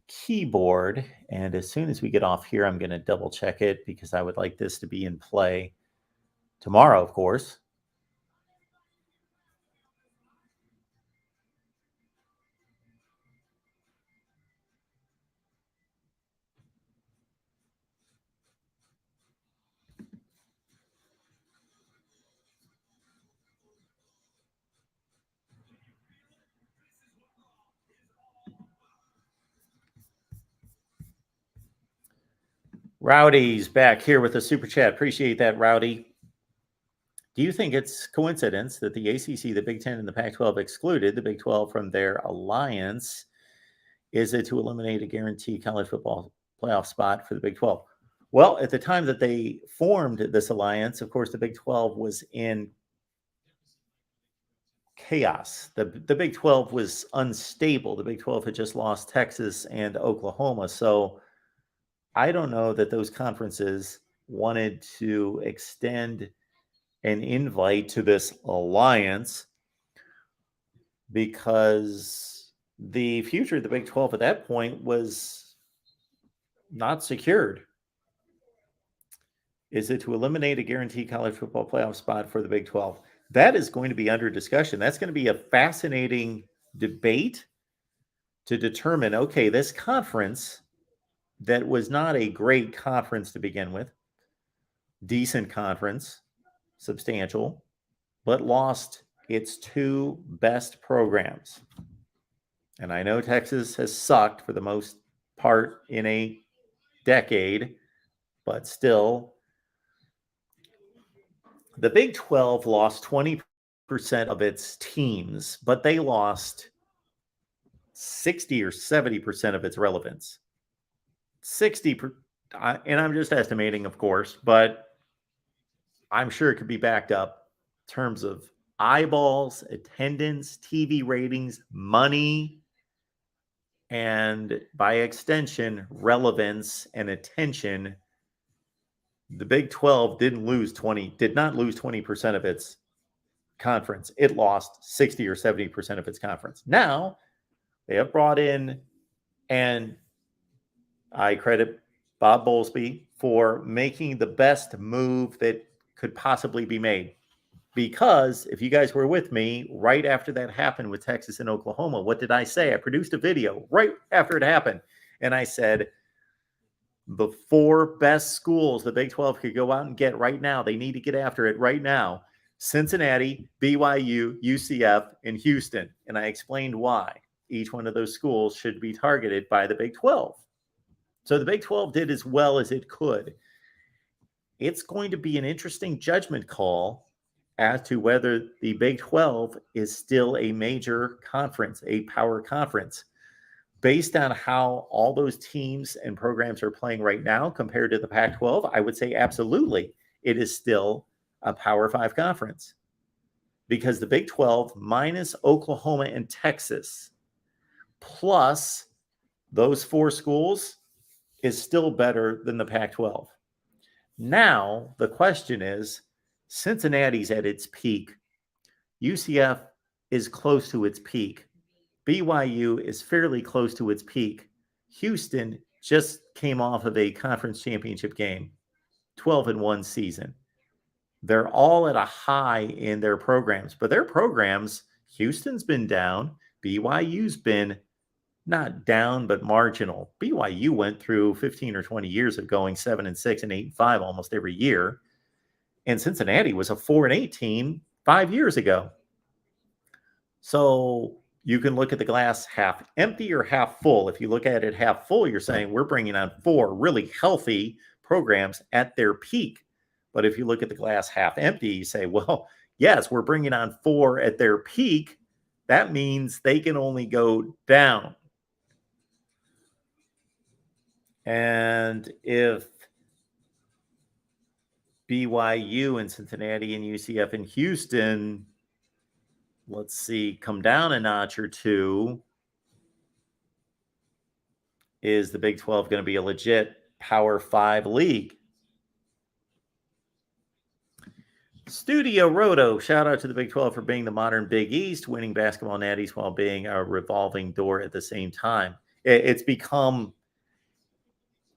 keyboard. And as soon as we get off here, I'm going to double check it because I would like this to be in play tomorrow, of course. Rowdy's back here with a super chat. Appreciate that, Rowdy. Do you think it's coincidence that the ACC, the Big Ten, and the Pac-12 excluded the Big 12 from their alliance? Is it to eliminate a guaranteed college football playoff spot for the Big 12? Well, at the time that they formed this alliance, of course, the Big 12 was in chaos. The Big 12 was unstable. The Big 12 had just lost Texas and Oklahoma. So I don't know that those conferences wanted to extend an invite to this alliance because the future of the Big 12 at that point was not secured. Is it to eliminate a guaranteed college football playoff spot for the Big 12? That is going to be under discussion. That's going to be a fascinating debate to determine, okay, this conference that was not a great conference to begin with, decent conference, substantial, but lost its two best programs. And I know Texas has sucked for the most part in a decade, but still, the Big 12 lost 20% of its teams, but they lost 60 or 70% of its relevance. 60, and I'm just estimating, of course, but I'm sure it could be backed up in terms of eyeballs, attendance, TV ratings, money, and by extension, relevance and attention. The Big 12 did not lose 20% of its conference. It lost 60 or 70% of its conference. Now they have brought in, and I credit Bob Bowlesby for making the best move that could possibly be made. Because if you guys were with me right after that happened with Texas and Oklahoma, what did I say? I produced a video right after it happened. And I said, the four best schools the Big 12 could go out and get right now, they need to get after it right now: Cincinnati, BYU, UCF, and Houston. And I explained why each one of those schools should be targeted by the Big 12. So the Big 12 did as well as it could. It's going to be an interesting judgment call as to whether the Big 12 is still a major conference, a power conference. Based on how all those teams and programs are playing right now compared to the Pac-12, I would say absolutely. it is still a Power 5 conference because the Big 12 minus Oklahoma and Texas plus those 4 schools is still better than the Pac-12. Now, the question is, Cincinnati's at its peak. UCF is close to its peak. BYU is fairly close to its peak. Houston just came off of a conference championship game, 12-1 season. They're all at a high in their programs, but their programs, Houston's been down. BYU's been not down, but marginal. BYU went through 15 or 20 years of going 7-6 and 8-5 almost every year. And Cincinnati was a 4-8 team 5 years ago. So you can look at the glass half empty or half full. If you look at it half full, you're saying we're bringing on 4 really healthy programs at their peak. But if you look at the glass half empty, you say, well, yes, we're bringing on 4 at their peak. That means they can only go down. And if BYU and Cincinnati and UCF and Houston, let's see, come down a notch or 2, is the Big 12 going to be a legit Power 5 league? Studio Roto, shout out to the Big 12 for being the modern Big East, winning basketball natties while being a revolving door at the same time. It's become,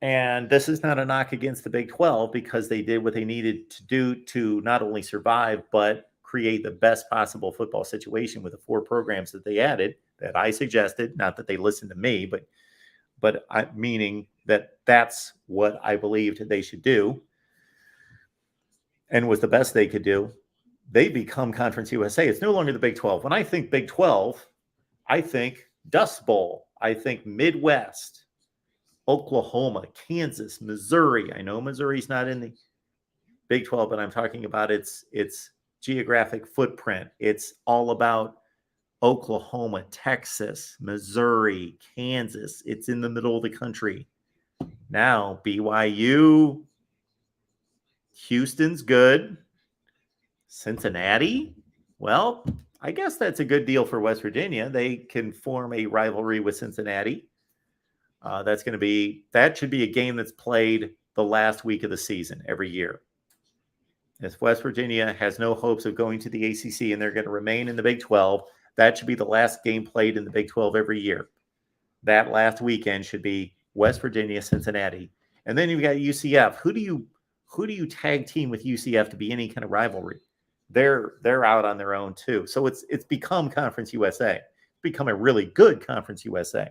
and this is not a knock against the Big 12 because they did what they needed to do to not only survive, but create the best possible football situation with the 4 programs that they added that I suggested. Not that they listened to me, but meaning that that's what I believed they should do and was the best they could do. They become Conference USA. It's no longer the Big 12. When I think Big 12, I think Dust Bowl. I think Midwest, Oklahoma, Kansas, Missouri. I know Missouri's not in the Big 12, but I'm talking about its geographic footprint. It's all about Oklahoma, Texas, Missouri, Kansas. It's in the middle of the country. Now, BYU, Houston's good. Cincinnati, well, I guess that's a good deal for West Virginia. They can form a rivalry with Cincinnati. That should be a game that's played the last week of the season every year. If West Virginia has no hopes of going to the ACC and they're going to remain in the Big 12, that should be the last game played in the Big 12 every year. That last weekend should be West Virginia, Cincinnati. And then you've got UCF. Who do you tag team with UCF to be any kind of rivalry? They're out on their own too. So it's become Conference USA. It's become a really good Conference USA.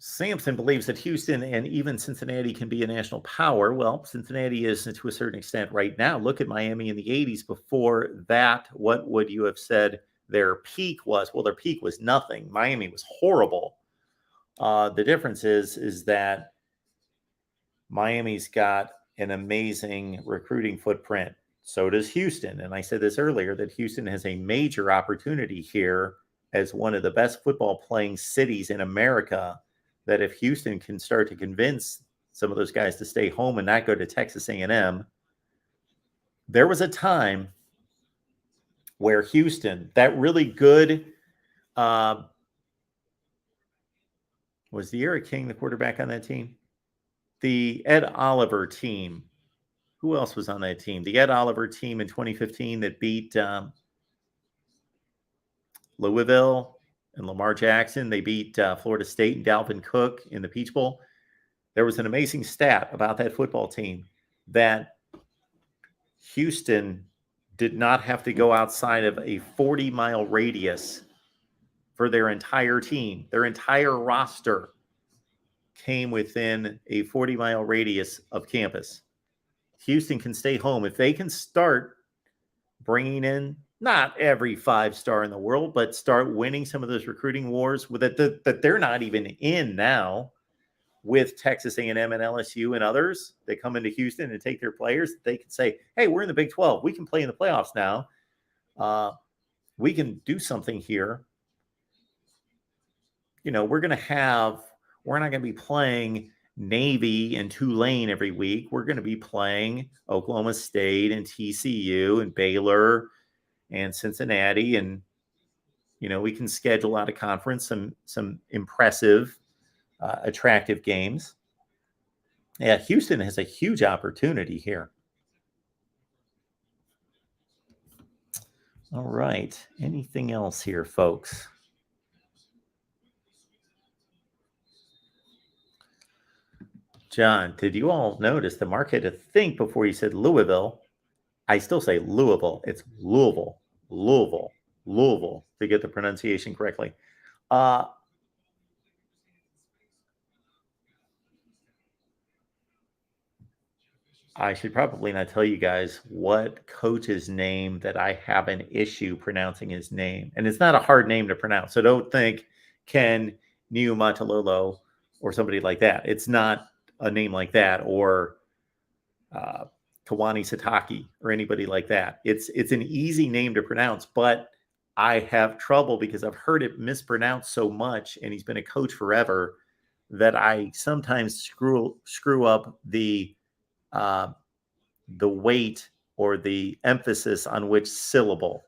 Sampson believes that Houston and even Cincinnati can be a national power. Well, Cincinnati is to a certain extent right now. Look at Miami in the 80s. Before that, what would you have said their peak was? Well, their peak was nothing. Miami was horrible. The difference is that Miami's got an amazing recruiting footprint. So does Houston. And I said this earlier, that Houston has a major opportunity here as one of the best football playing cities in America, that if Houston can start to convince some of those guys to stay home and not go to Texas A&M, there was a time where Houston, that really good, was the Eric King the quarterback on that team? The Ed Oliver team. Who else was on that team? The Ed Oliver team in 2015 that beat Louisville and Lamar Jackson. They beat Florida State and Dalvin Cook in the Peach Bowl. There was an amazing stat about that football team that Houston did not have to go outside of a 40-mile radius for their entire team. Their entire roster came within a 40-mile radius of campus. Houston can stay home. If they can start bringing in not every 5-star in the world, but start winning some of those recruiting wars with that they're not even in now, with Texas A&M and LSU and others that come into Houston and take their players, they can say, hey, we're in the Big 12. We can play in the playoffs now. We can do something here. You know, we're not going to be playing Navy and Tulane every week. We're going to be playing Oklahoma State and TCU and Baylor and Cincinnati. And, you know, we can schedule out of conference some impressive, attractive games. Yeah, Houston has a huge opportunity here. All right. Anything else here, folks? John, did you all notice that Mark had to think before he said Louisville? I still say Louisville. It's Louisville, to get the pronunciation correctly. I should probably not tell you guys what coach's name that I have an issue pronouncing his name. And it's not a hard name to pronounce. So don't think Ken Niumatalolo or somebody like that. It's not a name like that, or Tawani Sataki or anybody like that. It's an easy name to pronounce, but I have trouble because I've heard it mispronounced so much, and he's been a coach forever, that I sometimes screw up the weight or the emphasis on which syllable.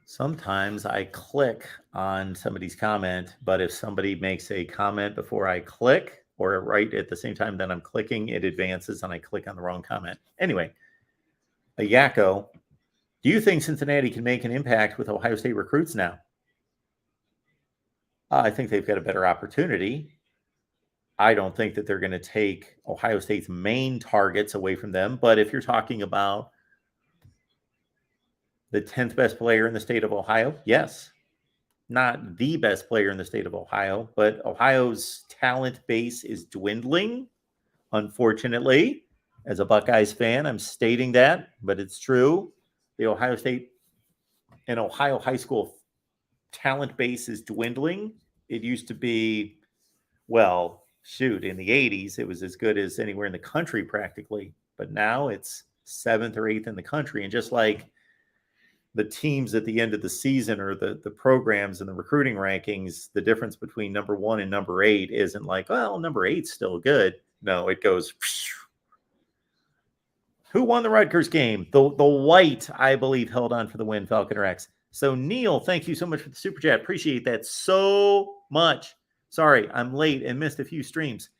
Sometimes I click on somebody's comment, but if somebody makes a comment before I click, or right at the same time that I'm clicking, it advances and I click on the wrong comment. Anyway, Ayako, do you think Cincinnati can make an impact with Ohio State recruits now? I think they've got a better opportunity. I don't think that they're going to take Ohio State's main targets away from them. But if you're talking about the 10th best player in the state of Ohio, yes. Not the best player in the state of Ohio, but Ohio's talent base is dwindling, unfortunately. As a Buckeyes fan, I'm stating that, but it's true. The Ohio State and Ohio high school talent base is dwindling. It used to be, well, shoot, in the 80s, it was as good as anywhere in the country practically. But now it's 7th or 8th in the country. And just like the teams at the end of the season, or the programs and the recruiting rankings, the difference between number 1 and number 8 isn't like, well, number 8's still good. No, it goes. Who won the Rutgers game? The white, I believe, held on for the win, Falcon Rex. So, Neil, thank you so much for the super chat. Appreciate that so much. Sorry, I'm late and missed a few streams.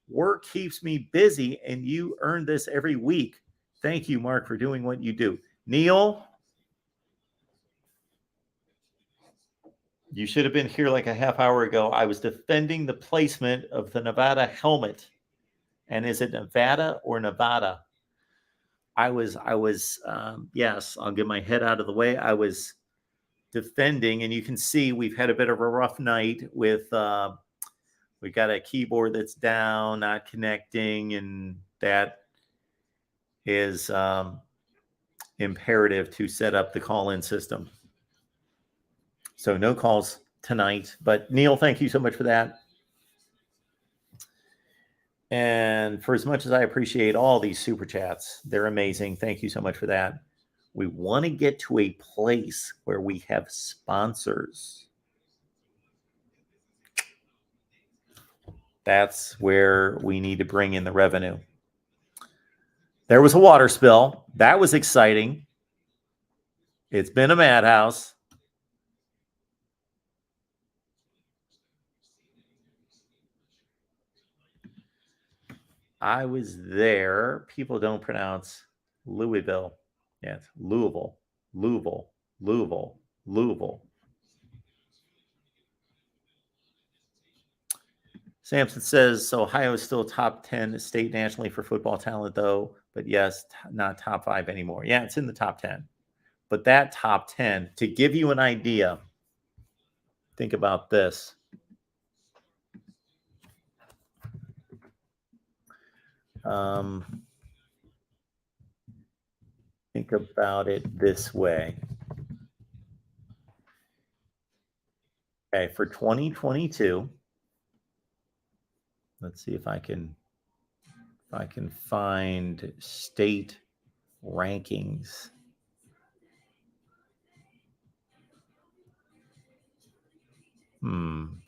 Work keeps me busy, and you earn this every week. Thank you, Mark, for doing what you do. Neil, you should have been here like a half hour ago. I was defending the placement of the Nevada helmet. And is it Nevada or Nevada? I was, yes, I'll get my head out of the way. I was defending, and you can see we've had a bit of a rough night with, we got a keyboard that's down, not connecting, and that is imperative to set up the call-in system. So no calls tonight, but Neil, thank you so much for that. And for as much as I appreciate all these super chats, they're amazing. Thank you so much for that. We want to get to a place where we have sponsors. That's where we need to bring in the revenue. There was a water spill. That was exciting. It's been a madhouse. I was there. People don't pronounce Louisville. Yeah, it's Louisville, Louisville, Louisville, Louisville. Sampson says, so Ohio is still top 10 state nationally for football talent, though. But yes, not top 5 anymore. Yeah, it's in the top 10. But that top 10, to give you an idea, think about this. think about it this way. Okay, for 2022, let's see if I can find state rankings.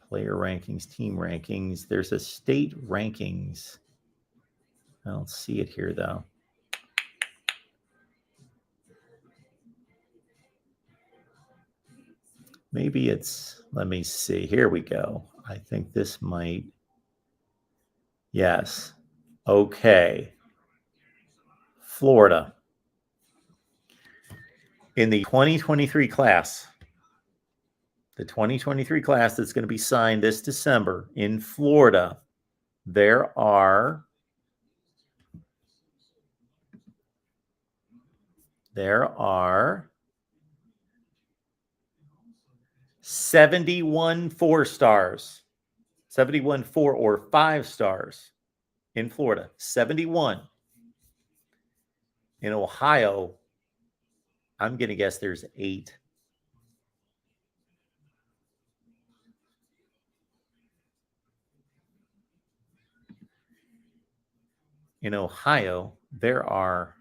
Player rankings, team rankings. There's a state rankings. I don't see it here though. Maybe it's, let me see. Here we go. I think this might. Yes. Okay. Florida. In the 2023 class, the 2023 class that's going to be signed this December in Florida, there are 71 4 stars, 71 4 or 5 stars in Florida, 71. In Ohio, I'm going to guess there's 8. In Ohio, there are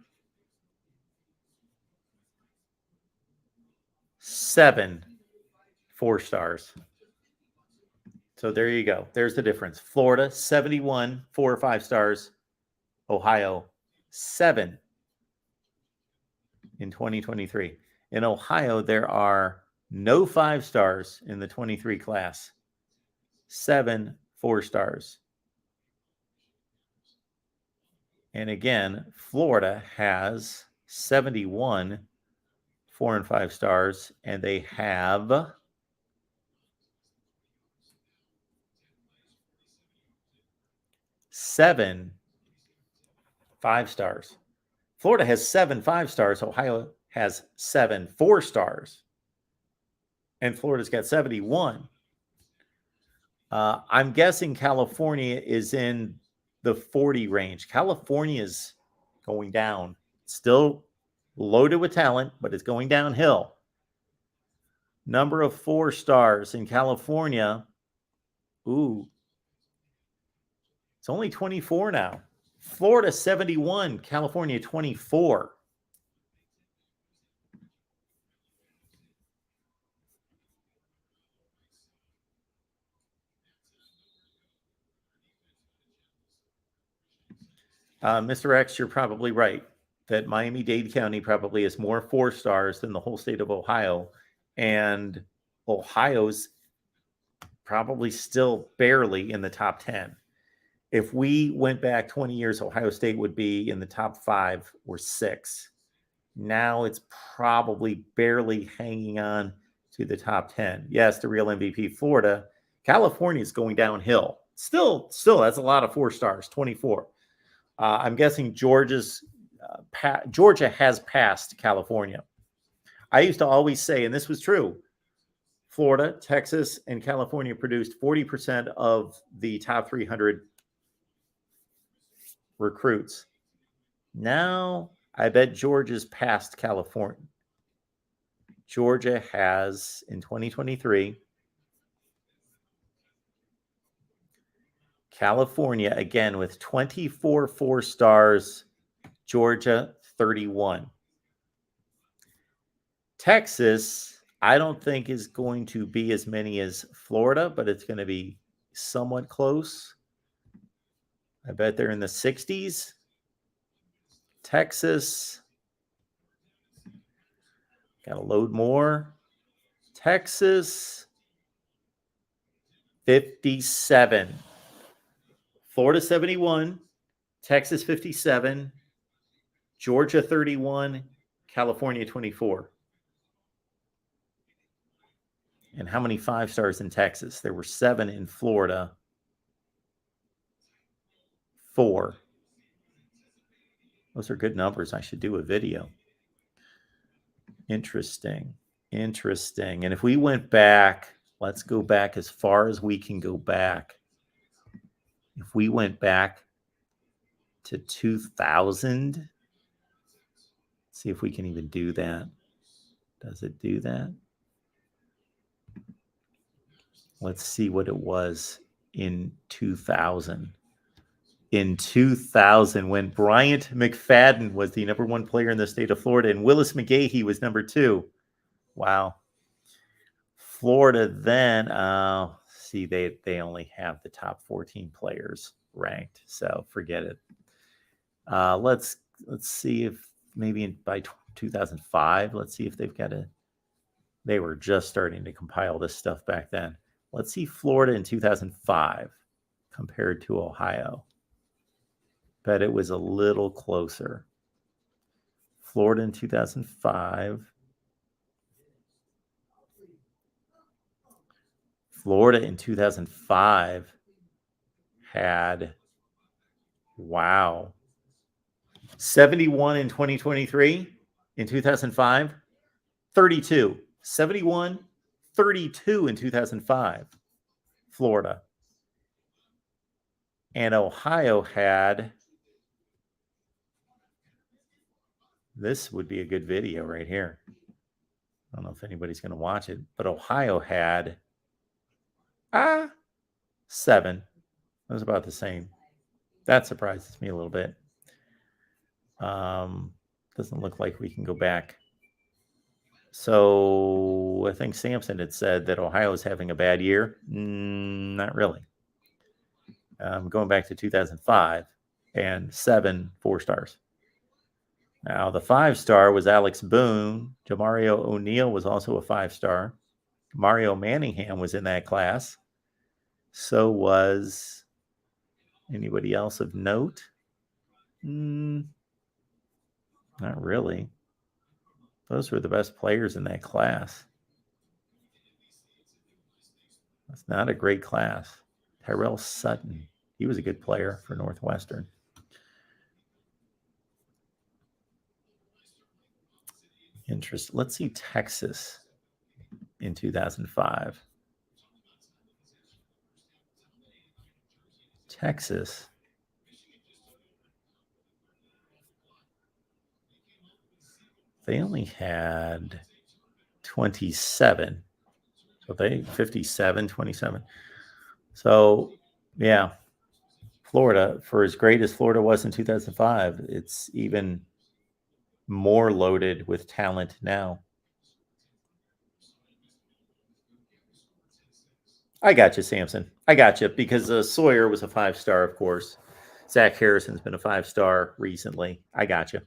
7 4 stars. So there you go. There's the difference. Florida, 71 4 or 5 stars. Ohio, 7 in 2023. In Ohio, there are no 5 stars in the 23 class. 7 4 stars. And again, Florida has 71 4 and 5 stars, and they have 7 5 stars. Florida has 7 5 stars. Ohio has 7 4 stars. And Florida's got 71. I'm guessing California is in the 40 range. California is going down. Still loaded with talent, but it's going downhill. Number of 4 stars in California. Ooh. It's only 24 now. Florida 71, California 24. Mr. X, you're probably right that Miami-Dade County probably has more 4 stars than the whole state of Ohio. And Ohio's probably still barely in the top 10. If we went back 20 years, Ohio State would be in the top 5 or 6. Now it's probably barely hanging on to the top 10. Yes, the real MVP, Florida. California is going downhill. Still, that's a lot of 4 stars, 24. I'm guessing Georgia has passed California. I used to always say, and this was true, Florida, Texas, and California produced 40% of the top 300 recruits. Now, I bet Georgia's passed California. Georgia has, in 2023, California, again, with 24 4 stars, Georgia, 31. Texas, I don't think is going to be as many as Florida, but it's going to be somewhat close. I bet they're in the 60s. Texas, got to load more. Texas, 57. Florida, 71. Texas, 57. Georgia, 31. California, 24. And how many 5 stars in Texas? There were 7 in Florida. 4. Those are good numbers. I should do a video. Interesting. And if we went back, let's go back as far as we can go back. If we went back to 2000, See if we can even do that. Does it do that? Let's see what it was in 2000. In 2000, when Bryant McFadden was the number 1 player in the state of Florida and Willis McGahee was number 2. Wow. Florida then, see, they only have the top 14 players ranked, so forget it. Let's see if maybe by 2005, let's see if they've got they were just starting to compile this stuff back then. Let's see Florida in 2005 compared to Ohio. Bet it was a little closer. Florida in 2005. Florida in 2005 had, wow, 71 in 2023. In 2005, 32. 71, 32 in 2005, Florida. And Ohio had, this would be a good video right here. I don't know if anybody's going to watch it, but Ohio had 7. It was about the same. That surprises me a little bit. Doesn't look like we can go back. So I think Sampson had said that Ohio is having a bad year. Not really. Going back to 2005 and 7 4-stars. Now the 5-star was Alex Boone. Jamario O'Neal was also a 5-star. Mario Manningham was in that class. So was anybody else of note? Not really. Those were the best players in that class. That's not a great class. Tyrell Sutton. He was a good player for Northwestern. Interesting. Let's see Texas in 2005. Texas. They only had 27. So they 57, 27. So, yeah. Florida, for as great as Florida was in 2005, it's even more loaded with talent now. I got you, Sampson. I got you, because Sawyer was a 5-star, of course. Zach Harrison's been a 5-star recently. I got you.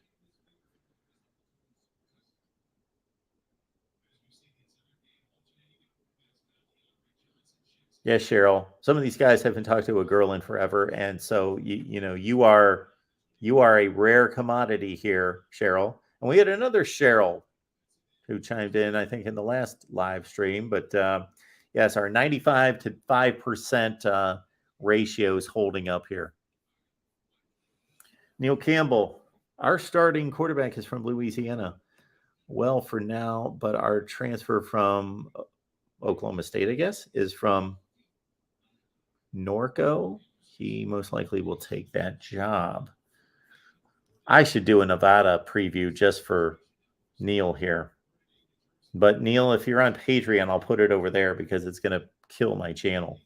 Yeah, Cheryl. Some of these guys haven't talked to a girl in forever, and so you are a rare commodity here, Cheryl. And we had another Cheryl who chimed in, I think, in the last live stream. But yes, our 95 to 5% ratio is holding up here. Neil Campbell, our starting quarterback is from Louisiana. Well, for now, but our transfer from Oklahoma State, I guess, is from Norco. He most likely will take that job. I should do a Nevada preview just for Neil here. But Neil, if you're on Patreon, I'll put it over there because it's going to kill my channel.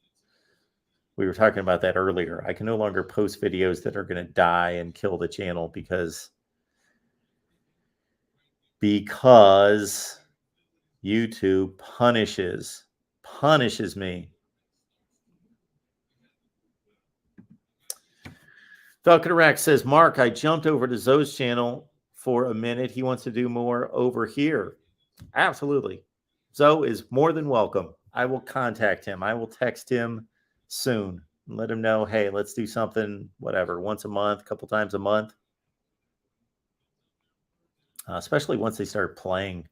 We were talking about that earlier. I can no longer post videos that are going to die and kill the channel because YouTube punishes me. Falcon Iraq says, Mark, I jumped over to Zoe's channel for a minute. He wants to do more over here. Absolutely. Zoe is more than welcome. I will contact him. I will text him soon and let him know, hey, let's do something, whatever, once a month, a couple times a month. Especially once they start playing.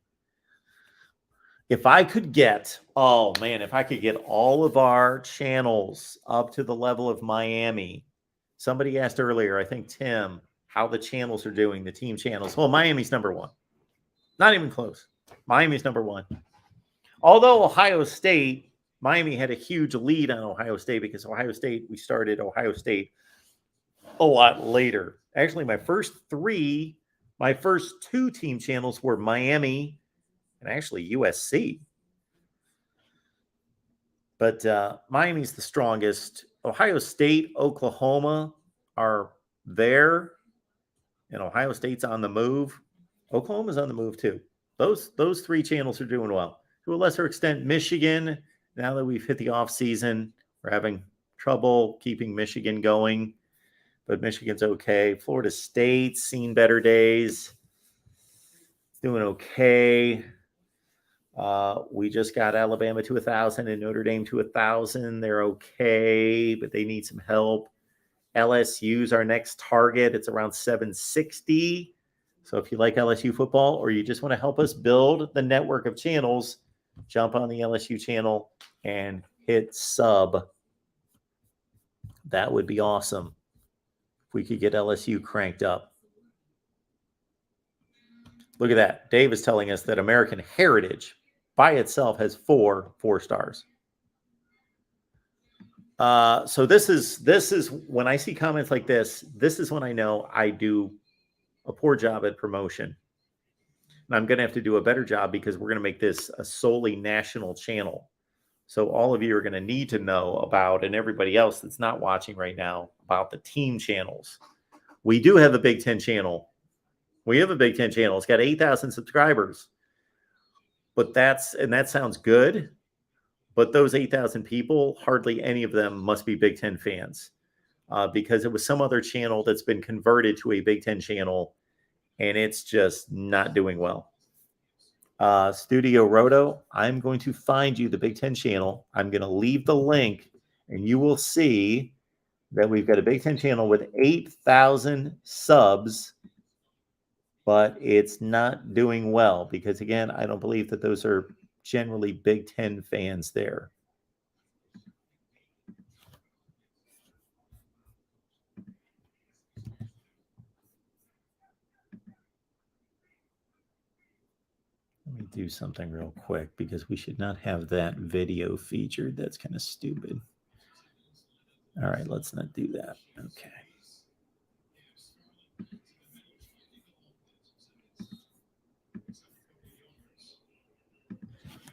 If I could get all of our channels up to the level of Miami. Somebody asked earlier, I think Tim, how the channels are doing, the team channels. Well, Miami's number 1. Not even close. Miami's number 1. Although Ohio State, Miami had a huge lead on Ohio State because we started Ohio State a lot later. Actually, my first 3 My first 2 team channels were Miami and actually USC. But Miami's the strongest. Ohio State, Oklahoma are there, and Ohio State's on the move. Oklahoma's on the move too. Those 3 channels are doing well. To a lesser extent, Michigan, now that we've hit the off season, we're having trouble keeping Michigan going, but Michigan's okay. Florida State's seen better days. It's doing okay. We just got Alabama to 1,000 and Notre Dame to 1,000. They're okay, but they need some help. LSU's our next target. It's around 760. So if you like LSU football or you just want to help us build the network of channels, jump on the LSU channel and hit sub. That would be awesome if we could get LSU cranked up. Look at that. Dave is telling us that American Heritage by itself has 4 stars. So this is when I see comments like this is when I know I do a poor job at promotion. And I'm going to have to do a better job because we're going to make this a solely national channel. So all of you are going to need to know about, and everybody else that's not watching right now, about the team channels. We do have a Big Ten channel. We have a Big Ten channel. It's got 8,000 subscribers. But that sounds good. But those 8,000 people, hardly any of them must be Big Ten fans because it was some other channel that's been converted to a Big Ten channel, and it's just not doing well. Studio Roto, I'm going to find you the Big Ten channel. I'm going to leave the link, and you will see that we've got a Big Ten channel with 8,000 subs, but it's not doing well because, again, I don't believe that those are generally Big Ten fans there. Let me do something real quick because we should not have that video featured. That's kind of stupid. All right, let's not do that. Okay.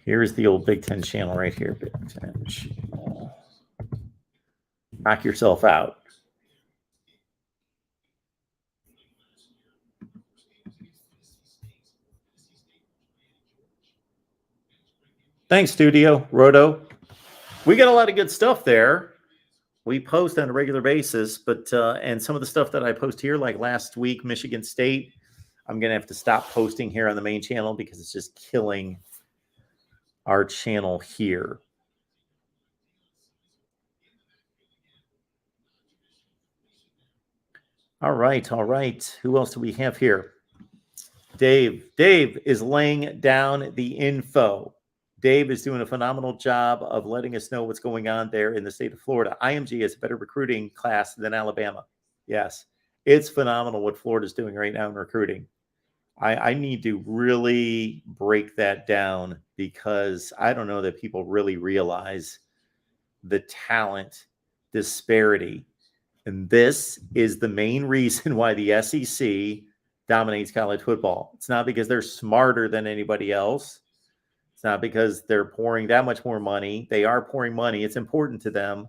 Here's the old Big Ten channel right here. Big Ten channel. Knock yourself out. Thanks, Studio Roto. We got a lot of good stuff there. We post on a regular basis, but and some of the stuff that I post here, like last week, Michigan State, I'm going to have to stop posting here on the main channel because it's just killing our channel here. All right. Who else do we have here? Dave. Dave is laying down the info. Dave is doing a phenomenal job of letting us know what's going on there in the state of Florida. IMG is a better recruiting class than Alabama. Yes, it's phenomenal what Florida's doing right now in recruiting. I need to really break that down because I don't know that people really realize the talent disparity. And this is the main reason why the SEC dominates college football. It's not because they're smarter than anybody else. It's not because they're pouring that much more money. They are pouring money. It's important to them.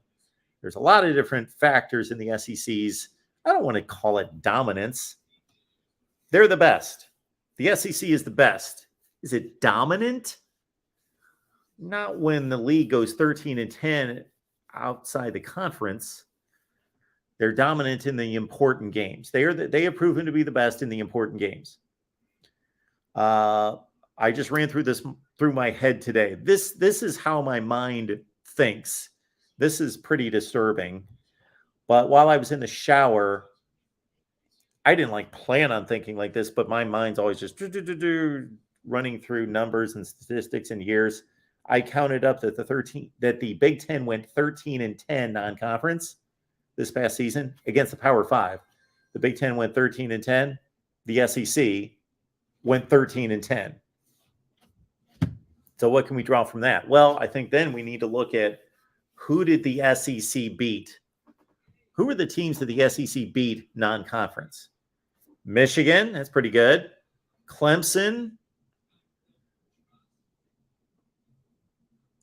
There's a lot of different factors in the SEC's. I don't want to call it dominance. They're the best. The SEC is the best. Is it dominant? Not when the league goes 13-10 outside the conference. They're dominant in the important games. They have proven to be the best in the important games. I just ran through my head today. This is how my mind thinks. This is pretty disturbing. But while I was in the shower, I didn't plan on thinking like this, but my mind's always just running through numbers and statistics and years. I counted up that the Big Ten went 13-10 non-conference this past season against the Power 5. The Big Ten went 13-10. The SEC went 13-10. So what can we draw from that? Well, I think then we need to look at who did the SEC beat? Who were the teams that the SEC beat non-conference? Michigan, that's pretty good. Clemson.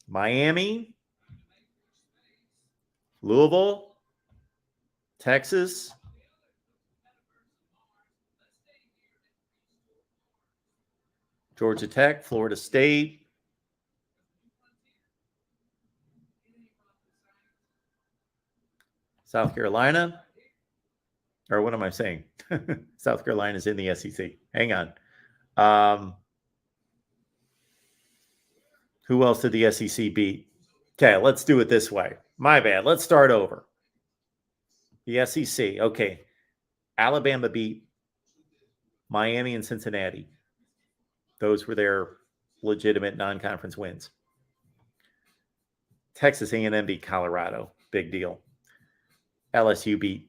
Miami. Louisville. Texas. Georgia Tech. Florida State. South Carolina. Or what am I saying? South Carolina is in the SEC. Hang on. Who else did the SEC beat? Okay, let's do it this way. My bad. Let's start over. The SEC. Okay. Alabama beat Miami and Cincinnati. Those were their legitimate non-conference wins. Texas A&M beat Colorado. Big deal. LSU beat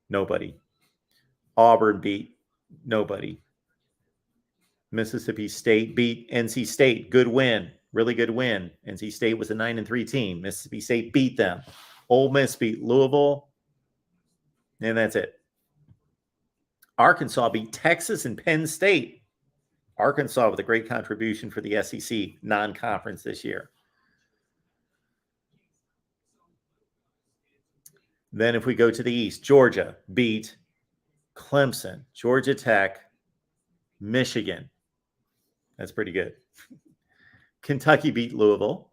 nobody. Auburn beat nobody. Mississippi State beat NC State. Good win. Really good win. NC State was a 9-3 team. Mississippi State beat them. Ole Miss beat Louisville. And that's it. Arkansas beat Texas and Penn State. Arkansas with a great contribution for the SEC non-conference this year. Then if we go to the East, Georgia beat Clemson, Georgia Tech, Michigan. That's pretty good. Kentucky beat Louisville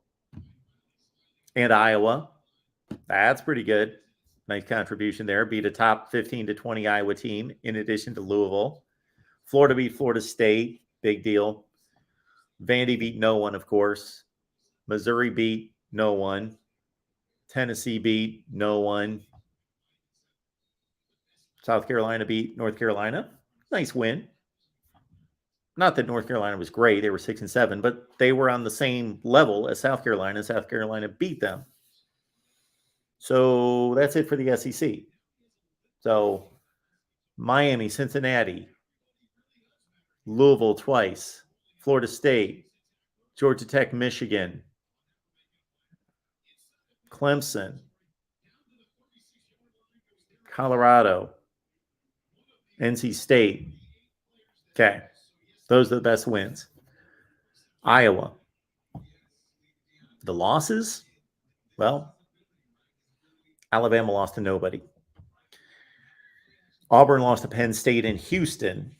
and Iowa. That's pretty good. Nice contribution there. Beat a top 15 to 20 Iowa team in addition to Louisville. Florida beat Florida State. Big deal. Vandy beat no one, of course. Missouri beat no one. Tennessee beat no one. South Carolina beat North Carolina. Nice win. Not that North Carolina was great. They were 6-7, but they were on the same level as South Carolina. South Carolina beat them. So that's it for the SEC. So Miami, Cincinnati, Louisville twice, Florida State, Georgia Tech, Michigan, Clemson, Colorado, NC State. Okay. Those are the best wins. Iowa. The losses? Well, Alabama lost to nobody. Auburn lost to Penn State and Houston.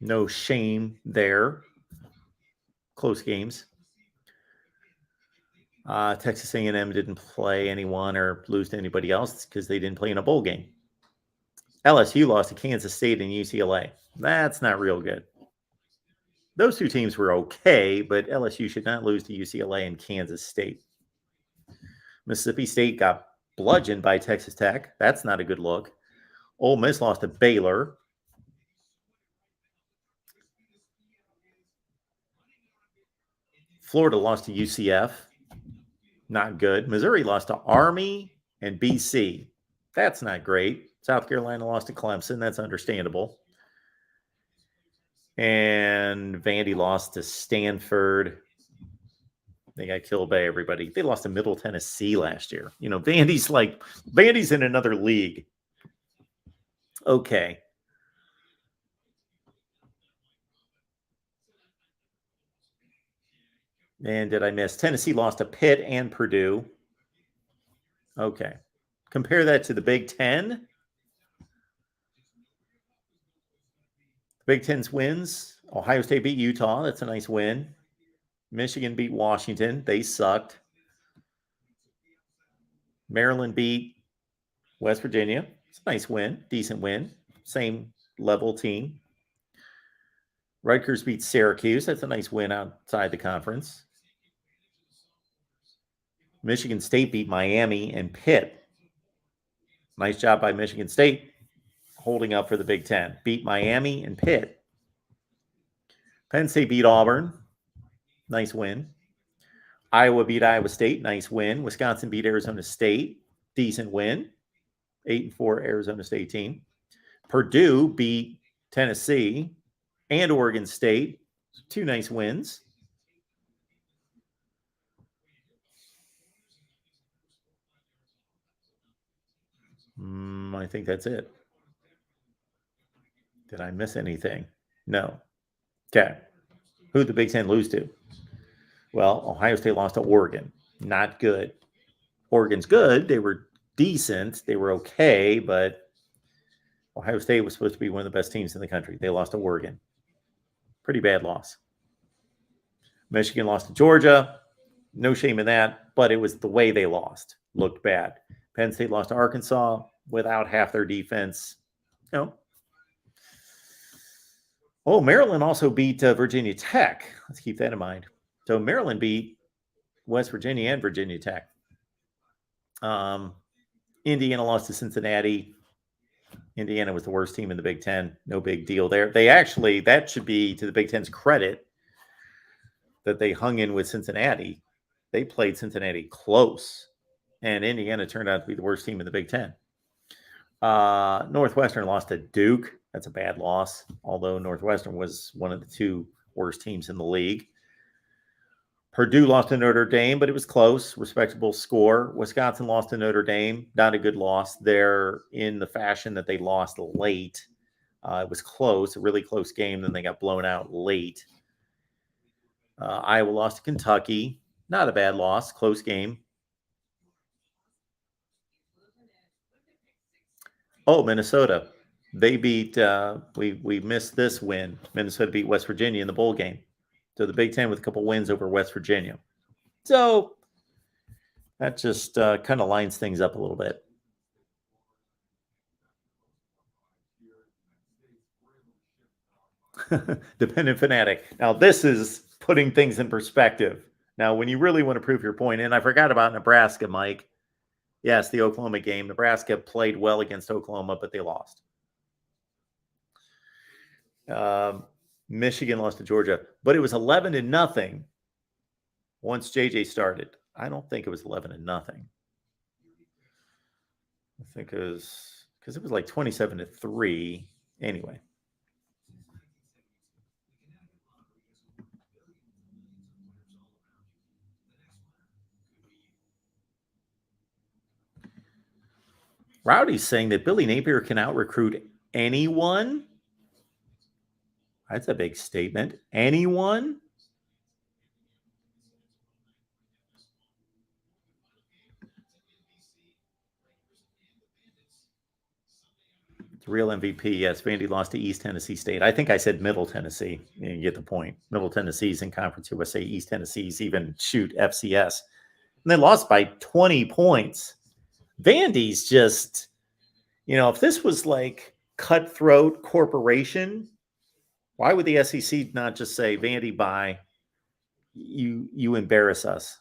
No shame there. Close games. Texas A&M didn't play anyone or lose to anybody else because they didn't play in a bowl game. LSU lost to Kansas State and UCLA. That's not real good. Those two teams were okay, but LSU should not lose to UCLA and Kansas State. Mississippi State got bludgeoned by Texas Tech. That's not a good look. Ole Miss lost to Baylor. Florida lost to UCF. Not good. Missouri lost to Army and BC. That's not great. South Carolina lost to Clemson. That's understandable. And Vandy lost to Stanford. They got killed by everybody. They lost to Middle Tennessee last year. You know, Vandy's in another league. Okay. And did I miss? Tennessee lost to Pitt and Purdue. Okay. Compare that to the Big Ten. Big Ten's wins. Ohio State beat Utah. That's a nice win. Michigan beat Washington. They sucked. Maryland beat West Virginia. It's a nice win. Decent win. Same level team. Rutgers beat Syracuse. That's a nice win outside the conference. Michigan State beat Miami and Pitt. Nice job by Michigan State holding up for the Big Ten. Beat Miami and Pitt. Penn State beat Auburn. Nice win. Iowa beat Iowa State. Nice win. Wisconsin beat Arizona State. Decent win. 8-4 Arizona State team. Purdue beat Tennessee and Oregon State. Two nice wins. I think that's it. Did I miss anything? No. Okay. Who'd the Big Ten lose to? Well, Ohio State lost to Oregon. Not good. Oregon's good. They were decent. They were okay, but Ohio State was supposed to be one of the best teams in the country. They lost to Oregon. Pretty bad loss. Michigan lost to Georgia. No shame in that, but it was the way they lost. Looked bad. Penn State lost to Arkansas without half their defense. No. Oh, Maryland also beat Virginia Tech. Let's keep that in mind. So Maryland beat West Virginia and Virginia Tech. Indiana lost to Cincinnati. Indiana was the worst team in the Big Ten. No big deal there. They actually, that should be to the Big Ten's credit that they hung in with Cincinnati. They played Cincinnati close, and Indiana turned out to be the worst team in the Big Ten. Northwestern lost to Duke. That's a bad loss, although Northwestern was one of the two worst teams in the league. Purdue lost to Notre Dame, but it was close, respectable score. Wisconsin lost to Notre Dame, not a good loss. They're in the fashion that they lost late. It was close, a really close game. Then they got blown out late. Iowa lost to Kentucky. Not a bad loss, close game. Oh, Minnesota. They beat, we missed this win. Minnesota beat West Virginia in the bowl game. So the Big Ten with a couple wins over West Virginia. So that just kind of lines things up a little bit. Dependent fanatic. Now, this is putting things in perspective. Now, when you really want to prove your point, and I forgot about Nebraska, Mike. Yes, the Oklahoma game. Nebraska played well against Oklahoma, but they lost. Michigan lost to Georgia, but it was 11-0 once JJ started. I don't think it was 11-0. I think it was because it was like 27-3 anyway. Rowdy's saying that Billy Napier can out-recruit anyone. That's a big statement. Anyone? It's a real MVP. Yes, Vandy lost to East Tennessee State. I think I said Middle Tennessee. You get the point. Middle Tennessee's in Conference USA. East Tennessee's even shoot FCS. And they lost by 20 points. Vandy's just, if this was like cutthroat corporation, why would the SEC not just say, Vandy, bye, you embarrass us?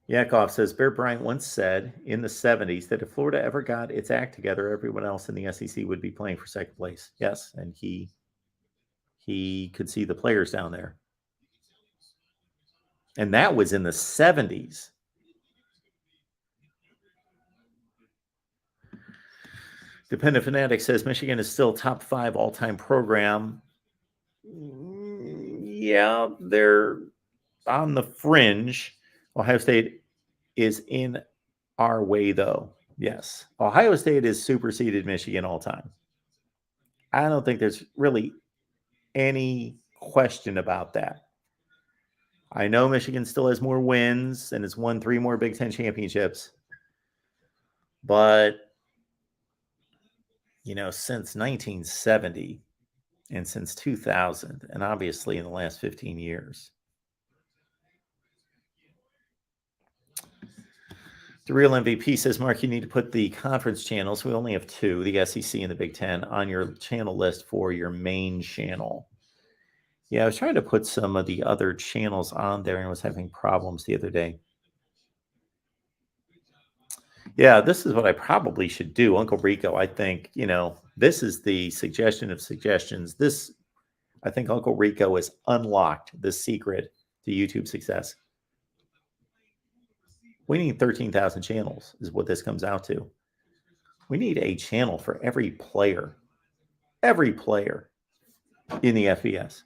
Yakov says, Bear Bryant once said in the 70s that if Florida ever got its act together, everyone else in the SEC would be playing for second place. Yes, and he could see the players down there. And that was in the 70s. Dependent Fanatic says Michigan is still top 5 all-time program. Yeah, they're on the fringe. Ohio State is in our way, though. Yes. Ohio State has superseded Michigan all time. I don't think there's really any question about that. I know Michigan still has more wins and has won 3 more Big Ten championships. But, since 1970 and since 2000, and obviously in the last 15 years, the real MVP says, Mark, you need to put the conference channels. We only have 2, the SEC and the Big Ten, on your channel list for your main channel. Yeah, I was trying to put some of the other channels on there and was having problems the other day. Yeah, this is what I probably should do. Uncle Rico, I think, this is the suggestion of suggestions. I think Uncle Rico has unlocked the secret to YouTube success. We need 13,000 channels is what this comes out to. We need a channel for every player in the FBS.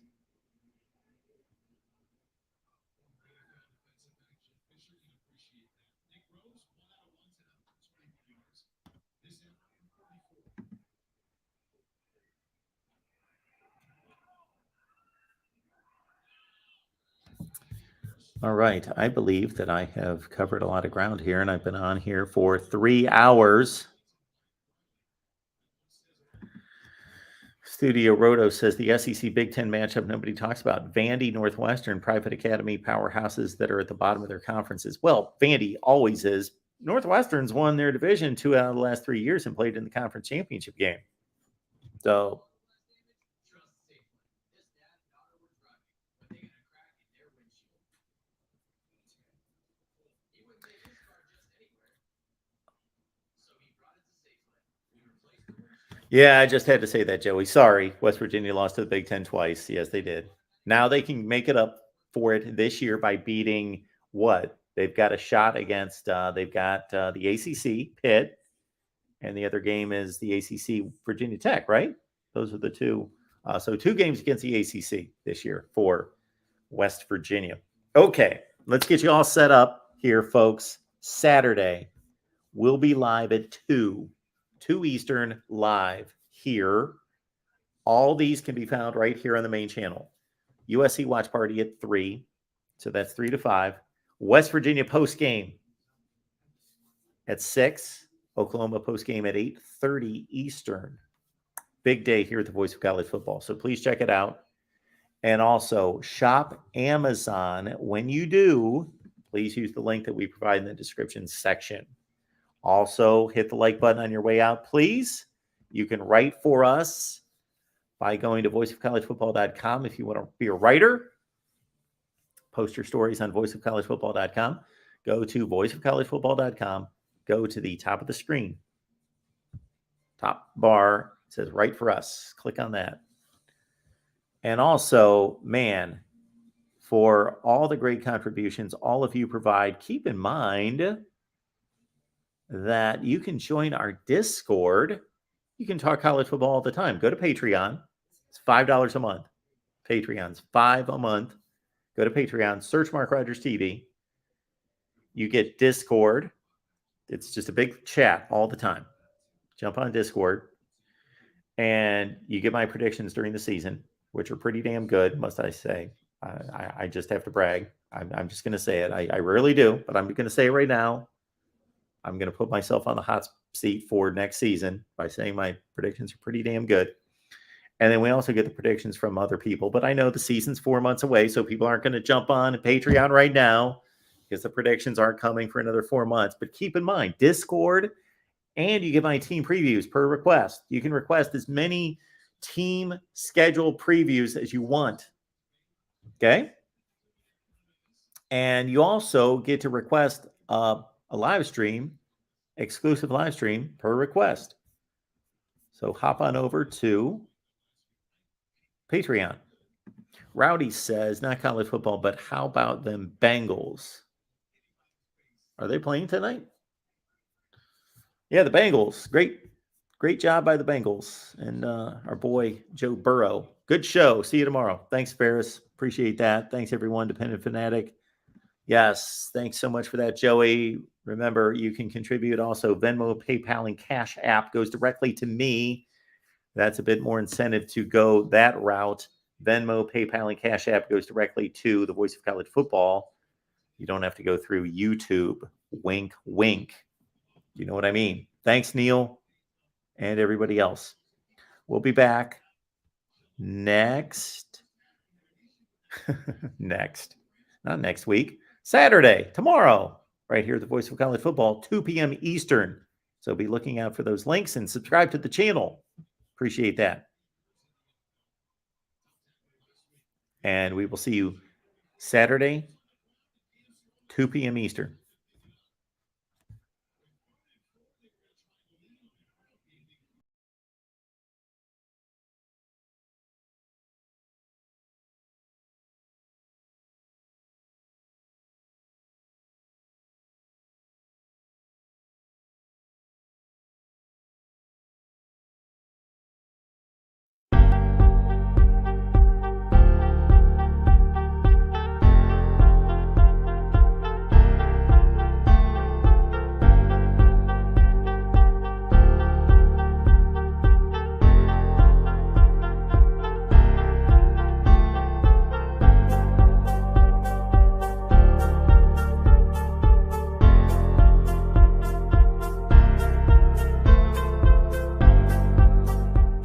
All right. I believe that I have covered a lot of ground here, and I've been on here for 3 hours. Studio Roto says the SEC Big Ten matchup nobody talks about. Vandy, Northwestern, private academy powerhouses that are at the bottom of their conferences. Well, Vandy always is. Northwestern's won their division 2 out of the last 3 years and played in the conference championship game. So yeah, I just had to say that, Joey. Sorry. West Virginia lost to the Big Ten twice. Yes, they did. Now they can make it up for it this year by beating what? They've got a shot against, they've got the ACC, Pitt, and the other game is the ACC, Virginia Tech, right? Those are the two. So 2 games against the ACC this year for West Virginia. Okay, let's get you all set up here, folks. Saturday, we'll be live at 2 Eastern live here. All these can be found right here on the main channel. USC Watch Party at 3. So that's 3 to 5. West Virginia post game at 6. Oklahoma post game at 8:30 Eastern. Big day here at the Voice of College Football. So please check it out. And also shop Amazon. When you do, please use the link that we provide in the description section. Also, hit the like button on your way out, please. You can write for us by going to voiceofcollegefootball.com if you want to be a writer. Post your stories on voiceofcollegefootball.com. Go to voiceofcollegefootball.com. Go to the top of the screen. Top bar says write for us. Click on that. And also, man, for all the great contributions all of you provide, keep in mind that you can join our Discord. You can talk college football all the time. Go to Patreon. It's $5 a month. Patreon's $5 a month. Go to Patreon, search MarkRogersTV. You get Discord. It's just a big chat all the time. Jump on Discord. And you get my predictions during the season, which are pretty damn good, must I say. I just have to brag. I'm just going to say it. I rarely do, but I'm going to say it right now. I'm going to put myself on the hot seat for next season by saying my predictions are pretty damn good. And then we also get the predictions from other people. But I know the season's 4 months away, so people aren't going to jump on Patreon right now because the predictions aren't coming for another 4 months. But keep in mind, Discord, and you get my team previews per request. You can request as many team schedule previews as you want. Okay? And you also get to request a live stream, exclusive live stream per request. So hop on over to Patreon. Rowdy says, not college football, but how about them Bengals? Are they playing tonight? Yeah, the Bengals. Great job by the Bengals and our boy Joe Burrow. Good show. See you tomorrow. Thanks, Ferris. Appreciate that. Thanks, everyone. Dependent Fanatic. Yes, thanks so much for that, Joey. Remember, you can contribute also. Venmo, PayPal, and Cash App goes directly to me. That's a bit more incentive to go that route. Venmo, PayPal, and Cash App goes directly to the Voice of College Football. You don't have to go through YouTube. Wink, wink. You know what I mean? Thanks, Neil, and everybody else. We'll be back next. Not next week. Saturday, tomorrow, right here at the Voice of College Football, 2 p.m. Eastern. So be looking out for those links and subscribe to the channel. Appreciate that. And we will see you Saturday, 2 p.m. Eastern.